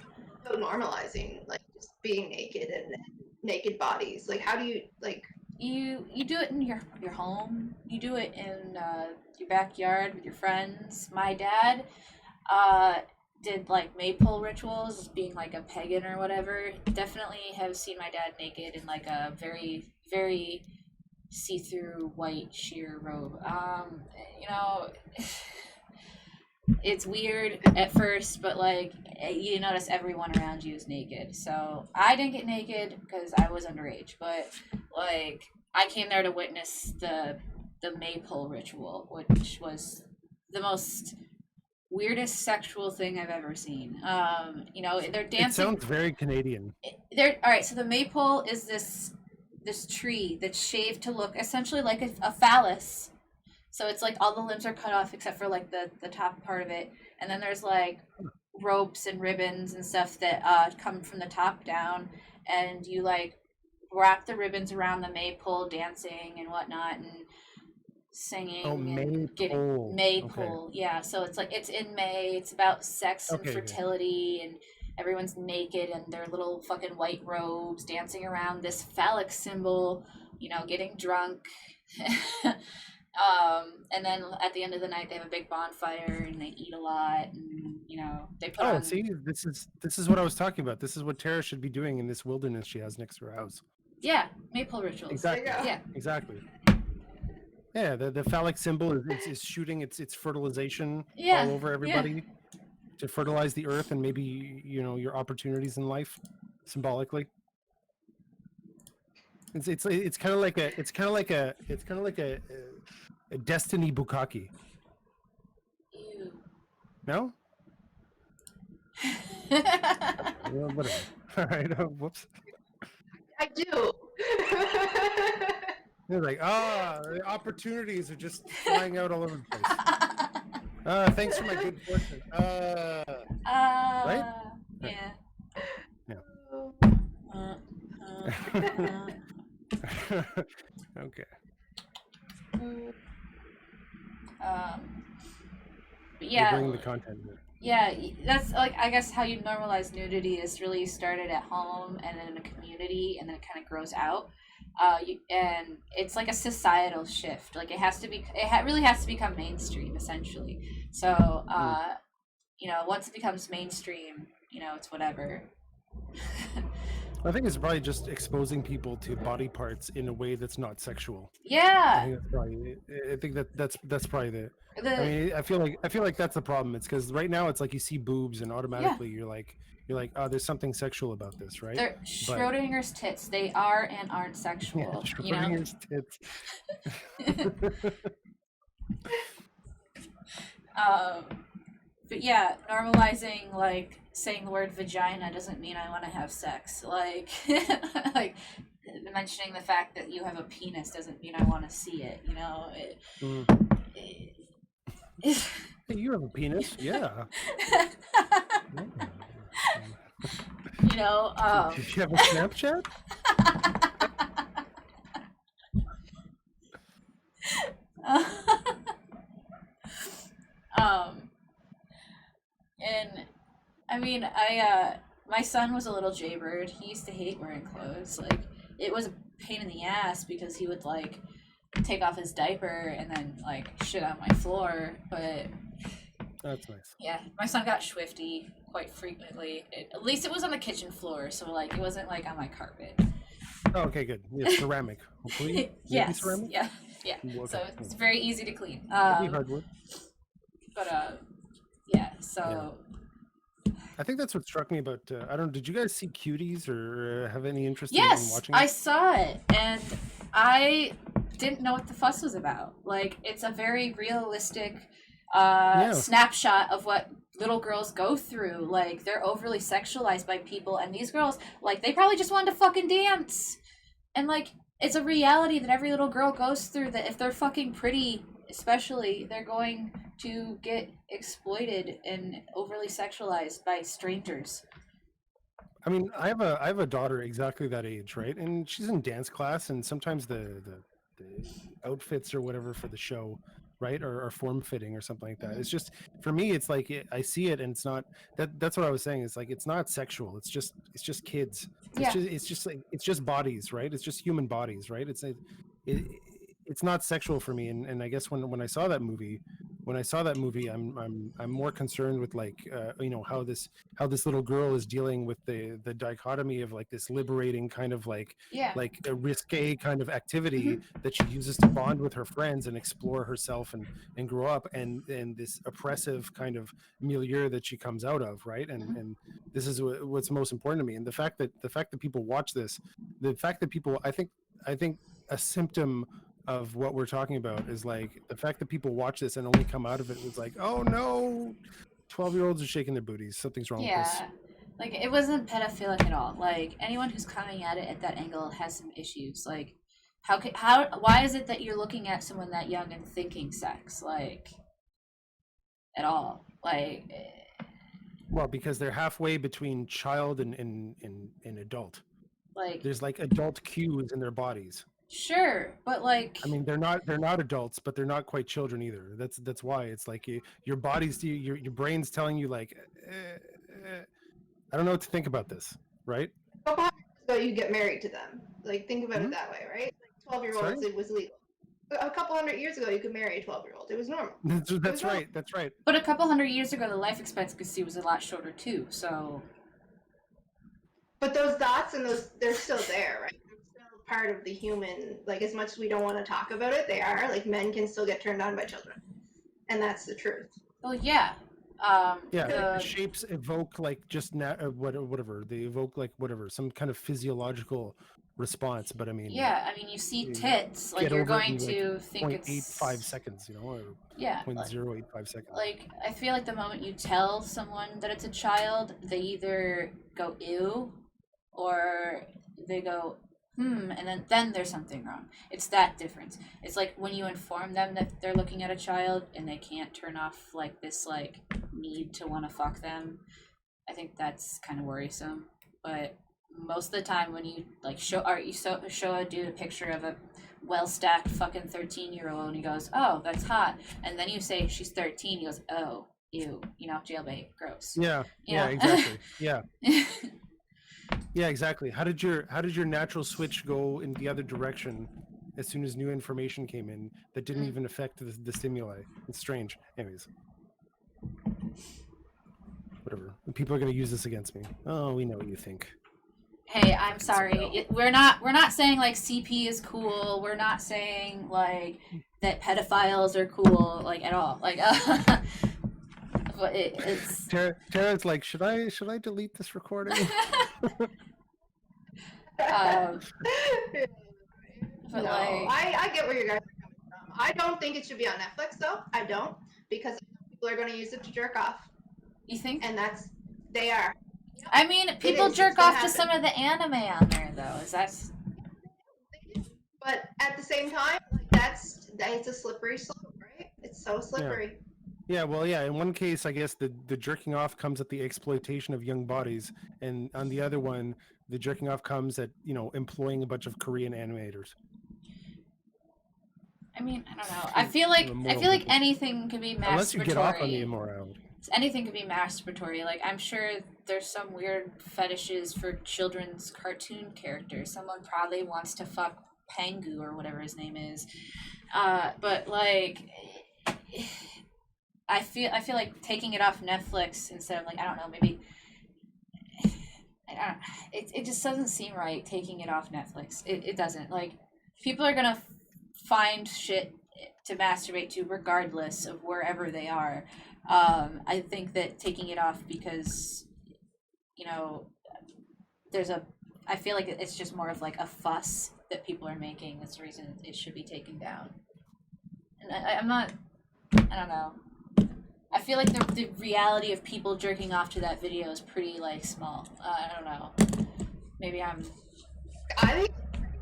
So normalizing, like just being naked and naked bodies. Like, how do you like? You do it in your home. You do it in your backyard with your friends. My dad did like maypole rituals, being like a pagan or whatever. Definitely have seen my dad naked in like a very, very see-through white sheer robe. It's weird at first, but like you notice everyone around you is naked. So I didn't get naked because I was underage, but like I came there to witness the maypole ritual, which was the most weirdest sexual thing I've ever seen. They're dancing. It sounds very Canadian. All right. So the maypole is this this tree that's shaved to look essentially like a phallus. So it's like all the limbs are cut off except for like the top part of it, and then there's like ropes and ribbons and stuff that come from the top down, and you like wrap the ribbons around the maypole, dancing and whatnot, and singing Oh, and getting maypole. maypole. Yeah, so it's like it's in May. It's about sex and Okay, yeah. fertility, and everyone's naked in their little fucking white robes, dancing around this phallic symbol. You know, getting drunk. And then at the end of the night, they have a big bonfire and they eat a lot, and you know they put Oh, on. see, this is what I was talking about. This is what Tara should be doing in this wilderness she has next to her house. Yeah, maypole rituals. Exactly. There you go. Yeah. Exactly. Yeah, the phallic symbol is shooting its fertilization Yeah, all over everybody to fertilize the earth and maybe your opportunities in life symbolically. It's kind of like a destiny bukkake. Ew. No? Well, whatever. All right. Whoops. I do. They're like, the opportunities are just flying out all over the place. Thanks for my good fortune. Right? Yeah. Okay. But You're yeah, bringing the content here. yeah, that's like I guess how you normalize nudity is really you start it at home and then in a community and then it kind of grows out. And it's like a societal shift. Like it has to be, really has to become mainstream essentially. So once it becomes mainstream, it's whatever. I think it's probably just exposing people to body parts in a way that's not sexual. Yeah. I think that's probably the. I mean, I feel like that's the problem. It's because right now it's like you see boobs and automatically you're like, oh, there's something sexual about this, right? They're Schrodinger's tits. They are and aren't sexual. Yeah, Schrodinger's tits. But yeah, normalizing like saying the word vagina doesn't mean I want to have sex. Like, like mentioning the fact that you have a penis doesn't mean I want to see it. Hey, you have a penis, yeah. Did you have a Snapchat? And I mean, my son was a little jaybird. He used to hate wearing clothes. Like, it was a pain in the ass because he would like take off his diaper and then like shit on my floor. But that's nice. Yeah, my son got swifty quite frequently. At least it was on the kitchen floor, so like it wasn't like on my carpet. Oh, okay, good. Yeah, ceramic. Hopefully. Yes. Ceramic? Yeah. Okay. So it's very easy to clean. Maybe hardwood. But yeah. So. Yeah. I think that's what struck me about. I don't. Did you guys see Cuties or have any interest in watching it? I saw it, and I didn't know what the fuss was about. Like, it's a very realistic snapshot of what little girls go through. Like, they're overly sexualized by people, and these girls, like, they probably just wanted to fucking dance. And like, it's a reality that every little girl goes through, that if they're fucking pretty, especially, they're going to get exploited and overly sexualized by strangers. I mean, I have a daughter exactly that age, right? And she's in dance class, and sometimes the outfits or whatever for the show, right, are form fitting or something like that. It's just, for me, it's like I see it and it's not that's what I was saying. It's like it's not sexual. It's just kids. It's just bodies, right? It's just human bodies, right? It's not sexual for me. And I guess when I saw that movie, I'm more concerned with like how this little girl is dealing with the dichotomy of like this liberating kind of like a risque kind of activity that she uses to bond with her friends and explore herself and grow up, and this oppressive kind of milieu that she comes out of, right? And this is what's most important to me. And the fact that people watch this, I think a symptom of what we're talking about is like the fact that people watch this and only come out of it was like, oh no, 12-year-olds are shaking their booties, something's wrong with this. Like, it wasn't pedophilic at all. Like, anyone who's coming at it at that angle has some issues. Like, why is it that you're looking at someone that young and thinking sex? Like, at all? Like, Well, because they're halfway between child and adult. like, There's like adult cues in their bodies. sure, but like, I mean, they're not adults, but they're not quite children either. That's why it's like your body's your brain's telling you like, I don't know what to think about this, right? A couple hundred years ago, you get married to them. Like, think about Mhm. it that way, right? Like, 12-year-olds, Sorry? it was legal. A couple hundred years ago, you could marry a 12-year-old. It was normal. That's right. That's right. but a couple hundred years ago, the life expectancy was a lot shorter too. So, But those dots and they're still there, right? They're still part of the human. Like, as much as we don't want to talk about it, they are. Like, men can still get turned on by children, and that's the truth. well, yeah. Yeah, The, shapes evoke like just whatever they evoke, like whatever, some kind of physiological response. But I mean, yeah, I mean, you see tits, like get you're over it going in, like, to think it's 0.85 seconds, or yeah, like, 0.085 seconds. like I feel like the moment you tell someone that it's a child, they either go ew or they go and then there's something wrong. It's that difference. It's like when you inform them that they're looking at a child and they can't turn off like this like need to want to fuck them. I think that's kind of worrisome. But most of the time when you like show a dude a picture of a well stacked fucking 13-year-old and he goes, oh, that's hot, and then you say she's 13, he goes, oh, ew, jailbait, gross. Yeah, Yeah. exactly. Yeah. Yeah, exactly. How did your natural switch go in the other direction as soon as new information came in that didn't even affect the stimuli? It's strange. Anyways, whatever. People are going to use this against me. Oh, we know what you think. Hey, I'm sorry. We're not saying like CP is cool. We're not saying like that pedophiles are cool, like at all. Like, but it's Tara's like, should I delete this recording? but No, like, I get where you guys are coming from. I don't think it should be on Netflix, though. I don't, because people are going to use it to jerk off, you think? and they are. I mean, people is, jerk it's gonna off to some of the anime on there, though. Is that? But at the same time, like it's a slippery slope, right? It's so slippery. Yeah, well, yeah. In one case, I guess the jerking off comes at the exploitation of young bodies, and on the other one, the jerking off comes at employing a bunch of Korean animators. I mean, I don't know. I feel like anything could be masturbatory. Unless you get off on the immorality. Anything could be masturbatory. Like, I'm sure there's some weird fetishes for children's cartoon characters. Someone probably wants to fuck Pangu or whatever his name is. But like, I feel like taking it off Netflix instead of like, I don't know, maybe it just doesn't seem right taking it off Netflix. It doesn't. Like, people are gonna find shit to masturbate to regardless of wherever they are. I think that taking it off because I feel like it's just more of like a fuss that people are making. That's the reason it should be taken down. And I don't know. I feel like the reality of people jerking off to that video is pretty like small. I don't know. Maybe I think it's pretty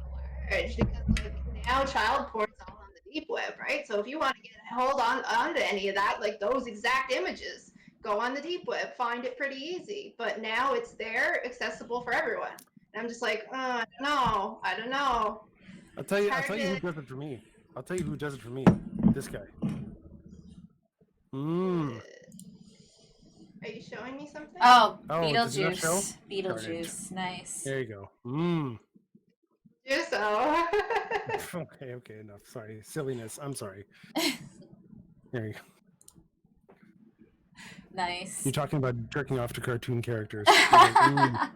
large because like now child porn is all on the deep web, right? So if you want to get hold on to any of that, like those exact images, go on the deep web, find it pretty easy. But now it's there, accessible for everyone. And I'm just like, I don't know. I'll tell you who does it for me. I'll tell you who does it for me. This guy. Are you showing me something? Oh, does he not show? Beetlejuice. Nice. There you go. Do so. Okay, enough. Sorry. Silliness. I'm sorry. There you go. Nice. You're talking about jerking off to cartoon characters. Yeah,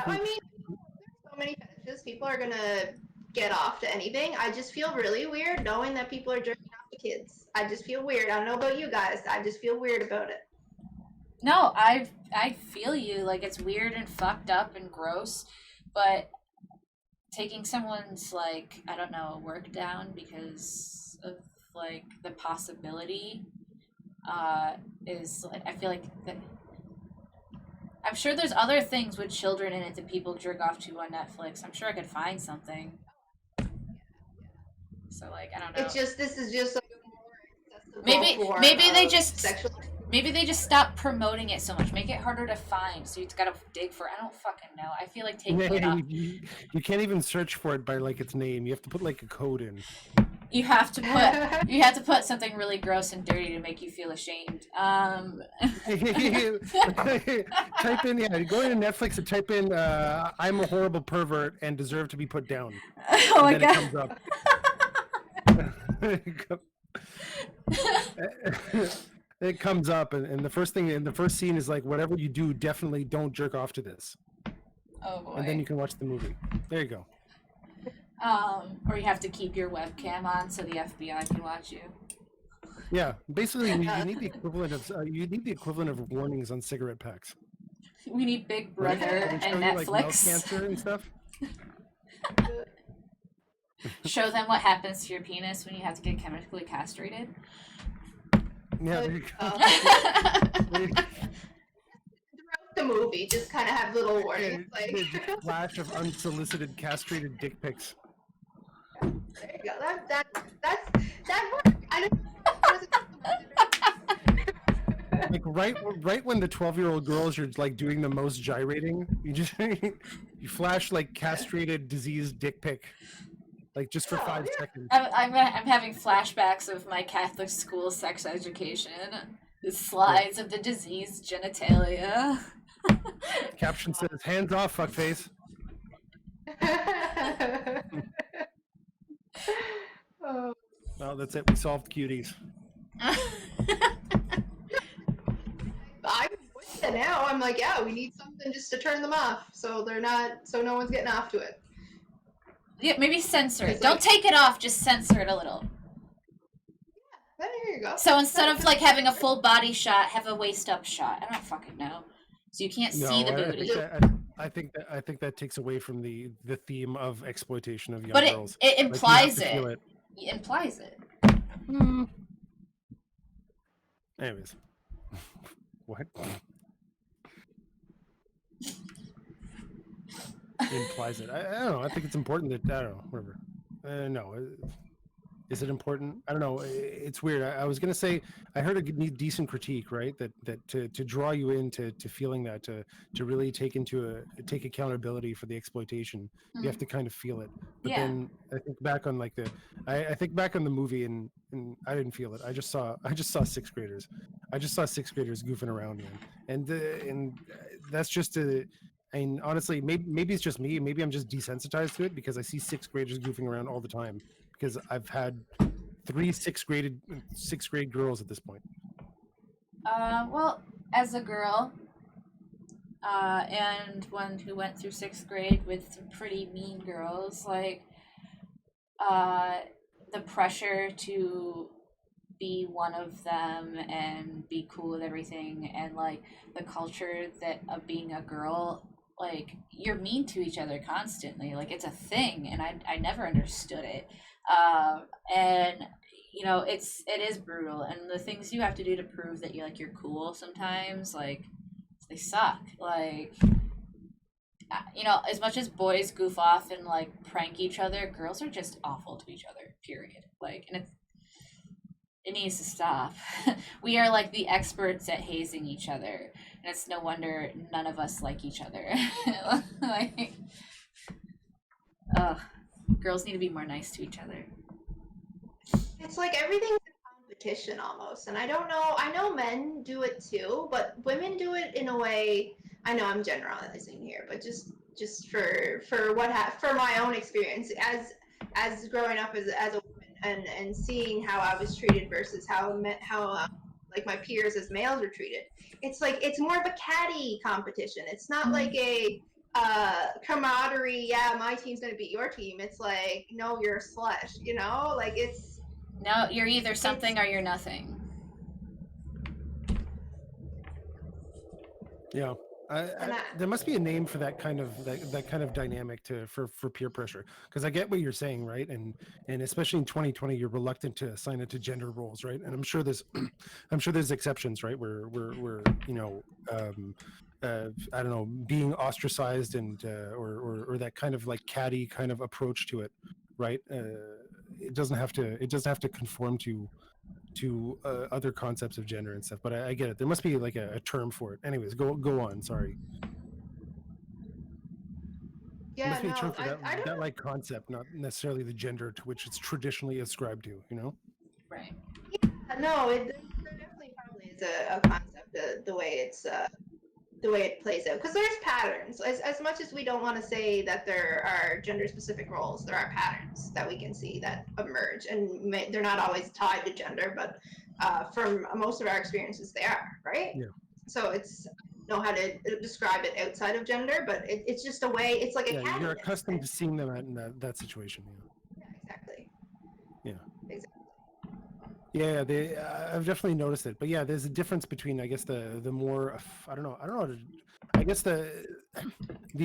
I mean, there's so many fetishes. People are gonna get off to anything. I just feel really weird knowing that people are jerking off to kids. I just feel weird. I don't know about you guys. I just feel weird about it. No, I feel you. Like, it's weird and fucked up and gross, but taking someone's like, I don't know, work down because of like the possibility is like, I feel like that I'm sure there's other things with children in it that people jerk off to on Netflix. I'm sure I could find something. So like, I don't know. It's just this is just a more Maybe accessible form they of just sexual. maybe they just stop promoting it so much. Make it harder to find. So you've got to dig for. I don't fucking know. I feel like taking it off. You can't even search for it by like its name. You have to put like a code in. You have to put something really gross and dirty to make you feel ashamed. Type in, go into Netflix and type in I'm a horrible pervert and deserve to be put down. Oh my And god. It comes up and the first thing in the first scene is like, whatever you do, definitely don't jerk off to this. Oh boy. And then you can watch the movie. There you go. Or you have to keep your webcam on so the FBI can watch you. Yeah, basically you need the equivalent of warnings on cigarette packs. We need Big Brother and Netflix. Like mouth Netflix. cancer and stuff. Show them what happens to your penis when you have to get chemically castrated. Yeah, there you go. Throughout the movie, just kind of have little warnings, like The flash of unsolicited castrated dick pics. there you go. That works. I don't. Like right when the 12-year-old girls are like doing the most gyrating, you just you flash like castrated diseased dick pic, like just for 5 seconds. I'm having flashbacks of my Catholic school sex education. The slides of the diseased genitalia. Caption says, "Hands off, fuckface." Oh. Well, that's it. We solved cuties. I'm with it now. I'm like, yeah, we need something just to turn them off, so no one's getting off to it. Yeah, maybe censor it. It's Don't like- take it off, just censor it a little. Then here you go. So instead of like having a full body shot, have a waist up shot. I don't fucking know. So you can't see the booty. I think that takes away from the theme of exploitation of young But girls. it Like, you have implies to feel it. It implies it. Anyways, what? Implies it. I don't know. I think it's important that I don't know. Whatever. No. Is it important? I don't know. It's weird. I was gonna say I heard a decent critique, right? That to draw you into feeling that to really take accountability for the exploitation, you have to kind of feel it. But Yeah. then I think back on like I think back on the movie and I didn't feel it. I just saw 6th graders. I just saw 6th graders goofing around, man. And that's just and honestly, maybe it's just me. Maybe I'm just desensitized to it because I see 6th graders goofing around all the time. Because I've had 3 6th grade girls at this point. Well, as a girl, and one who went through 6th grade with some pretty mean girls, like, the pressure to be one of them and be cool with everything, and like the culture that of being a girl, like you're mean to each other constantly, like it's a thing, and I never understood it. And you know, it is brutal, and the things you have to do to prove that you're cool sometimes, like they suck. Like, you know, as much as boys goof off and like prank each other, girls are just awful to each other, period. Like, and it needs to stop. We are like the experts at hazing each other, and it's no wonder none of us like each other. Like, girls need to be more nice to each other. It's like everything's a competition almost, and I don't know. I know men do it too, but women do it in a way. I know I'm generalizing here, but just for my own experience as growing up as a woman and seeing how I was treated versus how like my peers as males were treated. It's like it's more of a catty competition. It's not like a camaraderie. Yeah, my team's gonna beat your team. It's like, no, you're a slut. You know, like it's. No, you're either something or you're nothing. Yeah. There must be a name for that kind of dynamic for peer pressure, because I get what you're saying, right? And especially in 2020, you're reluctant to assign it to gender roles, right? And I'm sure there's exceptions, right? Where you know, I don't know, being ostracized and or that kind of like catty kind of approach to it, right? It doesn't have to conform to other concepts of gender and stuff. But I get it. There must be like a term for it. Anyways, go on. Sorry. There Yeah, must be a term no, for that I don't that know. like concept, not necessarily the gender to which it's traditionally ascribed to. You know? Right. No, there definitely probably is a concept, the way the way it plays out, because there's patterns. As much as we don't want to say that there are gender specific roles, there are patterns that we can see that emerge, and they're not always tied to gender, but from most of our experiences they are, right? Yeah. So it's, I don't know how to describe it outside of gender, but it's just a way, it's like a Yeah, you're cattiness. accustomed to seeing them in that situation. Yeah, exactly. Yeah. Exactly. Yeah, they. I've definitely noticed it, but yeah, there's a difference between, I guess, the more I don't know, how to, I guess the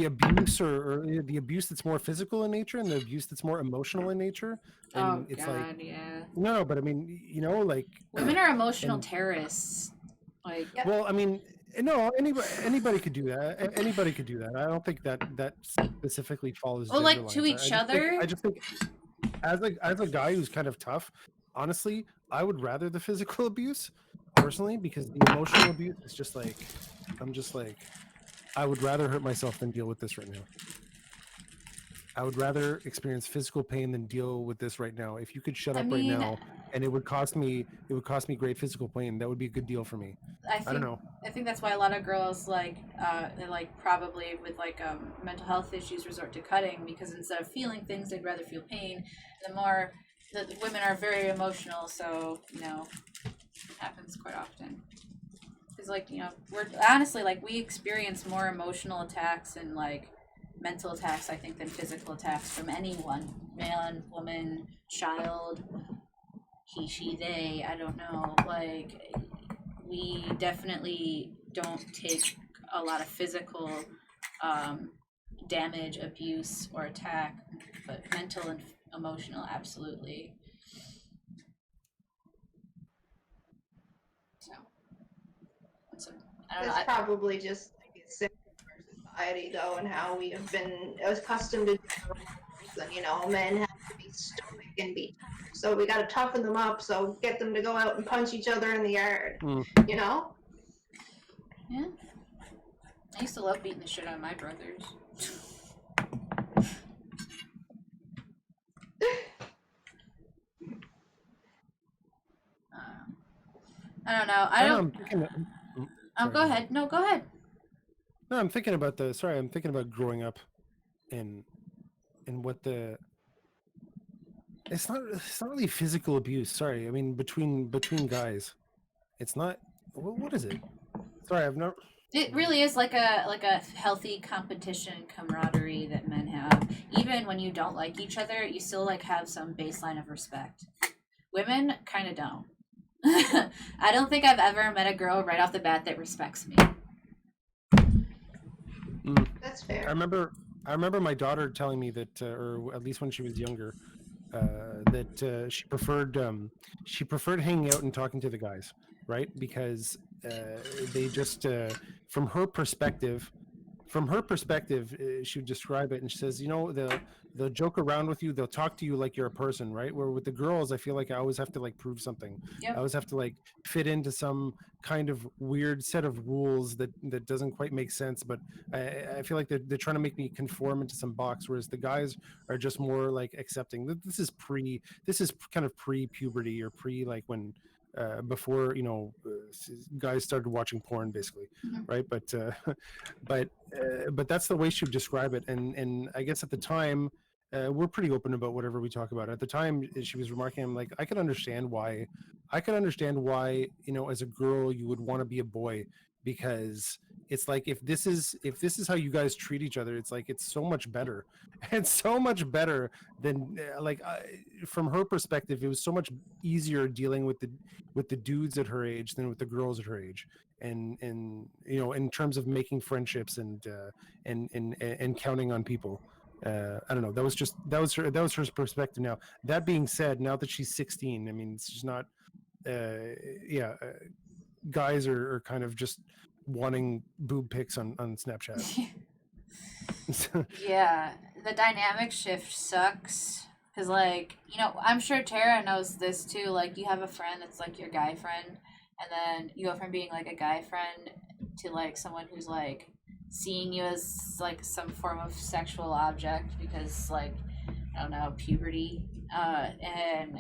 abuse or the abuse that's more physical in nature and the abuse that's more emotional in nature, Oh and it's like God, yeah. no, but I mean, you know, like Women are emotional and terrorists. Like, Yep. well, I mean, no, anybody could do that. Anybody could do that. I don't think that specifically follows oh, gender like to lines. each other. I just think as a guy who's kind of tough, honestly, I would rather the physical abuse personally, because the emotional abuse is just like I'm just like I would rather hurt myself than deal with this right now. I would rather experience physical pain than deal with this right now. If you could shut I up right mean, now and it would cost me great physical pain, that would be a good deal for me. I don't know. I think that's why a lot of girls like they like probably with like mental health issues resort to cutting, because instead of feeling things they'd rather feel pain. The more the women are very emotional, so you know it happens quite often. Because like you know we're honestly like we experience more emotional attacks and like mental attacks I think than physical attacks from anyone, man, woman, child, he, she, they. I don't know, like we definitely don't take a lot of physical um, damage, abuse, or attack, but mental and emotional, absolutely. So, so I don't know. That's probably just like a symptom of our society, though, and how we have been accustomed to roles, and men have to be stoic and be tough. So we got to toughen them up. So get them to go out and punch each other in the yard. Mm. You know? Yeah. I used to love beating the shit out of my brothers. I don't know. I don't. Go ahead. No, go ahead. No, I'm thinking about I'm thinking about growing up and what the it's not really physical abuse. Sorry. I mean between guys. It's not what is it? Sorry, I've not It really is like a healthy competition camaraderie that men have. Even when you don't like each other, you still like have some baseline of respect. Women kind of don't. I don't think I've ever met a girl right off the bat that respects me. That's fair. I remember my daughter telling me that, or at least when she was younger, that she preferred hanging out and talking to the guys, right? Because they just from her perspective, she would describe it, and she says, they'll joke around with you, they'll talk to you like you're a person, right? Where with the girls, I feel like I always have to like prove something. Yep. I always have to like fit into some kind of weird set of rules that doesn't quite make sense. But I feel like they're trying to make me conform into some box, whereas the guys are just more like accepting. This is kind of pre-puberty or pre like when. Before guys started watching porn, basically, right? But that's the way she would describe it, and I guess at the time we're pretty open about whatever we talk about. At the time, she was remarking, I'm like, I can understand why, as a girl you would want to be a boy, because it's like if this is how you guys treat each other, it's like it's so much better. It's so much better than from her perspective, it was so much easier dealing with the dudes at her age than with the girls at her age, and in terms of making friendships and counting on people. I don't know, that was her perspective. Now that being said, now that she's 16, I mean, it's just not guys are kind of just wanting boob pics on Snapchat. Yeah, the dynamic shift sucks. Cause like, you know, I'm sure Tara knows this too. Like, you have a friend that's like your guy friend, and then you go from being like a guy friend to like someone who's like seeing you as like some form of sexual object because like I don't know, puberty. And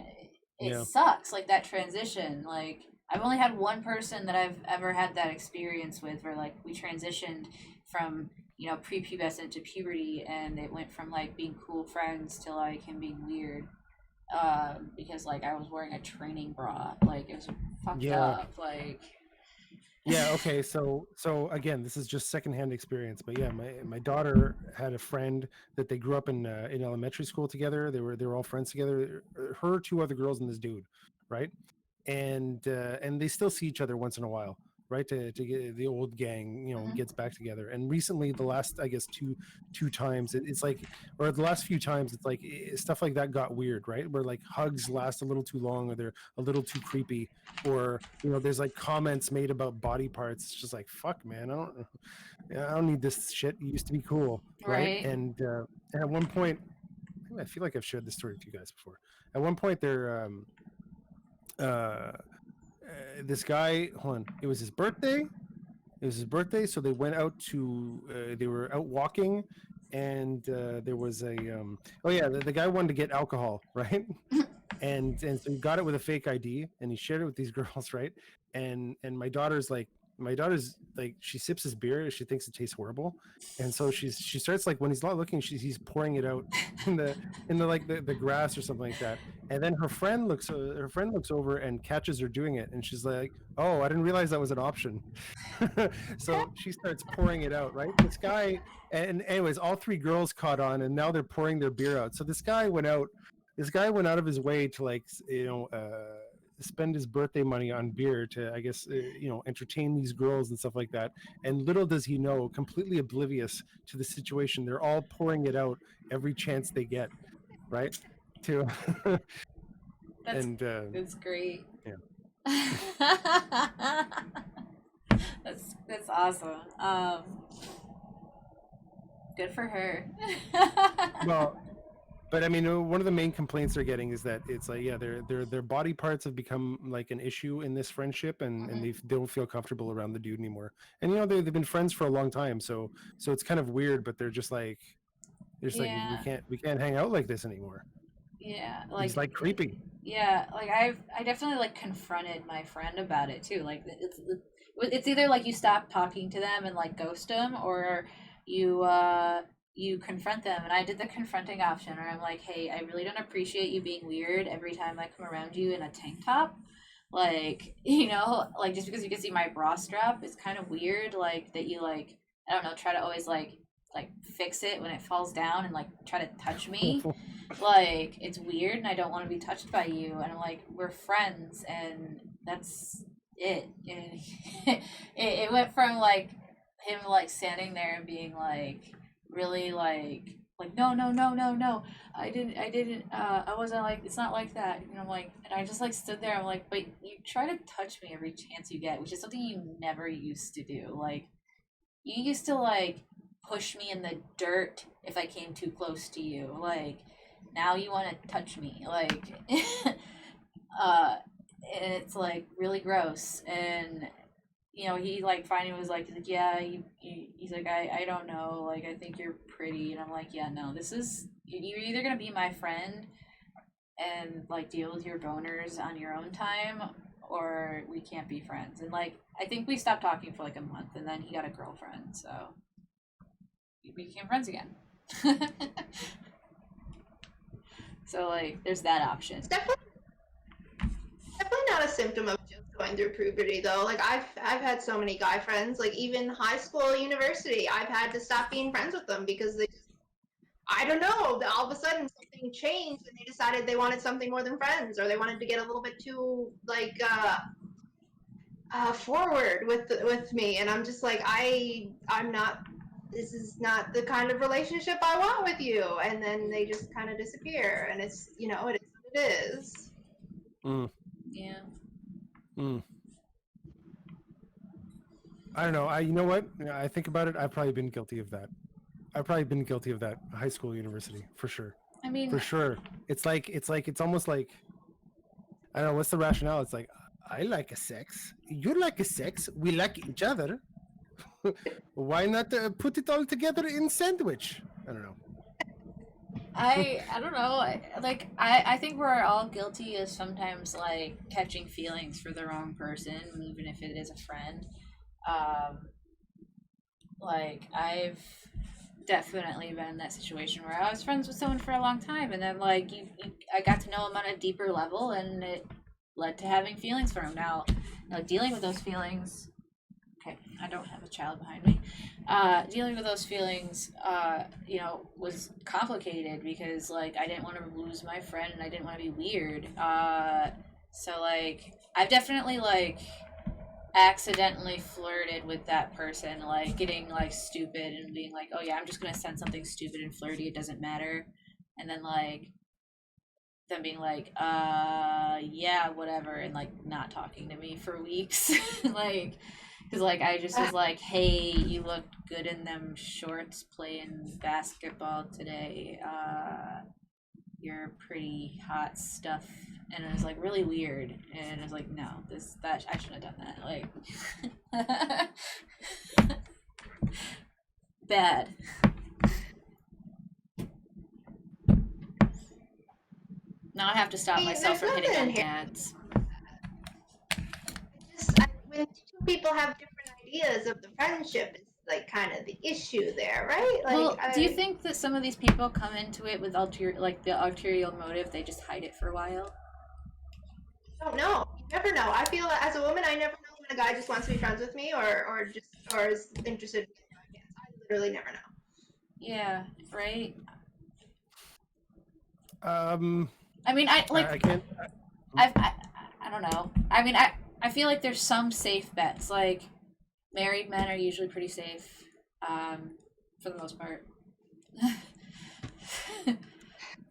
it Yeah. sucks, like that transition. Like I've only had one person that I've ever had that experience with where like we transitioned from, you know, prepubescent to puberty, and it went from like being cool friends to like him being weird. Because like I was wearing a training bra. Like it was fucked Yeah. up. Like Yeah. Okay. So again, this is just secondhand experience, but yeah, my daughter had a friend that they grew up in elementary school together. They were all friends together. Her, two other girls, and this dude, right? And they still see each other once in a while, right? To get the old gang, Mhm. gets back together. And recently, the last, I guess, two times, it's like, or the last few times, it's like stuff like that got weird, right? Where like hugs last a little too long, or they're a little too creepy, or there's like comments made about body parts. It's just like, fuck, man, I don't need this shit. It used to be cool, right? Right. And at one point, I feel like I've shared this story with you guys before. At one point, uh this guy, hold on, it was his birthday. So they went out to they were out walking, and there was a oh yeah, the guy wanted to get alcohol, right? And so he got it with a fake ID, and he shared it with these girls, right? And my daughter's like she sips his beer, she thinks it tastes horrible, and so she starts, like, when he's not looking, he's pouring it out in the like the grass or something like that. And then her friend looks over and catches her doing it, and she's like, oh, I didn't realize that was an option. So she starts pouring it out, right? This guy, and anyways, all three girls caught on, and now they're pouring their beer out. So this guy went out of his way to, like, spend his birthday money on beer to, I guess, entertain these girls and stuff like that. And little does he know, completely oblivious to the situation, they're all pouring it out every chance they get, right? To That's and that's great. yeah. That's awesome. Good for her. Well, but I mean, one of the main complaints they're getting is that it's like, yeah, their body parts have become like an issue in this friendship, and they don't feel comfortable around the dude anymore. And they've been friends for a long time, so it's kind of weird. But they're just like we Yeah, can't hang out like this anymore. yeah, He's like creepy. yeah, like I definitely like confronted my friend about it too. Like it's either like you stop talking to them and like ghost them, or you confront them. And I did the confronting option, where I'm like, hey, I really don't appreciate you being weird every time I come around you in a tank top. Like, like just because you can see my bra strap, it's kind of weird. Like that you like, I don't know, try to always like fix it when it falls down and like try to touch me. Like it's weird, and I don't want to be touched by you. And I'm like, we're friends, and that's it. And it went from like him like standing there and being like really like no no no no no, I didn't I wasn't like, it's not like that. And I'm like, and I just like stood there. I'm like, but you try to touch me every chance you get, which is something you never used to do. Like you used to like push me in the dirt if I came too close to you. Like now you want to touch me. Like uh and it's like really gross. And he like finally was like, he's like, yeah, he's like, I don't know, like I think you're pretty. And I'm like, yeah, no, this is, you're either gonna be my friend and like deal with your boners on your own time, or we can't be friends. And like I think we stopped talking for like a month, and then he got a girlfriend, so we became friends again. So like there's that option. It's definitely not a symptom of just going through puberty though. Like I've had so many guy friends, like even high school, university, I've had to stop being friends with them because I don't know, all of a sudden something changed and they decided they wanted something more than friends, or they wanted to get a little bit too like forward with me, and I'm just like, I'm not, this is not the kind of relationship I want with you. And then they just kind of disappear, and it's, it is what it is. Yeah. I don't know. You know what? I think about it. I've probably been guilty of that. I've probably been guilty of that. High school, university, for sure, I mean, for sure. It's almost like I don't know. What's the rationale? It's like I like a sex. You like a sex. We like each other. Why not put it all together in sandwich? I don't know. I don't know. I think we're all guilty of sometimes like catching feelings for the wrong person, even if it is a friend. Um, like I've definitely been in that situation where I was friends with someone for a long time, and then like I got to know him on a deeper level, and it led to having feelings for him. Now, dealing with those feelings. Okay, I don't have a child behind me. Dealing with those feelings, was complicated because like I didn't want to lose my friend and I didn't want to be weird. So like I've definitely like accidentally flirted with that person, like getting like stupid and being like, oh yeah, I'm just gonna send something stupid and flirty. It doesn't matter, and then like them being like, yeah, whatever, and like not talking to me for weeks, like, because like I just was like, hey, you looked good in them shorts playing basketball today. You're pretty hot stuff, and it was like really weird, and I was like, no, that I shouldn't have done that, like, bad. Now I have to stop myself from hitting on ads. When two people have different ideas of the friendship, it's like kind of the issue there, right? Like, well, do you think that some of these people come into it with the ulterior motive? They just hide it for a while. I don't know. You never know. I feel as a woman, I never know when a guy just wants to be friends with me or is interested in my pants. I literally never know. Yeah, right. I mean, I can't. I don't know. I mean, I feel like there's some safe bets. Like married men are usually pretty safe, for the most part.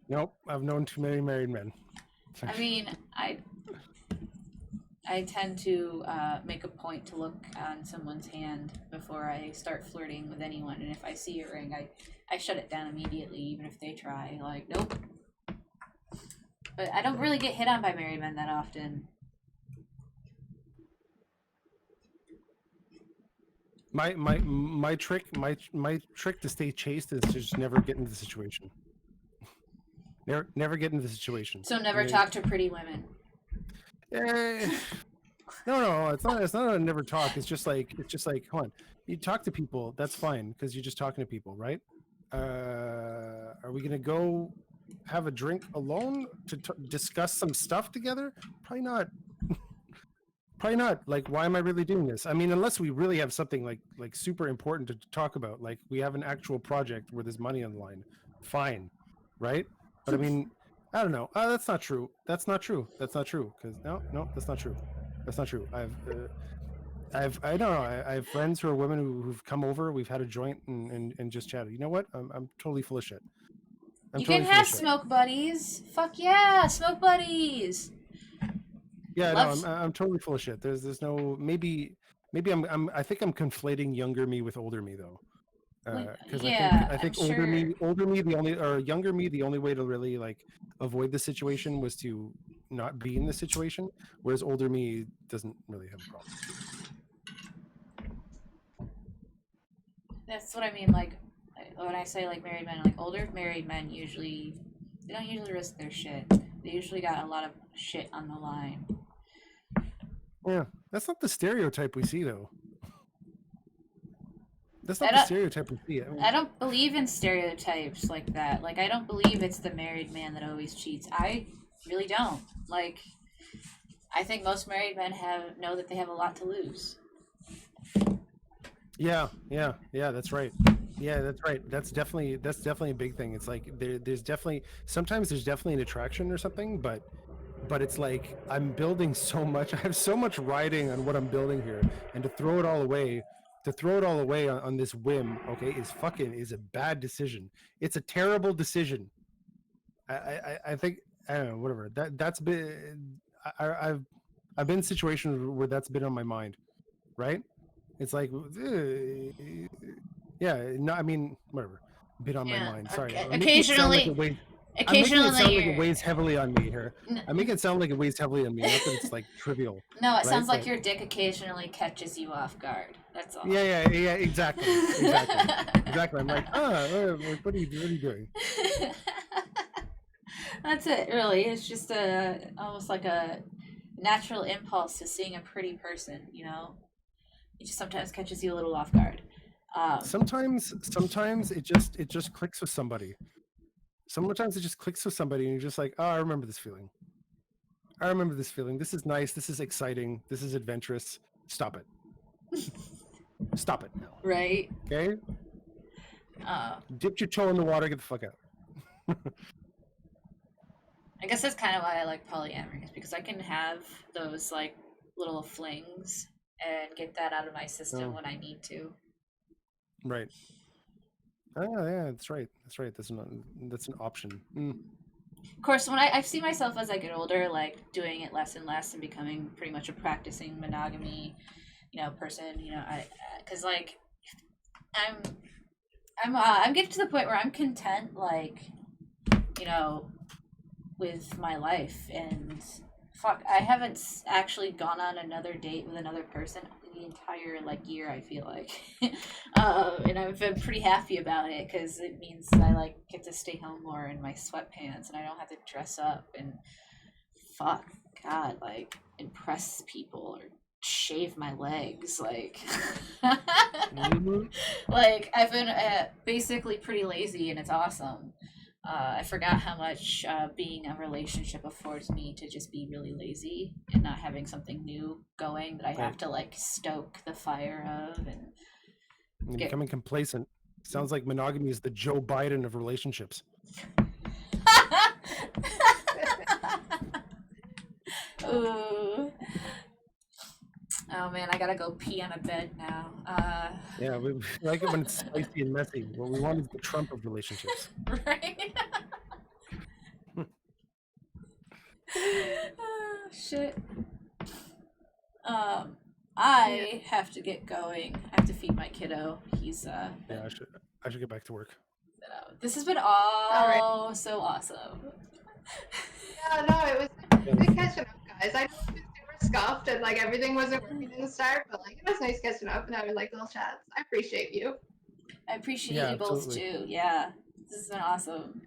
Nope, I've known too many married men. I mean, I tend to make a point to look on someone's hand before I start flirting with anyone, and if I see a ring, I shut it down immediately, even if they try. Like, nope. But I don't really get hit on by married men that often. My trick to stay chaste is to just never get into the situation. Never get into the situation. So never talk to pretty women. No, it's not a never talk. It's just like come on, you talk to people. That's fine because you're just talking to people, right? Are we gonna go have a drink alone to discuss some stuff together? Probably not. Probably not. Like, why am I really doing this? I mean, unless we really have something like super important to talk about, like we have an actual project where there's money on the line. Fine, right? But I mean, I don't know. That's not true. That's not true. That's not true. Because no, that's not true. That's not true. I don't know. I have friends who are women who've come over. We've had a joint and just chatted. You know what? I'm totally full of shit. You can have smoke buddies. Fuck yeah, smoke buddies. Yeah, no, I'm totally full of shit. There's no maybe I think I'm conflating younger me with older me though. Because I think older me younger me, the only way to really like avoid the situation was to not be in the situation, whereas older me doesn't really have a problem. That's what I mean. Like when I say like married men, like older married men they don't usually risk their shit. They usually got a lot of shit on the line. Yeah, that's not the stereotype we see though. That's not the stereotype we see. I don't believe in stereotypes like that. Like, I don't believe it's the married man that always cheats. I really don't. Like, I think most married men know that they have a lot to lose. Yeah, that's right. Yeah, that's right. That's definitely a big thing. It's like there's definitely sometimes there's definitely an attraction or something, but it's like I'm building so much. I have so much riding on what I'm building here, and to throw it all away on this whim, okay, is a bad decision. It's a terrible decision. I think I don't know, whatever. That's been I've been in situations where that's been on my mind, right? It's like, yeah. No, I mean, whatever. Bit on my Yeah. mind. Sorry. Okay. I'm making it sound like it weighs. I'm making it sound like it Occasionally, weighs heavily on me here. you're. I'm making it sound like it weighs heavily on me. Not that it's like trivial, No, it right? sounds like But your dick occasionally catches you off guard. That's all. yeah. Exactly. I'm like, what are you doing? That's it, really. It's just almost like a natural impulse to seeing a pretty person. It just sometimes catches you a little off guard. Sometimes it just clicks with somebody. Sometimes it just clicks with somebody, and you're just like, oh, I remember this feeling. This is nice. This is exciting. This is adventurous. Stop it. Stop it now. Right. Okay. Dipped your toe in the water. Get the fuck out. I guess that's kind of why I like polyamory, is because I can have those like little flings and get that out of my system when I need to. Right. Oh yeah, that's right. That's an option. Of course, when I see myself as I get older, like doing it less and less and becoming pretty much a practicing monogamy, person. Because like I'm getting to the point where I'm content, like, with my life, and fuck, I haven't actually gone on another date with another person the entire like year, I feel like. And I've been pretty happy about it because it means I like get to stay home more in my sweatpants and I don't have to dress up and fuck god, like impress people or shave my legs, like like I've been basically pretty lazy, and it's awesome. I forgot how much being in a relationship affords me to just be really lazy and not having something new going that I have to like stoke the fire of, and becoming complacent. Sounds like monogamy is the Joe Biden of relationships. Ooh. Oh man, I gotta go pee on a bed now. Yeah, we like it when it's spicy and messy. What we want is the Trump of relationships. Right? Oh, shit. I have to get going. I have to feed my kiddo. He's Yeah, I should get back to work. This has been so awesome. Yeah, no, it was good catching up, guys. I know it was super scuffed and like everything wasn't working in the start, but like it was nice catching up and having like little chats. I appreciate you. I appreciate you both absolutely. too. Yeah, this has been awesome.